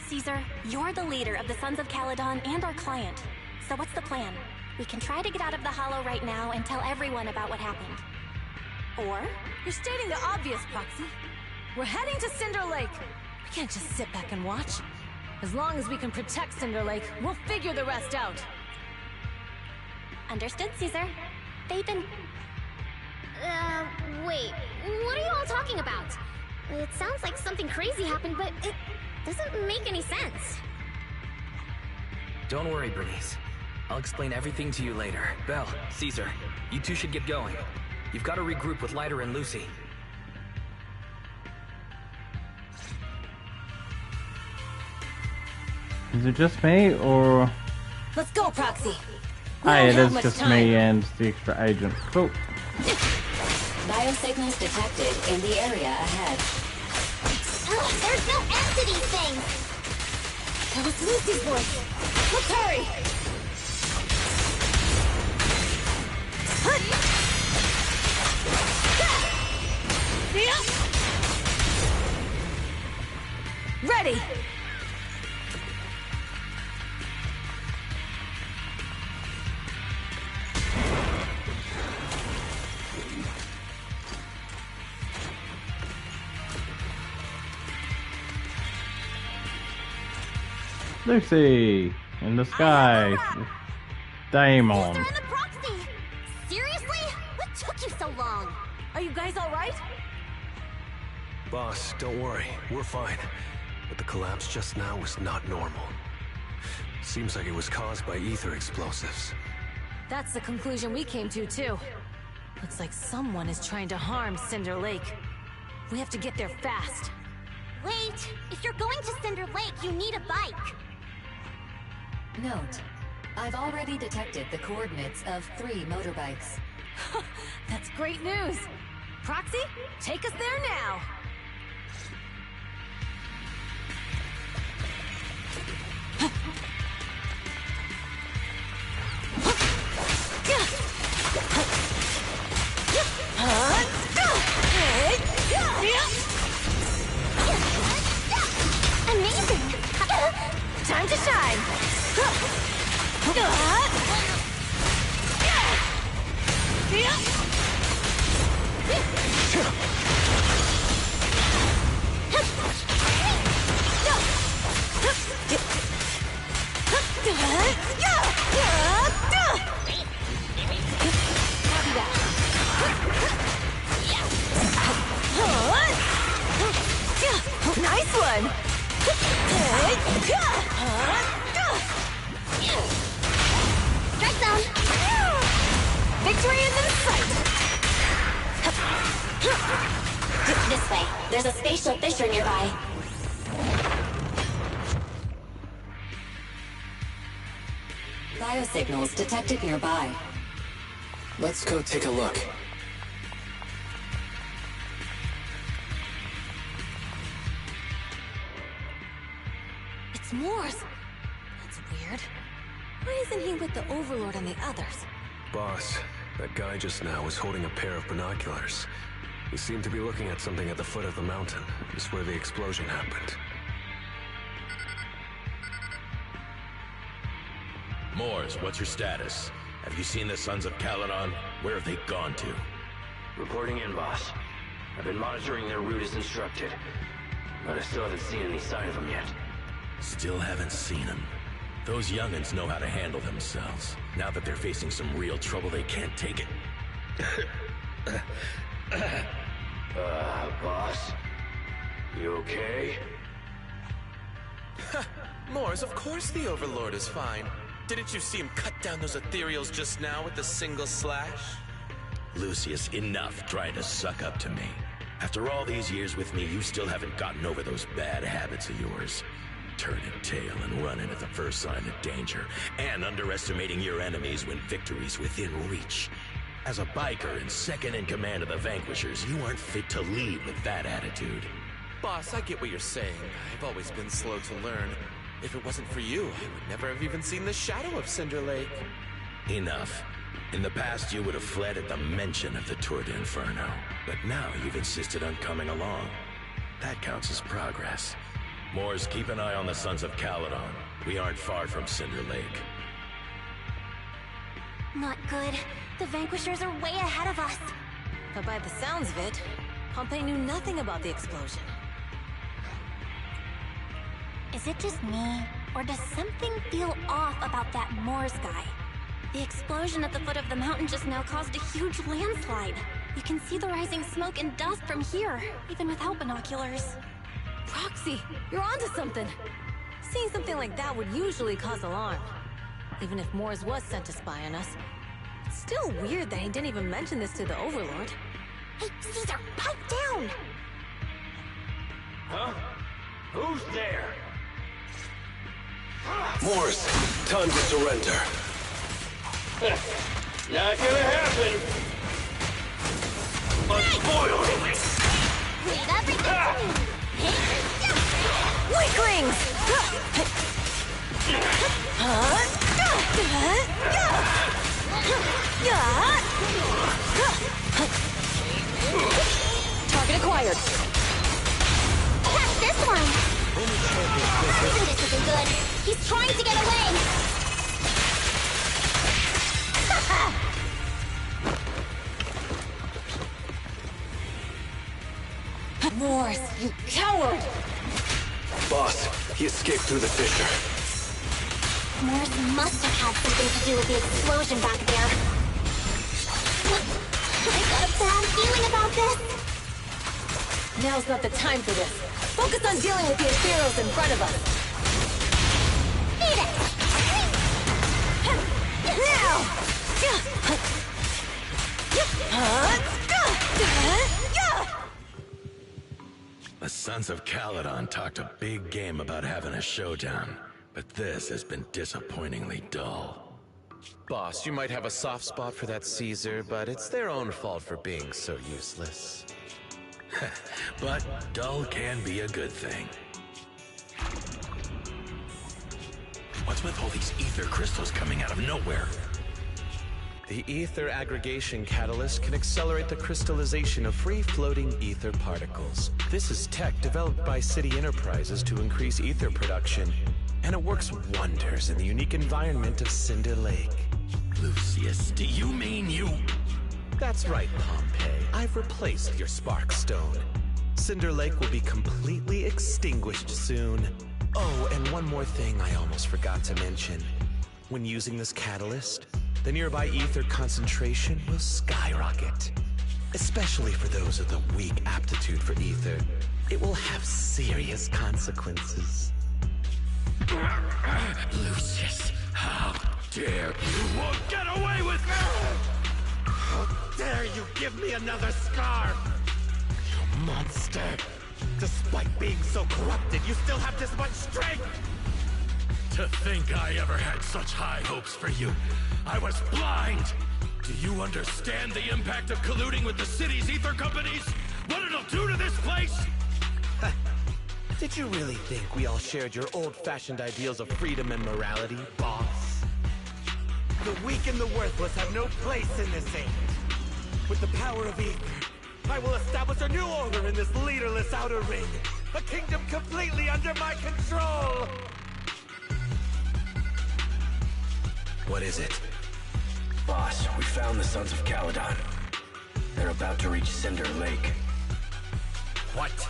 Caesar, you're the leader of the Sons of Caledon and our client. So what's the plan? We can try to get out of the Hollow right now and tell everyone about what happened. Or? You're stating the obvious, Proxy. We're heading to Cinder Lake. We can't just sit back and watch. As long as we can protect Cinder Lake, we'll figure the rest out. Understood, Caesar. They've been... Wait. What are you all talking about? It sounds like something crazy happened, but it doesn't make any sense. Don't worry, Bernice. I'll explain everything to you later. Belle, Caesar, you two should get going. You've got to regroup with Leiter and Lucy. Is it just me, or... Let's go, Proxy. Hi, it is just me and the extra agent. Cool. Biosignals detected in the area ahead. There's no end to these things! That was Lucy's voice. Let's hurry! Ready! Lucy! In the sky! Daemon! They're in the Proxy! Seriously? What took you so long? Are you guys alright? Boss, don't worry. We're fine. But the collapse just now was not normal. Seems like it was caused by ether explosives. That's the conclusion we came to, too. Looks like someone is trying to harm Cinder Lake. We have to get there fast. Wait! If you're going to Cinder Lake, you need a bike! Note, I've already detected the coordinates of 3 motorbikes. That's great news! Proxy, take us there now! Amazing! Time to shine! Nice one! Strike zone! Victory is in sight! This way. There's a spatial fissure nearby. Biosignals detected nearby. Let's go take a look. It's Morse! That's weird. Why isn't he with the Overlord and the others? Boss, that guy just now was holding a pair of binoculars. He seemed to be looking at something at the foot of the mountain, just where the explosion happened. Moors, what's your status? Have you seen the Sons of Caledon? Where have they gone to? Reporting in, boss. I've been monitoring their route as instructed, but I still haven't seen any sign of them yet. Still haven't seen them. Those young'uns know how to handle themselves. Now that they're facing some real trouble, they can't take it. Boss? You okay? Mors, of course the Overlord is fine. Didn't you see him cut down those ethereals just now with a single slash? Lucius, enough trying to suck up to me. After all these years with me, you still haven't gotten over those bad habits of yours. Turning tail and running at the first sign of danger, and underestimating your enemies when victory's within reach. As a biker and second in command of the Vanquishers, you aren't fit to lead with that attitude. Boss, I get what you're saying. I've always been slow to learn. If it wasn't for you, I would never have even seen the shadow of Cinder Lake. Enough. In the past, you would have fled at the mention of the Tour d'Inferno. But now you've insisted on coming along. That counts as progress. Mors, keep an eye on the Sons of Caledon. We aren't far from Cinder Lake. Not good. The Vanquishers are way ahead of us. But by the sounds of it, Pompey knew nothing about the explosion. Is it just me, or does something feel off about that Mors guy? The explosion at the foot of the mountain just now caused a huge landslide. You can see the rising smoke and dust from here, even without binoculars. Roxy, you're onto something. Seeing something like that would usually cause alarm. Even if Mors was sent to spy on us. It's still weird that he didn't even mention this to the Overlord. Hey, Caesar, pipe down! Huh? Who's there? Mors, time to surrender. Not gonna happen! Unspoiled! Leave everything to me! Weaklings! Target acquired. Catch this one! Even this isn't good. He's trying to get away! Mors, you coward! Boss, he escaped through the fissure. Mors must have had something to do with the explosion back there. I got a bad feeling about this. Now's not the time for this. Focus on dealing with the ethereals in front of us. Eat it! Now! The Sons of Caledon talked a big game about having a showdown, but this has been disappointingly dull. Boss, you might have a soft spot for that Caesar, but it's their own fault for being so useless. But dull can be a good thing. What's with all these ether crystals coming out of nowhere? The ether aggregation catalyst can accelerate the crystallization of free-floating ether particles. This is tech developed by City Enterprises to increase ether production, and it works wonders in the unique environment of Cinder Lake. Lucius, do you mean you... That's right, Pompey. I've replaced your spark stone. Cinder Lake will be completely extinguished soon. Oh, and one more thing I almost forgot to mention. When using this catalyst, the nearby ether concentration will skyrocket. Especially for those with a weak aptitude for ether. It will have serious consequences. Lucius, how dare you won't get away with me! How dare you give me another scar! You monster! Despite being so corrupted, you still have this much strength! To think I ever had such high hopes for you. I was blind! Do you understand the impact of colluding with the city's ether companies? What it'll do to this place? Did you really think we all shared your old-fashioned ideals of freedom and morality, boss? The weak and the worthless have no place in this age. With the power of ether, I will establish a new order in this leaderless outer ring. A kingdom completely under my control! What is it? Boss, we found the Sons of Caledon. They're about to reach Cinder Lake. What?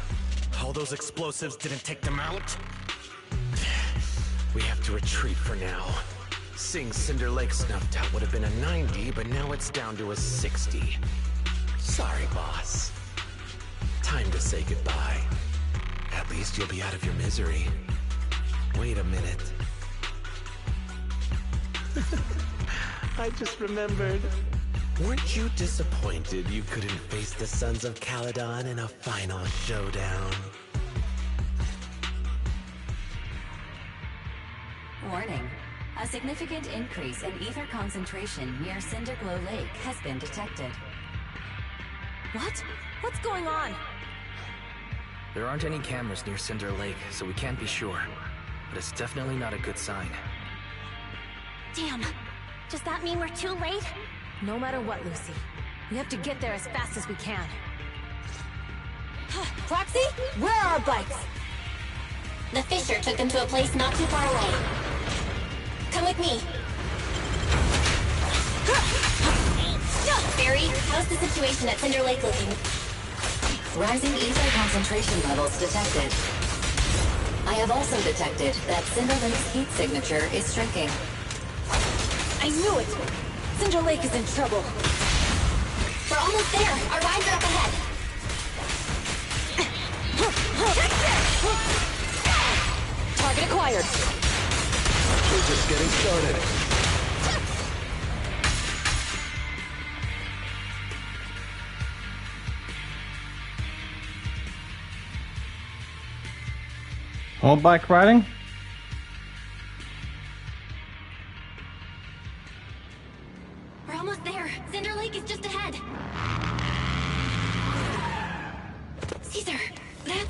All those explosives didn't take them out? We have to retreat for now. Seeing Cinder Lake snuffed out would have been a 90, but now it's down to a 60. Sorry, boss. Time to say goodbye. At least you'll be out of your misery. Wait a minute. I just remembered. Weren't you disappointed you couldn't face the Sons of Caledon in a final showdown? Warning. A significant increase in ether concentration near Cinderglow Lake has been detected. What? What's going on? There aren't any cameras near Cinder Lake, so we can't be sure. But it's definitely not a good sign. Damn. Does that mean we're too late? No matter what, Lucy. We have to get there as fast as we can. Proxy, where are our bikes? The Fisher took them to a place not too far away. Come with me. Barry, how's the situation at Cinder Lake looking? Rising ether concentration levels detected. I have also detected that Cinder Lake's heat signature is shrinking. I knew it! Cinder Lake is in trouble. We're almost there. Our rides are up ahead. Target acquired. We're just getting started. More bike riding? We're almost there. Cinder Lake is just ahead. Caesar, that's...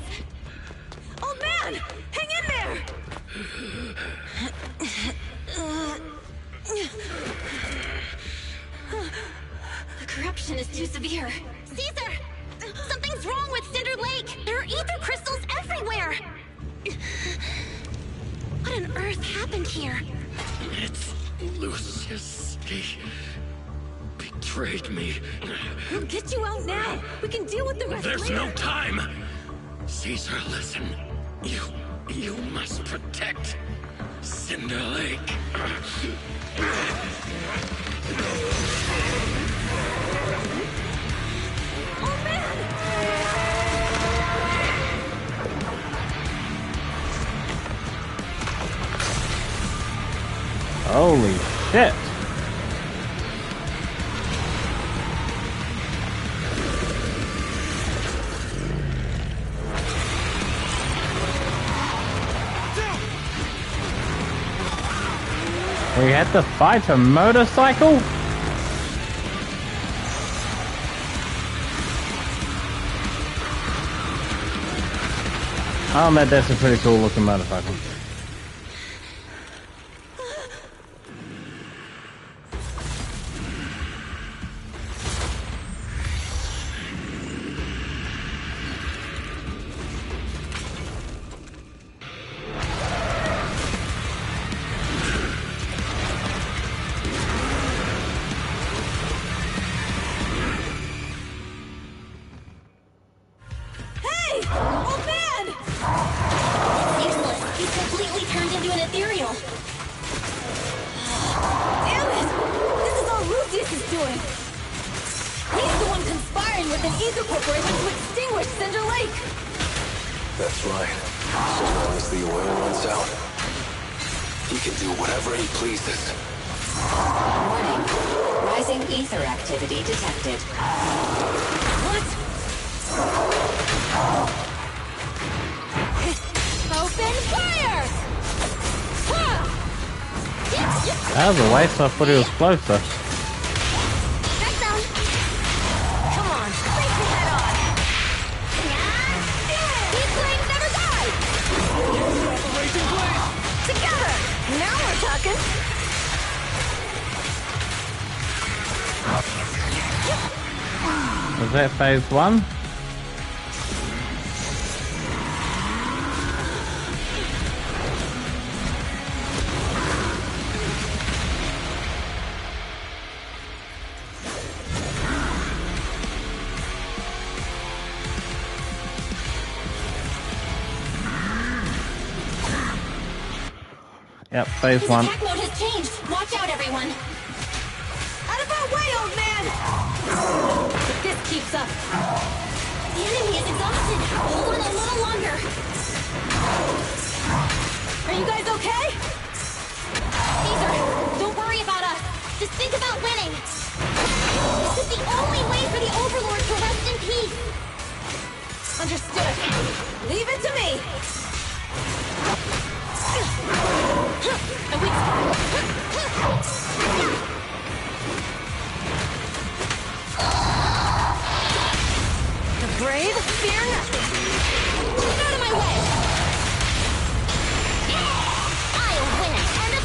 Oh man! Hang in there! The corruption is too severe. Caesar! Something's wrong with Cinder Lake! There are ether crystals everywhere! What on earth happened here? It's Lucius. He betrayed me. We'll get you out now. We can deal with the rest There's later. no time. Caesar, listen. You must protect Cinder Lake. Oh man! Holy shit! We had to fight a motorcycle? Oh man, that's a pretty cool looking motorcycle. Hey! Oh man! Useless. He's completely turned into an ethereal. Damn it! This is all Lucius is doing! He's the one conspiring with an ether corporation to extinguish Cinder Lake! That's right. So long as the oil runs out, he can do whatever he pleases. Warning. Rising ether activity detected. What? Open fire! That was a waste, I thought he was closer. Back down! Come on, face the head on! These flames never die! Raging blade! Together! Now we're talking! Was that phase one? Yep, phase His one. attack mode has changed. Watch out, everyone. Out of our way, old man! If this keeps up, The enemy is exhausted. Hold on a little longer. Are you guys okay? Caesar, don't worry about us. Just think about winning. This is the only way for the Overlord to rest in peace. Understood. Leave it to me. A weak spot. The brave fear nothing. Get out of my way. I'll win. End of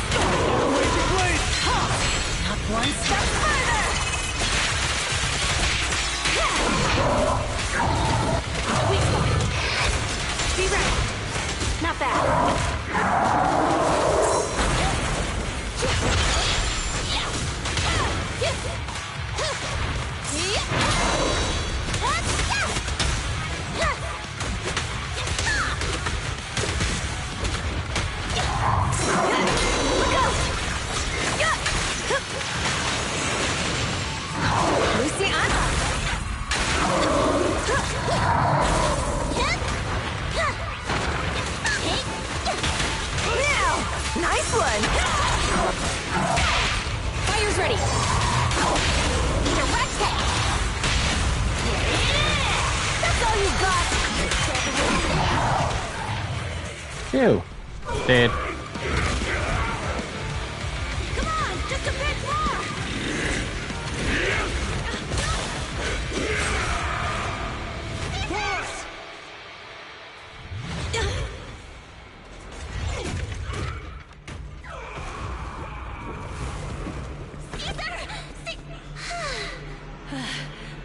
story. Not one step further. Weak spot. Be ready. Not bad. Lucy, I'm up. Now, nice one. Fire's ready. Direct hit. That's all you got. Phew. Dead. Come on, just a bit more.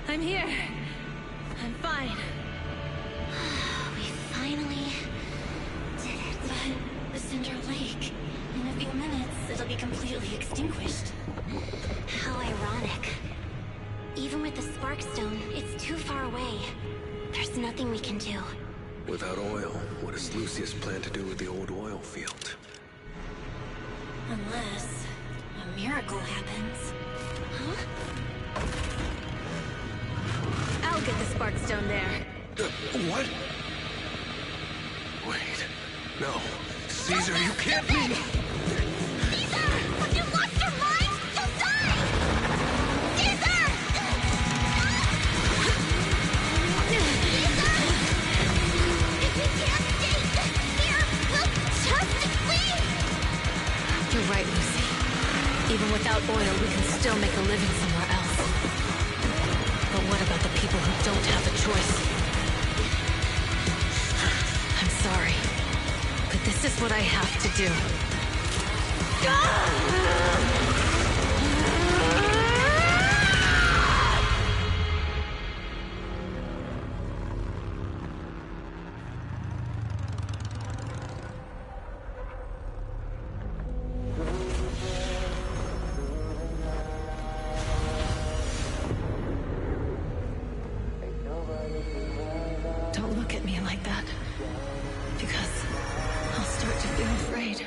I'm here. I'm fine. We finally did it. But the Cinder Lake, in a few minutes, it'll be completely extinguished. How ironic. Even with the Sparkstone, it's too far away. There's nothing we can do. Without oil, what does Lucius plan to do with the old oil field? Unless a miracle happens. Huh? I'll get the Sparkstone there. What? Wait. No. Caesar, you can't be... Caesar! Have you lost your mind? You'll die! Caesar! Caesar! If we can't stay here, we'll just leave! You're right, Lucy. Even without oil, we can still make a living somewhere else. But what about the people who don't have a choice? I'm sorry, but this is what I have to do. Don't look at me like that, because I'll start to feel afraid.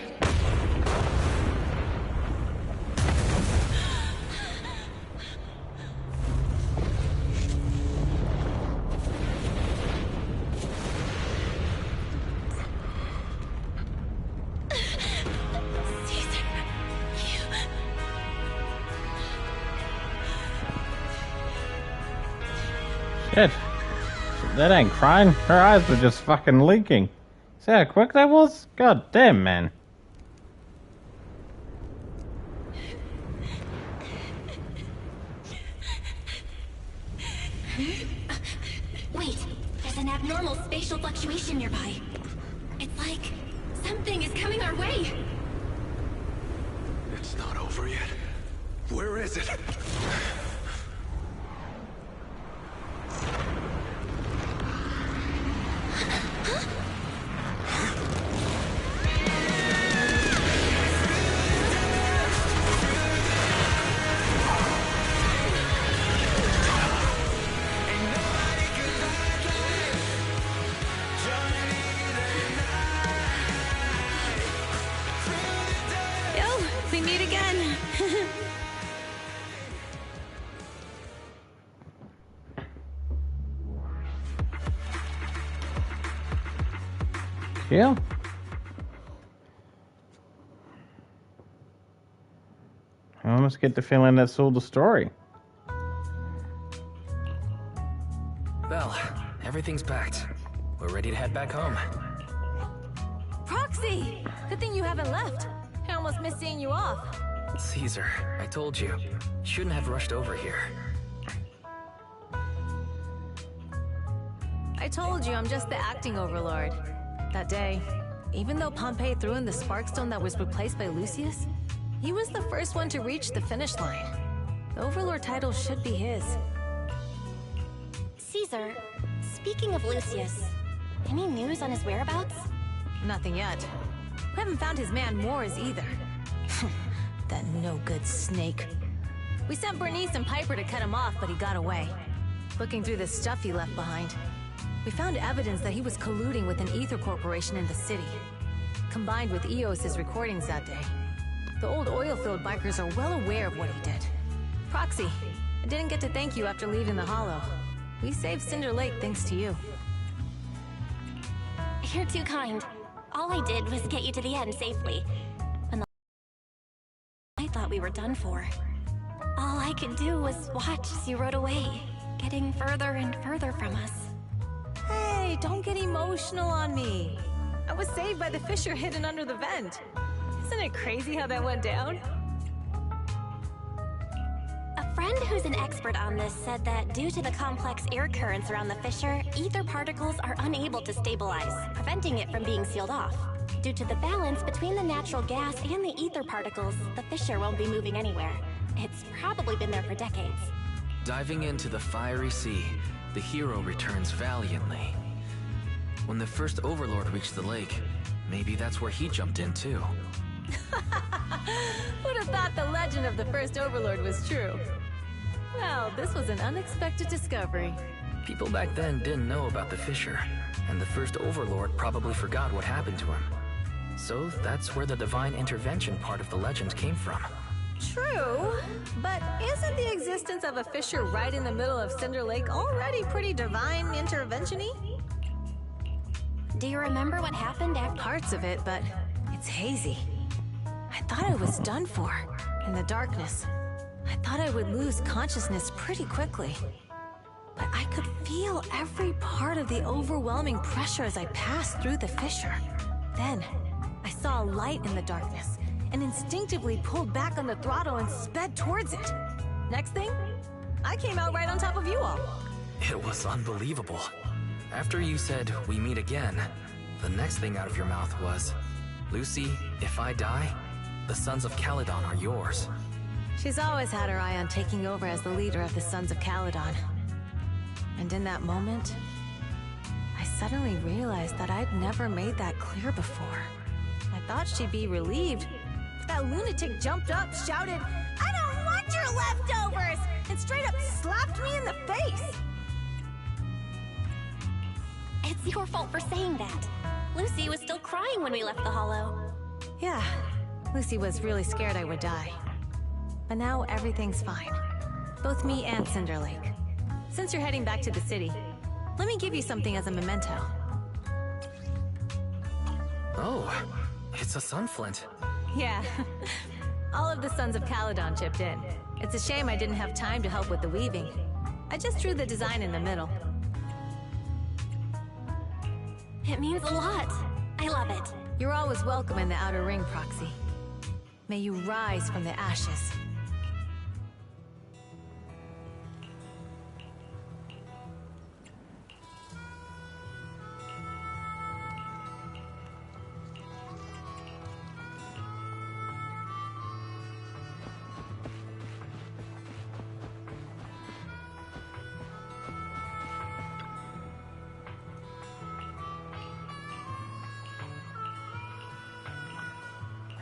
Shit. That ain't crying. Her eyes were just fucking leaking. See how quick that was? God damn, man. Wait, there's an abnormal spatial fluctuation nearby. It's like something is coming our way. It's not over yet. Where is it? we meet again. Yeah. I almost get the feeling that's all the story. Well, everything's packed. We're ready to head back home. Proxy! Good thing you haven't left. I almost missed seeing you off. Caesar, I told you. You shouldn't have rushed over here. I told you I'm just the acting overlord. That day, even though Pompey threw in the Sparkstone that was replaced by Lucius, he was the first one to reach the finish line. The overlord title should be his. Caesar, speaking of Lucius, any news on his whereabouts? Nothing yet. We haven't found his man Moors either. That no-good snake. We sent Bernice and Piper to cut him off, but he got away. Looking through the stuff he left behind, we found evidence that he was colluding with an ether corporation in the city, combined with Eos's recordings that day. The old oil-field bikers are well aware of what he did. Proxy, I didn't get to thank you after leaving the Hollow. We saved Cinder Lake thanks to you. You're too kind. All I did was get you to the end safely. When I thought we were done for. All I could do was watch as you rode away, getting further and further from us. Hey, don't get emotional on me. I was saved by the fissure hidden under the vent. Isn't it crazy how that went down? A friend who's an expert on this said that due to the complex air currents around the fissure, ether particles are unable to stabilize, preventing it from being sealed off. Due to the balance between the natural gas and the ether particles, the fissure won't be moving anywhere. It's probably been there for decades. Diving into the fiery sea, the hero returns valiantly. When the first overlord reached the lake, maybe that's where he jumped in too. Would have thought the legend of the first overlord was true. Well, this was an unexpected discovery. People back then didn't know about the fissure, and the first overlord probably forgot what happened to him. So that's where the divine intervention part of the legend came from. True, but isn't the existence of a fissure right in the middle of Cinder Lake already pretty divine intervention-y? Do you remember what happened after? Parts of it, but it's hazy. I thought I was done for. In the darkness, I thought I would lose consciousness pretty quickly. But I could feel every part of the overwhelming pressure as I passed through the fissure. Then, I saw a light in the darkness, and instinctively pulled back on the throttle and sped towards it. Next thing, I came out right on top of you all. It was unbelievable. After you said, "We meet again," the next thing out of your mouth was, "Lucy, if I die, the Sons of Caledon are yours." She's always had her eye on taking over as the leader of the Sons of Caledon. And in that moment, I suddenly realized that I'd never made that clear before. I thought she'd be relieved. That lunatic jumped up, shouted, "I don't want your leftovers!" and straight up slapped me in the face. It's your fault for saying that. Lucy was still crying when we left the Hollow. Yeah, Lucy was really scared I would die. But now everything's fine. Both me and Cinder Lake. Since you're heading back to the city, let me give you something as a memento. Oh, it's a sunflint. Yeah. All of the Sons of Caledon chipped in. It's a shame I didn't have time to help with the weaving. I just drew the design in the middle. It means a lot. I love it. You're always welcome in the Outer Ring, Proxy. May you rise from the ashes.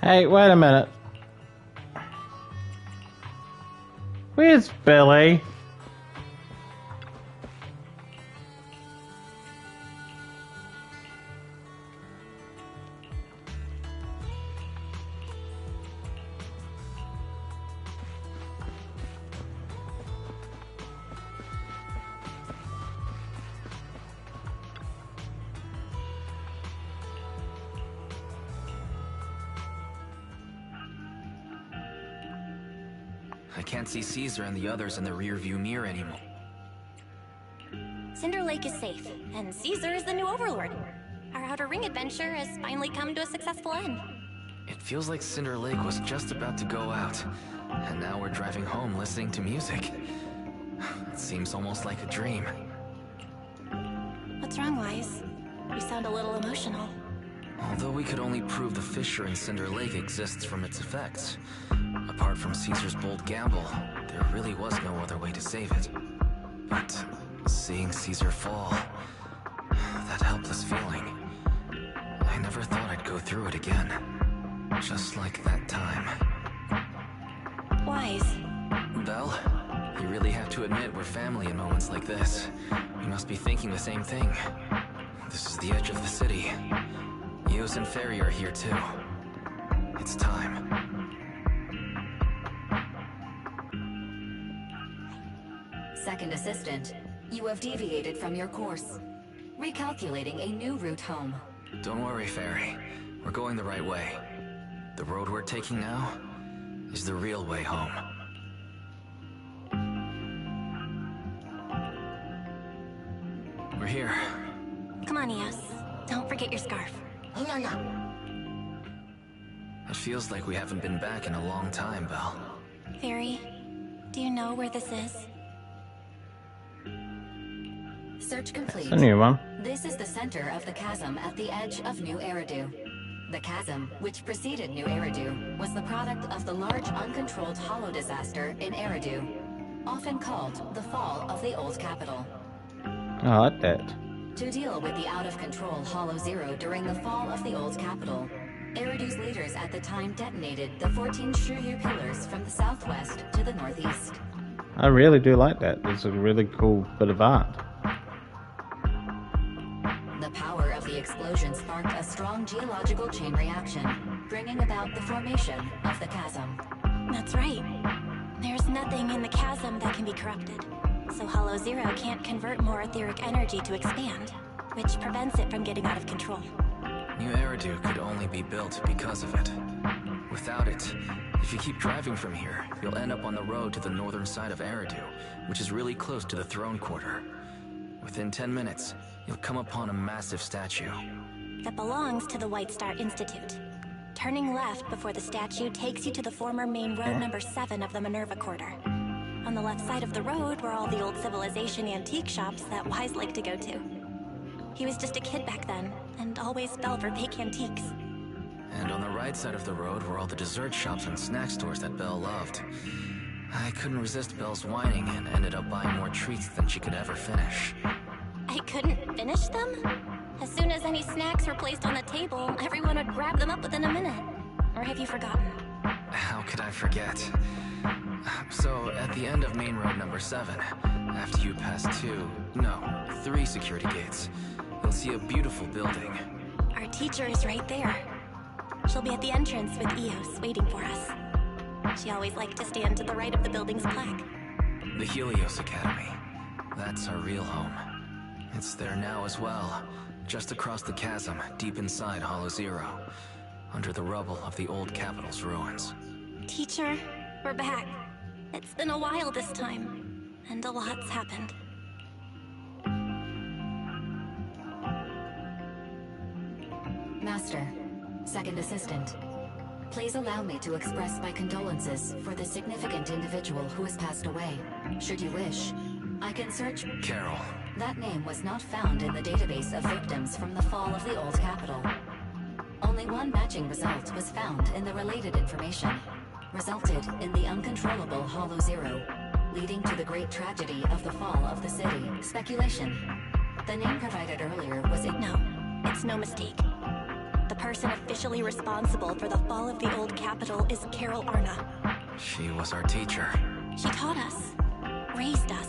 Hey, wait a minute. Where's Billy? I can't see Caesar and the others in the rearview mirror anymore. Cinder Lake is safe, and Caesar is the new overlord. Our Outer Ring adventure has finally come to a successful end. It feels like Cinder Lake was just about to go out, and now we're driving home listening to music. It seems almost like a dream. What's wrong, Wise? You sound a little emotional. Although we could only prove the fissure in Cinder Lake exists from its effects, apart from Caesar's bold gamble, there really was no other way to save it. But seeing Caesar fall, that helpless feeling, I never thought I'd go through it again. Just like that time. Wise. Belle, you really have to admit we're family in moments like this. You must be thinking the same thing. This is the edge of the city. Eos and Ferry are here too. It's time. Second assistant, you have deviated from your course. Recalculating a new route home. Don't worry, Ferry. We're going the right way. The road we're taking now is the real way home. We're here. Come on, Eos. Don't forget your scarf. It feels like we haven't been back in a long time, Belle. Fairy, do you know where this is? Search complete. It's a new one. This is the center of the chasm at the edge of New Eridu. The chasm, which preceded New Eridu, was the product of the large uncontrolled hollow disaster in Eridu, often called the fall of the old capital. I like that. To deal with the out-of-control Hollow Zero during the fall of the old capital, Eridu's leaders at the time detonated the 14 Shiryu pillars from the southwest to the northeast. I really do like that. It's a really cool bit of art. The power of the explosion sparked a strong geological chain reaction, bringing about the formation of the chasm. That's right. There's nothing in the chasm that can be corrupted. So Hollow Zero can't convert more etheric energy to expand, which prevents it from getting out of control. New Eridu could only be built because of it. Without it, if you keep driving from here, you'll end up on the road to the northern side of Eridu, which is really close to the throne quarter. Within 10 minutes, you'll come upon a massive statue. That belongs to the White Star Institute. Turning left before the statue takes you to the former main road number 7 of the Minerva Quarter. On the left side of the road were all the old civilization antique shops that Wise liked to go to. He was just a kid back then, and always fell for fake antiques. And on the right side of the road were all the dessert shops and snack stores that Belle loved. I couldn't resist Belle's whining and ended up buying more treats than she could ever finish. I couldn't finish them? As soon as any snacks were placed on the table, everyone would grab them up within a minute. Or have you forgotten? How could I forget? So, at the end of main road number 7, after you pass 3 security gates, you'll see a beautiful building. Our teacher is right there. She'll be at the entrance with Eos waiting for us. She always liked to stand to the right of the building's plaque. The Helios Academy. That's our real home. It's there now as well, just across the chasm, deep inside Hollow Zero, under the rubble of the old capital's ruins. Teacher, we're back. It's been a while this time, and a lot's happened. Master, second assistant, please allow me to express my condolences for the significant individual who has passed away. Should you wish, I can search... Carol. That name was not found in the database of victims from the fall of the old capital. Only one matching result was found in the related information, resulted in the uncontrollable Hollow Zero, leading to the great tragedy of the fall of the city. Speculation. The name provided earlier was... No, it's no mistake. The person officially responsible for the fall of the old capital is Carol Arna. She was our teacher. She taught us, raised us.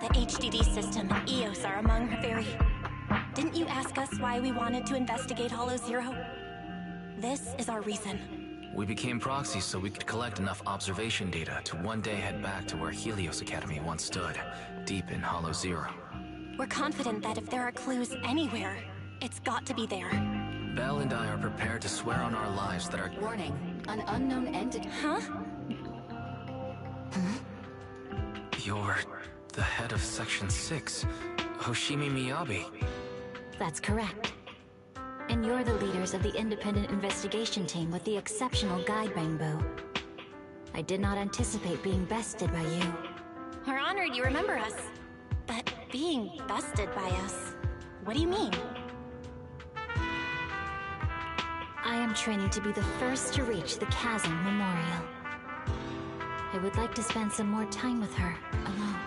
The HDD system and Eos are among her very... Didn't you ask us why we wanted to investigate Hollow Zero? This is our reason. We became proxies so we could collect enough observation data to one day head back to where Helios Academy once stood, deep in Hollow Zero. We're confident that if there are clues anywhere, it's got to be there. Belle and I are prepared to swear on our lives that our... Warning, an unknown entity... Huh? You're the head of Section 6, Hoshimi Miyabi. That's correct. And you're the leaders of the independent investigation team with the exceptional guide rainbow. I did not anticipate being bested by you. We're honored you remember us. But being bested by us, what do you mean? I am training to be the first to reach the Chasm Memorial. I would like to spend some more time with her, alone.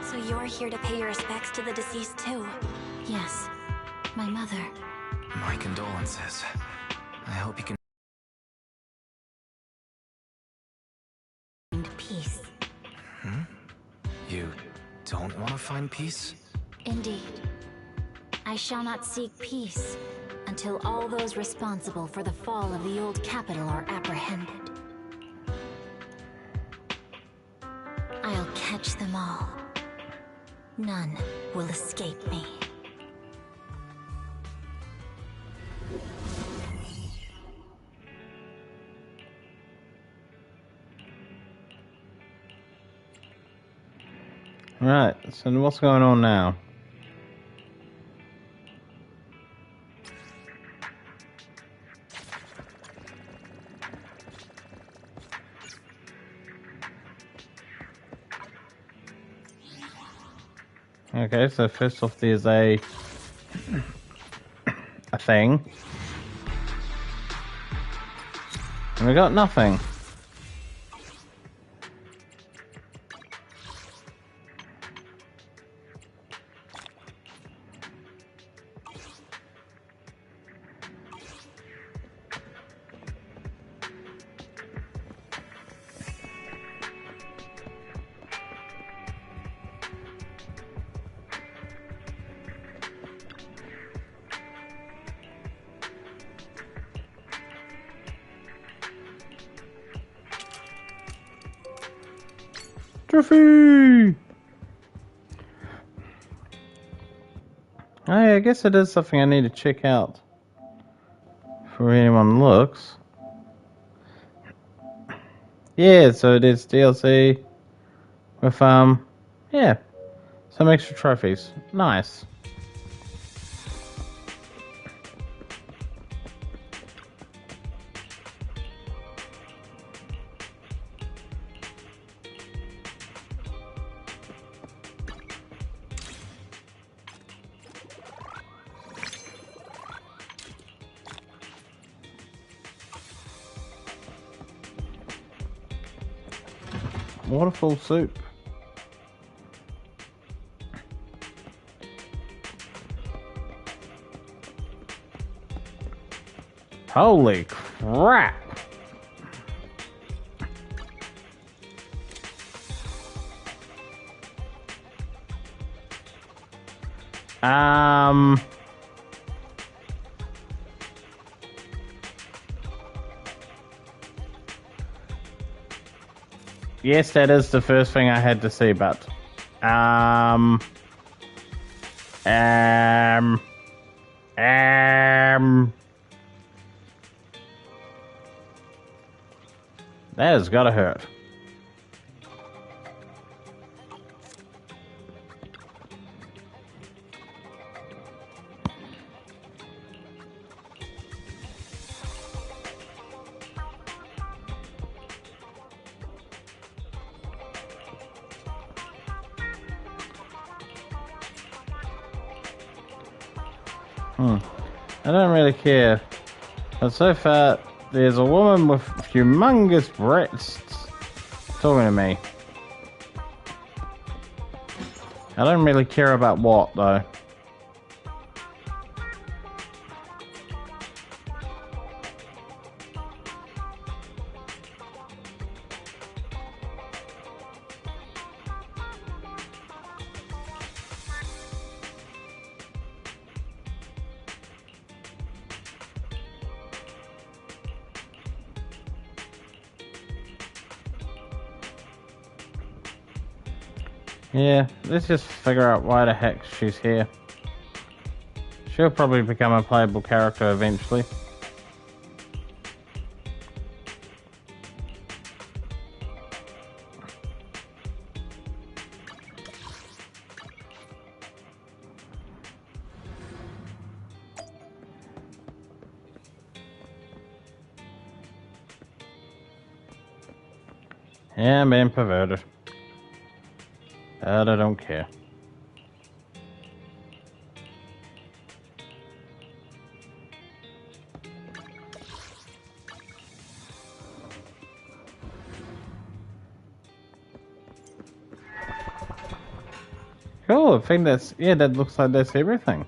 So you're here to pay your respects to the deceased too? Yes, my mother. My condolences. I hope you can find peace. You don't want to find peace? Indeed. I shall not seek peace until all those responsible for the fall of the old capital are apprehended. I'll catch them all. None will escape me. Right, so what's going on now? Okay, so first off there's a thing. And we got nothing. Trophy! I guess it is something I need to check out before anyone looks. Yeah, so it is DLC with yeah, some extra trophies. Nice. Waterfall soup. Holy crap! Yes, that is the first thing I had to see, but that has gotta hurt. I don't really care. But so far, there's a woman with humongous breasts talking to me. I don't really care about what, though. Yeah, let's just figure out why the heck she's here. She'll probably become a playable character eventually. Yeah, I'm being perverted. But I don't care. Cool, I think that's, yeah, that looks like that's everything.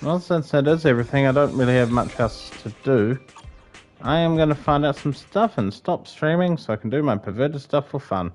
Well, since that is everything, I don't really have much else to do. I am going to find out some stuff and stop streaming so I can do my perverted stuff for fun.